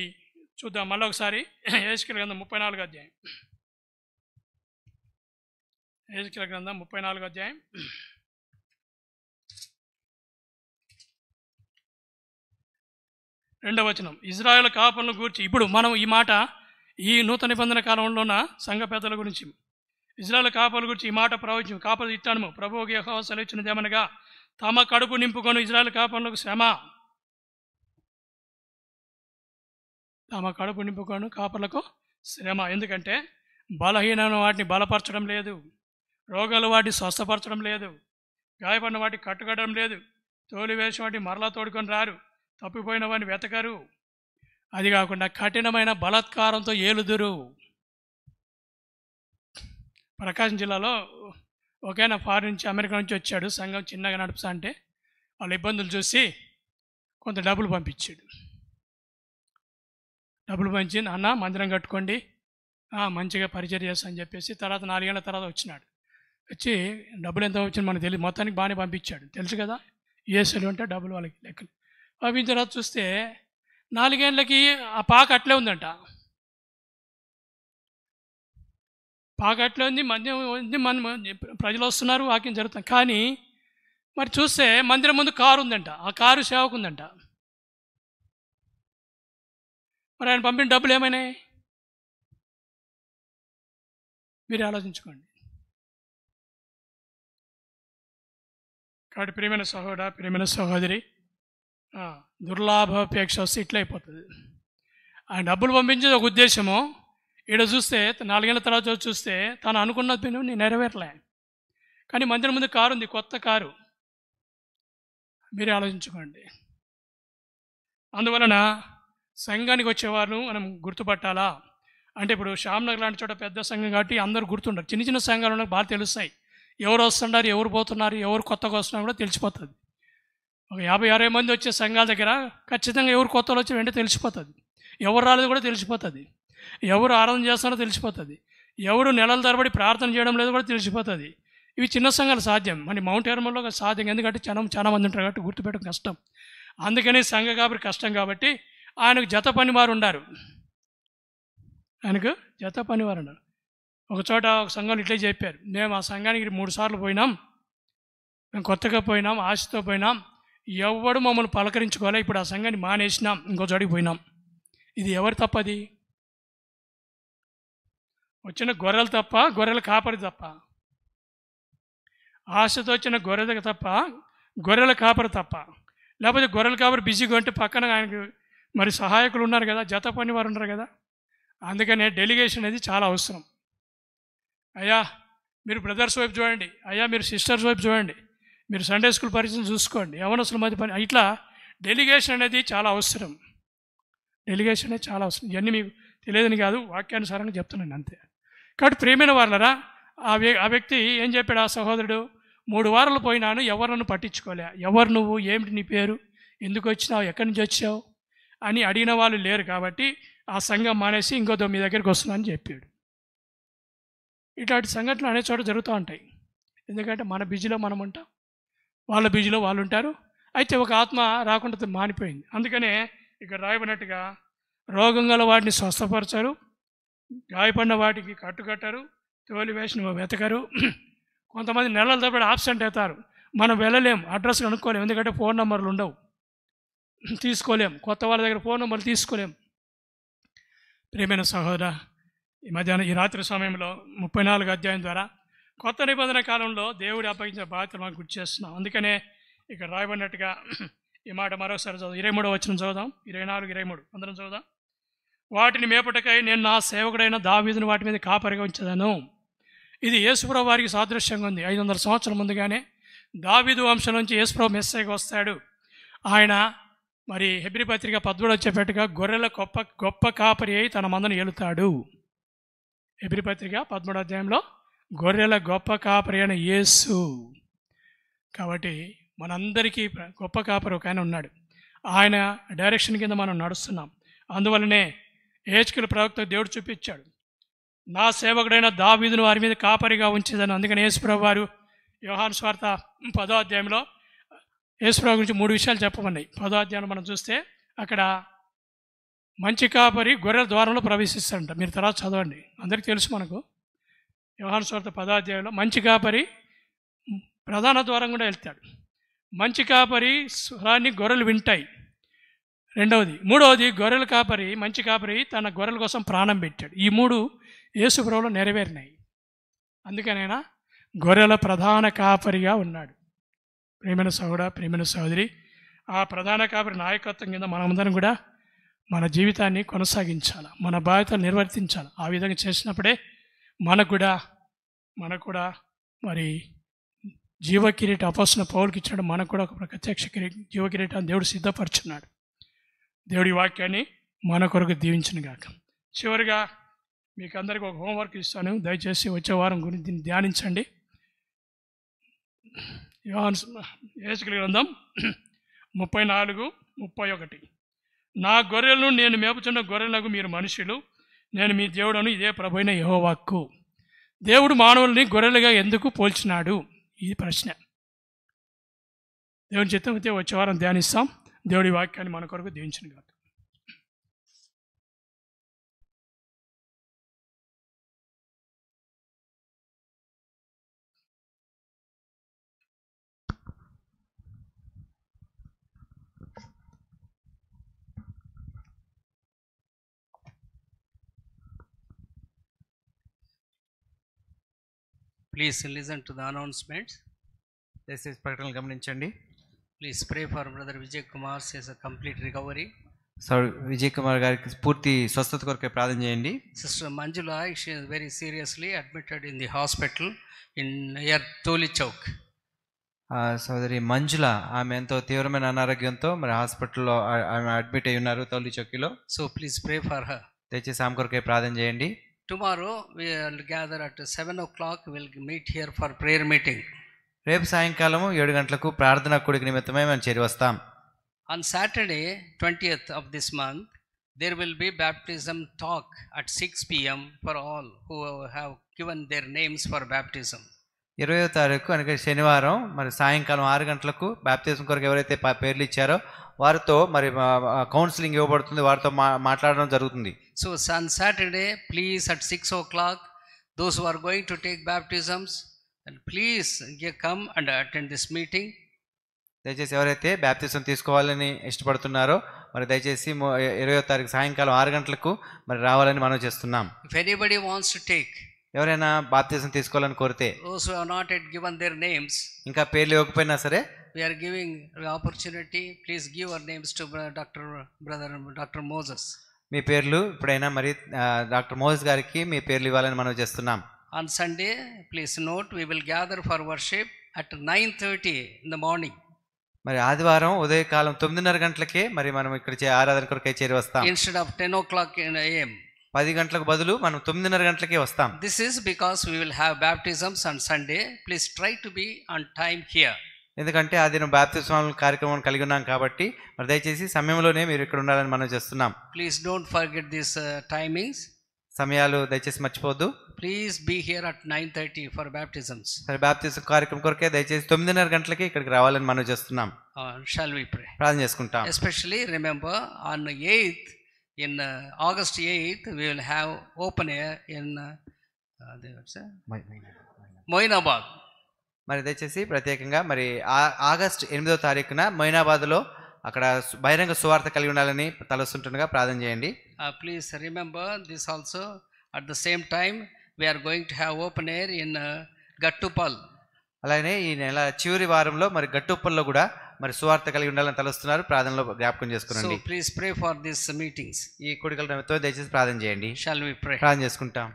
చూద్దాం మళ్ళీ ఒకసారి. హెస్కేలు గ్రంథం 34వ అధ్యాయం. హెస్కేలు గ్రంథం 34వ అధ్యాయం 2వ వచనం. ఇజ్రాయేల్ కాపరులను గూర్చి. ఇప్పుడు మనం ఈ మాట ఈ నూతన నిబంధన కాలంలోన సంఘ పెద్దల గురించి, ఇజ్రాయెల్ కాపల గురించి ఈ మాట ప్రవచించు. కాపలు ఇట్టాను, ప్రభువుకి యెహోవా సెలవిచ్చినదేమనగా, తమ కడుపు నింపుకొని ఇజ్రాయెల్ కాపలకు శ్రమ. తమ కడుపు నింపుకొని కాపర్లకు శ్రమ. ఎందుకంటే బలహీనమైన వాటిని బలపరచడం లేదు, రోగాలు వాటిని స్వస్థపరచడం లేదు, గాయపడిన వాటిని కట్టుకట్టడం లేదు, తోలివేసిన వాటిని మరలా తోడుకొని రారు, తప్పిపోయిన వాడిని వెతకరు. అది కాకుండా కఠినమైన బలాత్కారంతో ఏలుదురు. ప్రకాశం జిల్లాలో ఒకేనా ఫారిన్ నుంచి, అమెరికా నుంచి వచ్చాడు. సంఘం చిన్నగా నడుపుతా అంటే వాళ్ళ ఇబ్బందులు చూసి కొంత డబ్బులు పంపించాడు. డబ్బులు పంచి, అన్న మందిరం కట్టుకోండి, మంచిగా పరిచయం చేస్తా అని చెప్పేసి తర్వాత 4 ఏళ్ళ తర్వాత వచ్చినాడు. వచ్చి డబ్బులు ఎంత వచ్చింది మనకు తెలియదు, మొత్తానికి బాగానే పంపించాడు. తెలుసు కదా యూఎస్ఏలు అంటే డబ్బులు వాళ్ళకి లెక్కలు. పంపించిన తర్వాత చూస్తే 4 ఏళ్ళకి ఆ పాక అట్లే ఉందంట. పాక అట్లే ఉంది, మద్యం ఉంది, ప్రజలు వస్తున్నారు, వాక్యం జరుగుతుంది. కానీ మరి చూస్తే మందిరం ముందు కారు ఉందంట, ఆ కారు సేవకు ఉందంట. మరి ఆయన పంపిన డబ్బులు ఏమైనాయి మీరు ఆలోచించుకోండి. కాబట్టి ప్రియమైన సహోదర, ప్రియమైన సహోదరి, దుర్లాభాపేక్ష వస్తే ఇట్లా అయిపోతుంది. ఆయన డబ్బులు పంపించేది ఒక ఉద్దేశము, ఈడ చూస్తే 4 ఏళ్ళ తర్వాత చూస్తే తను అనుకున్నది నెరవేరలే. కానీ మందిరం ముందు కారు ఉంది, కొత్త కారు. మీరే ఆలోచించుకోండి. అందువలన సంఘానికి వచ్చేవారు మనం గుర్తుపట్టాలా అంటే, ఇప్పుడు శ్యామ్నగర్ లాంటి చోట పెద్ద సంఘం కాబట్టి అందరూ గుర్తుంటారు. చిన్న చిన్న సంఘాలు నాకు బాగా తెలుస్తాయి. ఎవరు వస్తున్నారు, ఎవరు పోతున్నారు, ఎవరు కొత్తగా వస్తున్నారు కూడా తెలిసిపోతుంది. ఒక 50-60 మంది వచ్చే సంఘాల దగ్గర ఖచ్చితంగా ఎవరు కొత్తలో వచ్చి వెంటనే తెలిసిపోతుంది. ఎవరు రాలేదు కూడా తెలిసిపోతుంది. ఎవరు ఆరాధన చేస్తున్నారో తెలిసిపోతుంది. ఎవరు నెలల తరబడి ప్రార్థన చేయడం లేదో కూడా తెలిసిపోతుంది. ఇవి చిన్న సంఘాలు సాధ్యం, మరి మౌంట్ హెర్మన్లో సాధ్యం. ఎందుకంటే చాలా మంది ఉంటారు కాబట్టి గుర్తుపెట్టడం కష్టం. అందుకని సంఘ కాబట్టి కష్టం కాబట్టి ఆయనకు జత పనివారు ఉన్నారు. ఆయనకు జత పనివారు ఉన్నారు. ఒక చోట ఒక సంఘంలో ఇట్లే చెప్పారు, మేము ఆ సంఘానికి 3 సార్లు పోయినాం, మేము కొత్తగా పోయినాం, ఆశతో పోయినాం, ఎవడు మమ్మల్ని పలకరించుకోలే, ఇప్పుడు ఆ సంఘాన్ని మానేసినాం, ఇంకో చోటికి పోయినాం. ఇది ఎవరు తప్పది? వచ్చిన గొర్రెలు తప్ప, గొర్రెల కాపరి తప్ప? ఆశతో వచ్చిన గొర్రెలకు తప్ప, గొర్రెల కాపరి తప్ప? లేకపోతే గొర్రెల కాపరి బిజీగా ఉంటే పక్కన ఆయనకు మరి సహాయకులు ఉన్నారు కదా, జత పని వారు ఉన్నారు కదా. అందుకనే డెలిగేషన్ అనేది చాలా అవసరం. అయ్యా మీరు బ్రదర్స్ వైపు చూడండి, అయ్యా మీరు సిస్టర్స్ వైపు చూడండి, మీరు సండే స్కూల్ పరిచయం చూసుకోండి, యవనస్తుల మధ్య పని, ఇట్లా డెలిగేషన్ అనేది చాలా అవసరం. డెలిగేషన్ అనేది చాలా అవసరం. ఇవన్నీ మీకు తెలియదని కాదు, వాక్యానుసారంగా చెప్తున్నాను అంతే. కాబట్టి ప్రియమైన వాళ్ళరా, ఆ వ్యక్తి ఏం చెప్పాడు? ఆ సహోదరుడు 3 వారాలు పోయినాను, ఎవరు నన్ను పట్టించుకోలే. ఎవరు నువ్వు, ఏమిటి నీ పేరు, ఎందుకు వచ్చినావు, ఎక్కడి నుంచి వచ్చావు అని అడిగిన వాళ్ళు లేరు కాబట్టి ఆ సంఘం మానేసి ఇంకో మీ దగ్గరికి వస్తున్నా అని చెప్పాడు. ఇట్లాంటి సంఘటనలు అనే చోట జరుగుతూ ఉంటాయి. ఎందుకంటే మన బిజీలో మనం ఉంటాం, వాళ్ళ బిజీలో వాళ్ళు ఉంటారు. అయితే ఒక ఆత్మ రాకుండా మానిపోయింది. అందుకనే ఇక్కడ రాయబడినట్టుగా రోగం గల వాటిని స్వస్థపరచరు, గాయపడిన వాటికి కట్టుకట్టరు, తోలివేసిన వెతకరు. కొంతమంది నెలల తరబడి ఆబ్సెంట్ అవుతారు. మనం వెళ్ళలేం, అడ్రస్ కనుక్కోలేం, ఎందుకంటే ఫోన్ నెంబర్లు ఉండవు, తీసుకోలేం, కొత్త వాళ్ళ దగ్గర ఫోన్ నెంబర్లు తీసుకోలేం. ప్రియమైన సహోదర, ఈ రాత్రి సమయంలో 34 అధ్యాయం ద్వారా కొత్త నిబంధన కాలంలో దేవుడు అప్పగించిన బాధ్యత మాకు గుర్తు చేస్తున్నాం. అందుకనే ఇక్కడ రాయబడినట్టుగా ఈ మాట మరోసారి చదువు. 23వ వచనం చదువుదాం, 24, 23 అందరం చదువుదాం. వాటిని మేపటకై నేను నా సేవకుడైన దావీదును వాటి మీద కాపరిగా ఉంచదను. ఇది యేసుప్రభు వారికి సాదృశ్యంగా ఉంది. 500 సంవత్సరాల ముందుగానే దావీదు వంశం నుంచి యేసుప్రభు మెస్సీగా వస్తాడు. ఆయన మరి హెబ్రీ పత్రిక 13 వచ్చేపెట్టుగా గొర్రెల గొప్ప కాపరి అయి తన మందను ఏలుతాడు. హెబ్రీ పత్రిక 13 అధ్యాయంలో గొర్రెల గొప్ప కాపరి అయిన యేసు. కాబట్టి మనందరికీ గొప్ప కాపరి ఒక ఆయన ఉన్నాడు. ఆయన డైరెక్షన్ కింద మనం నడుస్తున్నాం. అందువల్లనే హెచ్కేలు ప్రవక్త దేవుడు చూపించాడు, నా సేవకుడైన దావీదును వారి మీద కాపరిగా ఉంచేదని. అందుకని యేసుప్రభు వారు యోహాను సువార్త 10వ అధ్యాయంలో యేసుప్రభు గురించి 3 విషయాలు చెప్పమన్నాయి. 10వ అధ్యాయం మనం చూస్తే అక్కడ మంచి కాపరి గొర్రెల ద్వారంలో ప్రవేశిస్తాడంట. మీరు తర్వాత చదవండి, అందరికీ తెలుసు మనకు. యోహాను సువార్త 10వ అధ్యాయంలో మంచి కాపరి ప్రధాన ద్వారం కూడా వెళ్తాడు. మంచి కాపరి స్వరాన్ని గొర్రెలు వింటాయి. మూడవది గొర్రెల కాపరి, మంచి కాపరి తన గొర్రెల కోసం ప్రాణం పెట్టాడు. ఈ 3 యేసు ప్రభువులో నెరవేరినాయి. అందుకనైనా గొర్రెల ప్రధాన కాపరిగా ఉన్నాడు. ప్రియమైన సహోదర, ప్రియమైన సహోదరి, ఆ ప్రధాన కాపరి నాయకత్వం కింద మనమందరం కూడా మన జీవితాన్ని కొనసాగించాలి, మన బాధ్యతలు నిర్వర్తించాలి. ఆ విధంగా చేసినప్పుడే మనకు కూడా మరి జీవకిరీట అపోస్తలుడైన పౌలుకి ఇచ్చినట్టు మనకు కూడా ఒక ప్రత్యక్ష జీవకిరీటాన్ని దేవుడు సిద్ధపరుచున్నాడు. దేవుడి వాక్యాన్ని మన కొరకు దీవించును గాక. చివరిగా మీకు అందరికీ ఒక హోంవర్క్ ఇస్తాను. దయచేసి వచ్చే వారం గురించి దీన్ని ధ్యానించండి. యేసుక్రీస్తు గ్రంథం 34:31. నా గొర్రెలను నేను మేపుచున్న గొర్రెలకు మీరు మనుషులు, నేను మీ దేవుడను, ఇదే ప్రభువైన యెహోవాకు. దేవుడు మానవుల్ని గొర్రెలుగా ఎందుకు పోల్చినాడు? ఇది ప్రశ్న. దేవుని చిత్తం అయితే వచ్చే వారం ధ్యానిస్తాం. దేవుడి వాక్యాన్ని మన కొరకు దీవించును గాక. Please listen to the announcements. దయచేసి ప్రకటనలు గమనించండి. Please pray for Brother Vijay Kumar says a complete recovery. Sir Vijay Kumar గారికి పూర్తి స్వస్థత కొరకే ప్రార్థన చేయండి. Sister Manjula, she is very seriously admitted in the hospital in near Toli Chowk. సోదరి మంజుల, ఆమె ఎంతో తీవ్రమైన అనారోగ్యంతో మరి హాస్పిటల్లో ఆమె అడ్మిట్ అయి ఉన్నారు, తౌలి చౌకీలో. So please pray for her. దయచేసి ఆమె కొరకే ప్రార్థన చేయండి. Tomorrow we will gather at 7 o'clock. We will meet here for prayer meeting. రేపు సాయంకాలం 7 గంటలకు ప్రార్థనా కూడిక నిమిత్తమై మేము చేరి వస్తాం. On Saturday 20th of this month there will be baptism talk at 6 p.m. for all who have given their names for baptism. 20వ తారీఖు అనగా శనివారం మరి సాయంకాలం 6 గంటలకు బాప్తిజం కొరకు ఎవరైతే పేర్లు ఇచ్చారో వారితో మరి కౌన్సిలింగ్ ఇవ్వబడుతుంది, వారితో మాట్లాడడం జరుగుతుంది. So on Saturday, please at 6 o'clock, those who are going to take baptisms, and please come and attend this meeting. దయచేసి ఎవరైతే బాప్తిజం తీసుకోవాలని ఇష్టపడుతున్నారో మరి దయచేసి 20వ తారీఖు సాయంకాలం 6 గంటలకు మరి రావాలని మనం చేస్తున్నాం. If anybody wants to take, ఎవరైనా బాప్తిజం తీసుకోవాలని కోరితే, those who have not yet given their names, ఇంకా పేర్లు ఇవ్వకపోయినా సరే we are giving the opportunity. Please give our names to Dr. Moses. మీ పేర్లు ఇప్పుడైనా మరి డాక్టర్ మోజెస్ గారికి మీ పేర్లు ఇవ్వాలని మనం చేస్తున్నాం. On Sunday, please note, we will gather for worship at 9:30 in the morning. మరి ఆదివారం ఉదయకాలం 9:30 గంటలకే మరి మనం ఇక్కడ ఆరాధన కొరకై చేరి వస్తాం. Instead of 10 o'clock in AM. 10 గంటలకు బదులు మనం 9:30 గంటలకే వస్తాం. This is because we will have baptisms on Sunday. Please try to be on time here. ఎందుకంటే ఆ దినం బాప్తిజం కార్యక్రమం కలిగి ఉన్నాం కాబట్టి మరి దయచేసి సమయంలోనే మీరు ఇక్కడ ఉండాలని మనం చేస్తున్నాం. Please don't forget these timings. సమయాలు దయచేసి మర్చిపోవద్దు. Please be here at 9:30 for baptisms. సరే, బాప్తిజం కార్యక్రమం కొరకే దయచేసి 9:30 గంటలకి ఇక్కడికి రావాలని మనం చేస్తున్నాం. Shall we pray? ప్రార్థన చేసుకుంటాం. Especially remember on 8th, in August 8th, we will have open air in Moinabad. మరి దయచేసి ప్రత్యేకంగా మరి ఆగస్ట్ 8వ తారీఖున మొయినాబాద్లో అక్కడ బహిరంగ సువార్త కలిగి ఉండాలని తలస్తుంటుండగా ప్రార్థన చేయండి. Please remember this also. At the same time, we are going to have open air in Gattupal. అలానే ఈ నెల చివరి వారంలో మరి గట్టుప్పల్లో కూడా మరి సువార్త కలిగి ఉండాలని తలస్తున్నారు. ప్రార్థనలో జ్ఞాపకం చేసుకునండి. So please pray for these meetings. ఈ కూడికల నిమిత్తం దయచేసి ప్రార్థన చేయండి. Shall we pray? ప్రార్థన చేసుకుంటాం.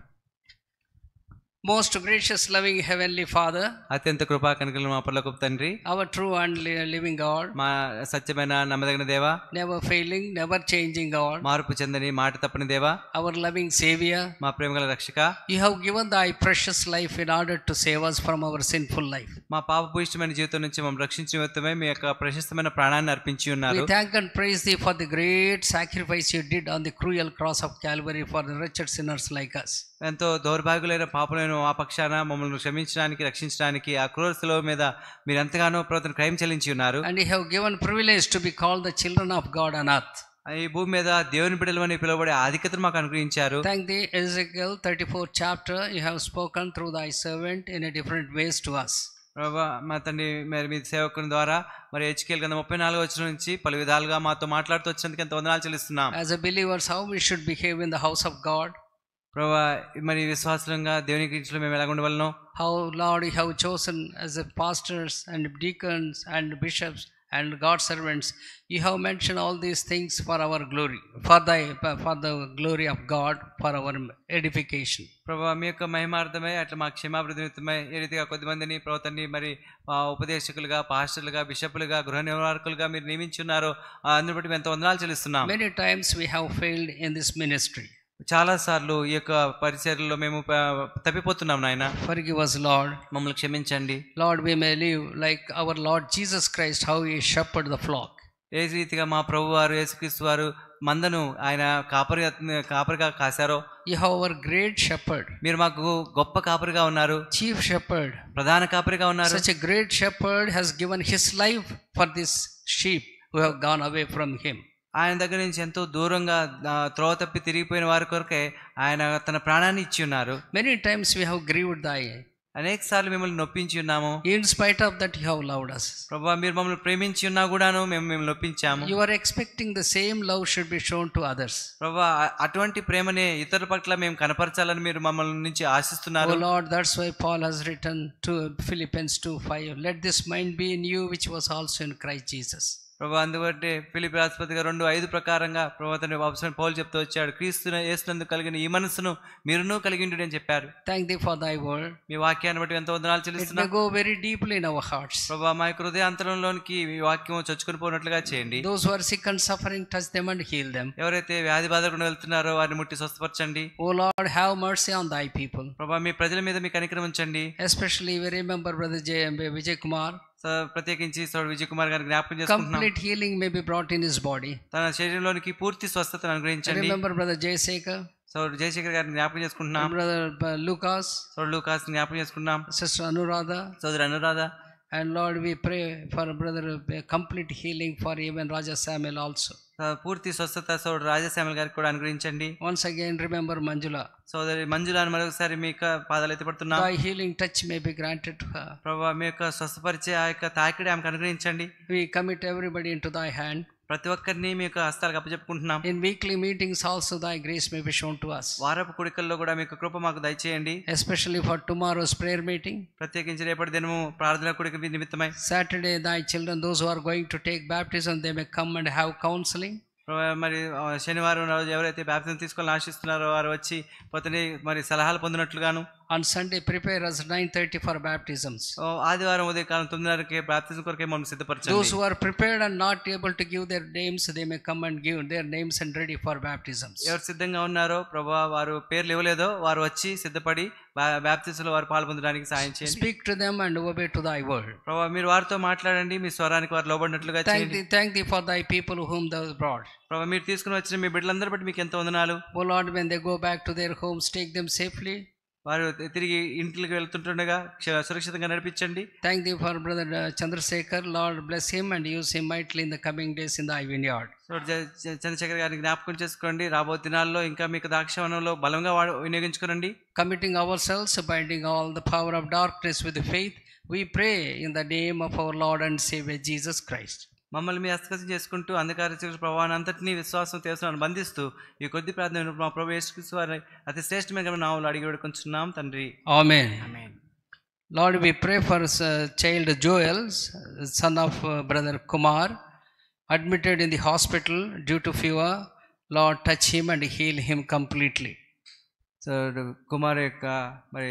Most gracious, loving Heavenly Father, అత్యంత కృపా కనికలు మా పరలోకపు తండ్రి, our true and living God, మా సత్యమైన నమ్మదగిన దేవా, never failing, never changing God, మార్పు చెందని మాట తప్పని దేవా, our loving Savior, మా ప్రేమగల రక్షక, you have given thy precious life in order to save us from our sinful life. మా పాపభూయిష్టమైన జీవితం నుంచి మమ్మల్ని రక్షించిన నిమిత్తమే మీ యొక్క ప్రశస్తమైన ప్రాణాన్ని అర్పించి ఉన్నారు. We thank and praise thee for the great sacrifice you did on the cruel cross of Calvary for the wretched sinners like us. ఎంతో దౌర్భాగ్యులైన పాపులైన మా పక్షాన మమ్మల్ని క్షమించడానికి రక్షించడానికి ఆ క్రూర శిలువ మీద మీరు ఎంతగానో ప్రభుత్వం క్రయం చెల్లించి ఉన్నారు. And you have given privilege to be called the children of God on earth. ఈ భూమి మీద దేవుని బిడ్డలు అని పిలువబడే ఆధిక్యతను మాకు అనుగ్రహించారు. Thank thee, Ezekiel 34 chapter, you have spoken through thy servant in a different ways to us. ప్రభా మా తండ్రి మరి మీ సేవకుని ద్వారా మరి హెచ్కేల్ కింద 34 వచనం నుంచి పలు విధాలుగా మాతో మాట్లాడుతూ వచ్చినందుకు ఎంత వందనాలు చెల్లిస్తున్నాం. As a believers, how we should behave in the house of God. ప్రభా మరి విశ్వాసులంగా దేవునికి ఇంట్లో మేము ఎలా ఉండవలనో, How, Lord, you have chosen as a pastors and deacons and bishops and God servants. You have mentioned all these things for our glory, for the glory of God, for our edification. ప్రభా మీ యొక్క మహిమార్థమై అట్లా మా క్షేమాభివృద్ధి నిమిత్తమై ఏ రీతిగా కొద్దిమందిని ప్రవతని మరి ఉపదేశకులుగా, పాస్టర్లుగా, బిషపులుగా, గృహ నిర్వాహకులుగా మీరు నియమించున్నారో అందుని బట్టి మేము ఎంత వందనాలు చెల్లిస్తున్నాం. Many times we have failed in this ministry. చాలా సార్లు ఈ యొక్క పరిచర్యలో మేము తప్పిపోతున్నాం నాయన. Forgive us, Lord. మమ్మల్ని క్షమించండి. Lord, we may live like our Lord Jesus Christ, how he shepherded the flock. ఏ రీతిగా మా ప్రభు వారు యేసుక్రీస్తు వారు మందను ఆయన కాపరిగా కాశారో, You have our great shepherd, మీరు మాకు గొప్ప కాపరిగా ఉన్నారు, chief shepherd. ప్రధాన కాపరిగా ఉన్నారు. Such a great shepherd has given his life for this sheep who have gone away from him. ఆయన దగ్గర నుంచి ఎంతో దూరంగా త్రోవ తప్పి తిరిగిపోయిన వారి కొరకే ఆయన తన ప్రాణాన్ని ఇచ్చి ఉన్నారు. Many times we have grieved thy. అనేక సార్లు మిమ్మల్ని నొప్పించి ఉన్నాము. In spite of that, you have loved us. ప్రభువా మీరు మమ్మల్ని ప్రేమించి ఉన్నా కూడాను మేము మిమ్మల్ని నొప్పించాము. You are expecting the same love should be shown to others. ప్రభువా అటువంటి ప్రేమనే ఇతరుల పట్ల మేము కనపరచాలని మీరు మమ్మల్ని నుంచి ఆశిస్తున్నారు. Oh Lord, that's why Paul has written to Philippians 2:5, let this mind be in you which was also in Christ Jesus. ప్రభు అందుబట్టి ఫిలిప్పీ రాష్ట్రపతిగా 2:5 ప్రకారంగా ప్రభు తన అపోస్తలుడైన పౌలు చెప్తూ వచ్చాడు, క్రీస్తును యేసునందు కలిగిన ఈ మనసును మీరును కలిగిండు అని చెప్పారు. Thank thee for thy word. మీ వాక్యాన్ని బట్టి ఎంతో వందనాలు It may చెల్లిస్తున్నాం. go very deeply in our hearts. ప్రభు మా యొక్క హృదయాంతరంలోనికి మీ వాక్యం చొచ్చుకొని పోయినట్లుగా చేయండి. Those who are sick and suffering, touch them and heal them. ఎవరైతే వ్యాధి బాధకుండా వెళ్తున్నారో వారిని ముట్టి స్వస్థపరచండి. Oh Lord, have mercy on thy people. ప్రభు మీ ప్రజల మీద మీ కనికరం ఉంచండి. Especially we remember Brother Vijay Kumar. ప్రత్యేకించి సోదరుడు విజయ్ కుమార్ గారిని జ్ఞాపకం చేసుకుంటున్నాం. Complete healing may be brought in his body. తన శరీరంలోనికి పూర్తి స్వస్థతను అనుగ్రహించండి. Remember Brother Jaysekhar. సోదరుడు జయశేఖర్ గారిని జ్ఞాపకం చేసుకుంటున్నాం. Brother Lucas. సోదరుడు లూకాస్ జ్ఞాపకం చేసుకున్నాం. Sister Anuradha. సోదరు Anuradha. And Lord, we pray for Brother complete healing for even Raja Samuel also. పూర్తి స్వస్థత సోదరుడు రాజశ్యామల్ గారికి కూడా అనుగ్రహించండి. Once again remember Manjula. సోదరి మంజులాను మరొకసారి మీ యొక్క పాదాలు ఎత్తిపడుతున్నాం. Thy healing touch may be granted to her. ప్రభువా మీ యొక్క స్వస్థపరిచే ఆ యొక్క తాకిడి ఆమెకు అనుగ్రహించండి. We commit everybody into thy hand. ప్రతి ఒక్కరిని మీ యొక్క హస్తాలకు అప్పచెప్పుకుంటున్నాం. In weekly meetings also thy grace may be shown to us. వారపు కుడికల్లో కూడా మీ యొక్క కృప మాకు దయచేయండి. Especially for tomorrow's prayer meeting. ప్రత్యేకించి రేపటి దినము ప్రార్థన కుడిక నిమిత్తమై. Saturday thy children, those who are going to take baptism, they may come and have counseling. మరి శనివారం రోజు ఎవరైతే బాప్తిజం తీసుకోవాలని ఆశిస్తున్నారో వారు వచ్చి పోతని మరి సలహాలు పొందినట్లుగాను. On Sunday prepare us 9:30 for baptisms. ఆదివారం ఉదయకాలం 9:30కి బాప్తిజం కొరకే మనం సిద్ధపరచండి. Those who are prepared and not able to give their names, they may come and give their names and ready for baptisms. ఎవరు సిద్ధంగా ఉన్నారో ప్రభువా వారు పేర్లు ఇవ్వలేదో వారు వచ్చి సిద్ధపడి బాప్తిజంలో వారు పాల్పొందడానికి సాయం చేయండి. Speak to them and obey to thy word. ప్రభువా మీరు వారితో మాట్లాడండి, మీ స్వరానికి వారు లోబడినట్లుగా చేయండి. Thank thee for thy people whom thou brought. ప్రభువా మీరు తీసుకుని వచ్చిన మీ బిడ్డలందరి బట్టి మీకు ఎంతో వందనాలు. O Lord, when they go back to their homes, take them safely. వారు తిరిగి ఇంట్లోకి వెళ్తుంటుండగా సురక్షితంగా నడిపించండి. Thank thee for Brother Chandrasekhar. Lord, bless him and use him mightily in the coming days in thy vineyard. Chandrasekhar గారిని జ్ఞాపకం చేసుకోండి. రాబోయే దినాల్లో ఇంకా మీకు ద్రాక్షవనంలో బలంగా వినియోగించుకోనండి. Committing ourselves, binding all the power of darkness with faith, we pray in the name of our Lord and Savior Jesus Christ. మమ్మల్ని మీ హస్తగతం చేసుకుంటూ అంధకార ప్రభావాన్ని అంతటినీ విశ్వాసం తెలుసుకుని బంధిస్తూ ఈ కొద్ది ప్రార్థన మా ప్రభు యేసుక్రీస్తు వారి అతి శ్రేష్టమైన నామములో అడిగి వేడుకొంచున్నాం తండ్రి. Amen. Amen. Lord, we pray for child Joel, son of Brother Kumar, admitted in the hospital due to fever. Lord, touch him and heal him completely. So Kumar యొక్క మరి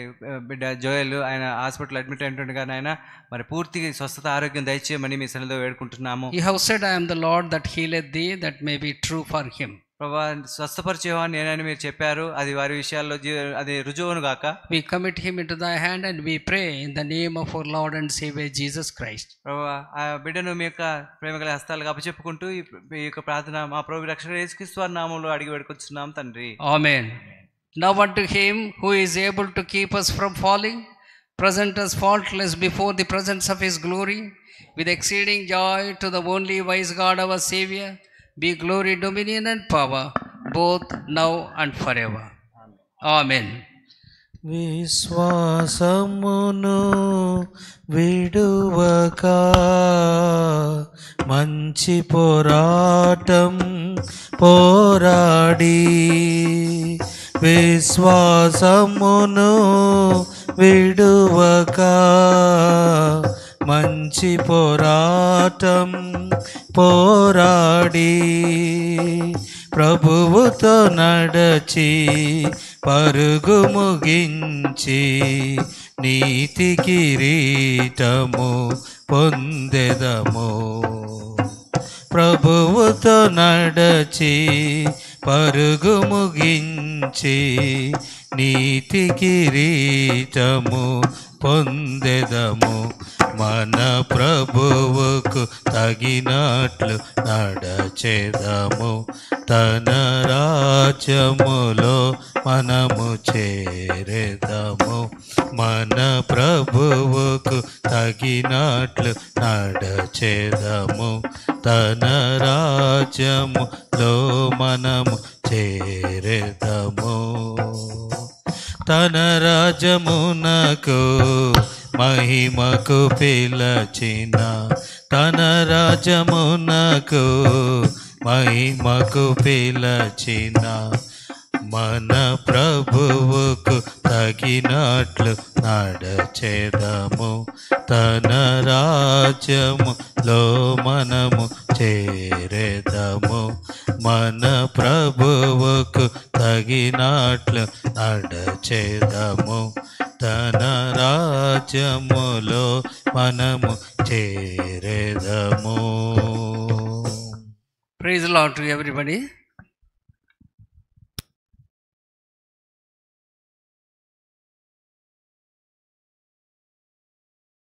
బిడ్డ జోయల్ ఆయన హాస్పిటల్ అడ్మిట్ అయినట్టుగా ఆయన మరి పూర్తిగా స్వస్థత ఆరోగ్యం దయచేయమని మీ సన్నిధిలో వేడుకుంటున్నాము. You have said, I am the Lord that healeth thee. That may be true for him. ప్రభా స్వస్థపరిచేవాడు నేనని మీరు చెప్పారు, అది వారి విషయాల్లో అది రుజువును గాక. We commit him into thy hand and we pray in the name of our Lord and Savior Jesus Christ. ప్రభా ఆ బిడ్డను మీ యొక్క ప్రేమగల హస్తాలకు అప్పచెప్పుకుంటూ ఈ యొక్క ప్రార్థన మా ప్రభు రక్షకుడైన యేసుక్రీస్తు వారి నామములో అడిగి వేడుకొచ్చున్నాం తండ్రి. Amen. Now unto him who is able to keep us from falling, present us faultless before the presence of his glory, with exceeding joy, to the only wise God our Savior, be glory, dominion and power, both now and forever. Amen. విశ్వాసమును విడువక మంచి పోరాటం పోరాడి, విశ్వాసమును విడువక మంచి పోరాటం పోరాడి, ప్రభువుతో నడచి పరుగు ముగించి నీతి కిరీటము పొందెదము. ప్రభువుతో నడచి పరుగు ముగించి నీతి కిరీటము పొందెదము. మన ప్రభువుకు తగినట్లు నడచెదము, తన రాజ్యములో మనము చేరెదము. మన ప్రభువుకు తగినట్లు నడచెదము, తన రాజ్యములో మనము చేరెదము. తన రాజ్యమునకు మహిమకు పిలచిన, తన రాజ్యమునకు మహిమకు పిలచిన మన ప్రభువుకు తగినట్లు నడచెదము, తన రాజ్యములో మనము చేరెదము. మన ప్రభువుకు తగినట్లు నడచెదము, తన రాజ్యములో మనము చేరెదము. Praise the Lord to everybody.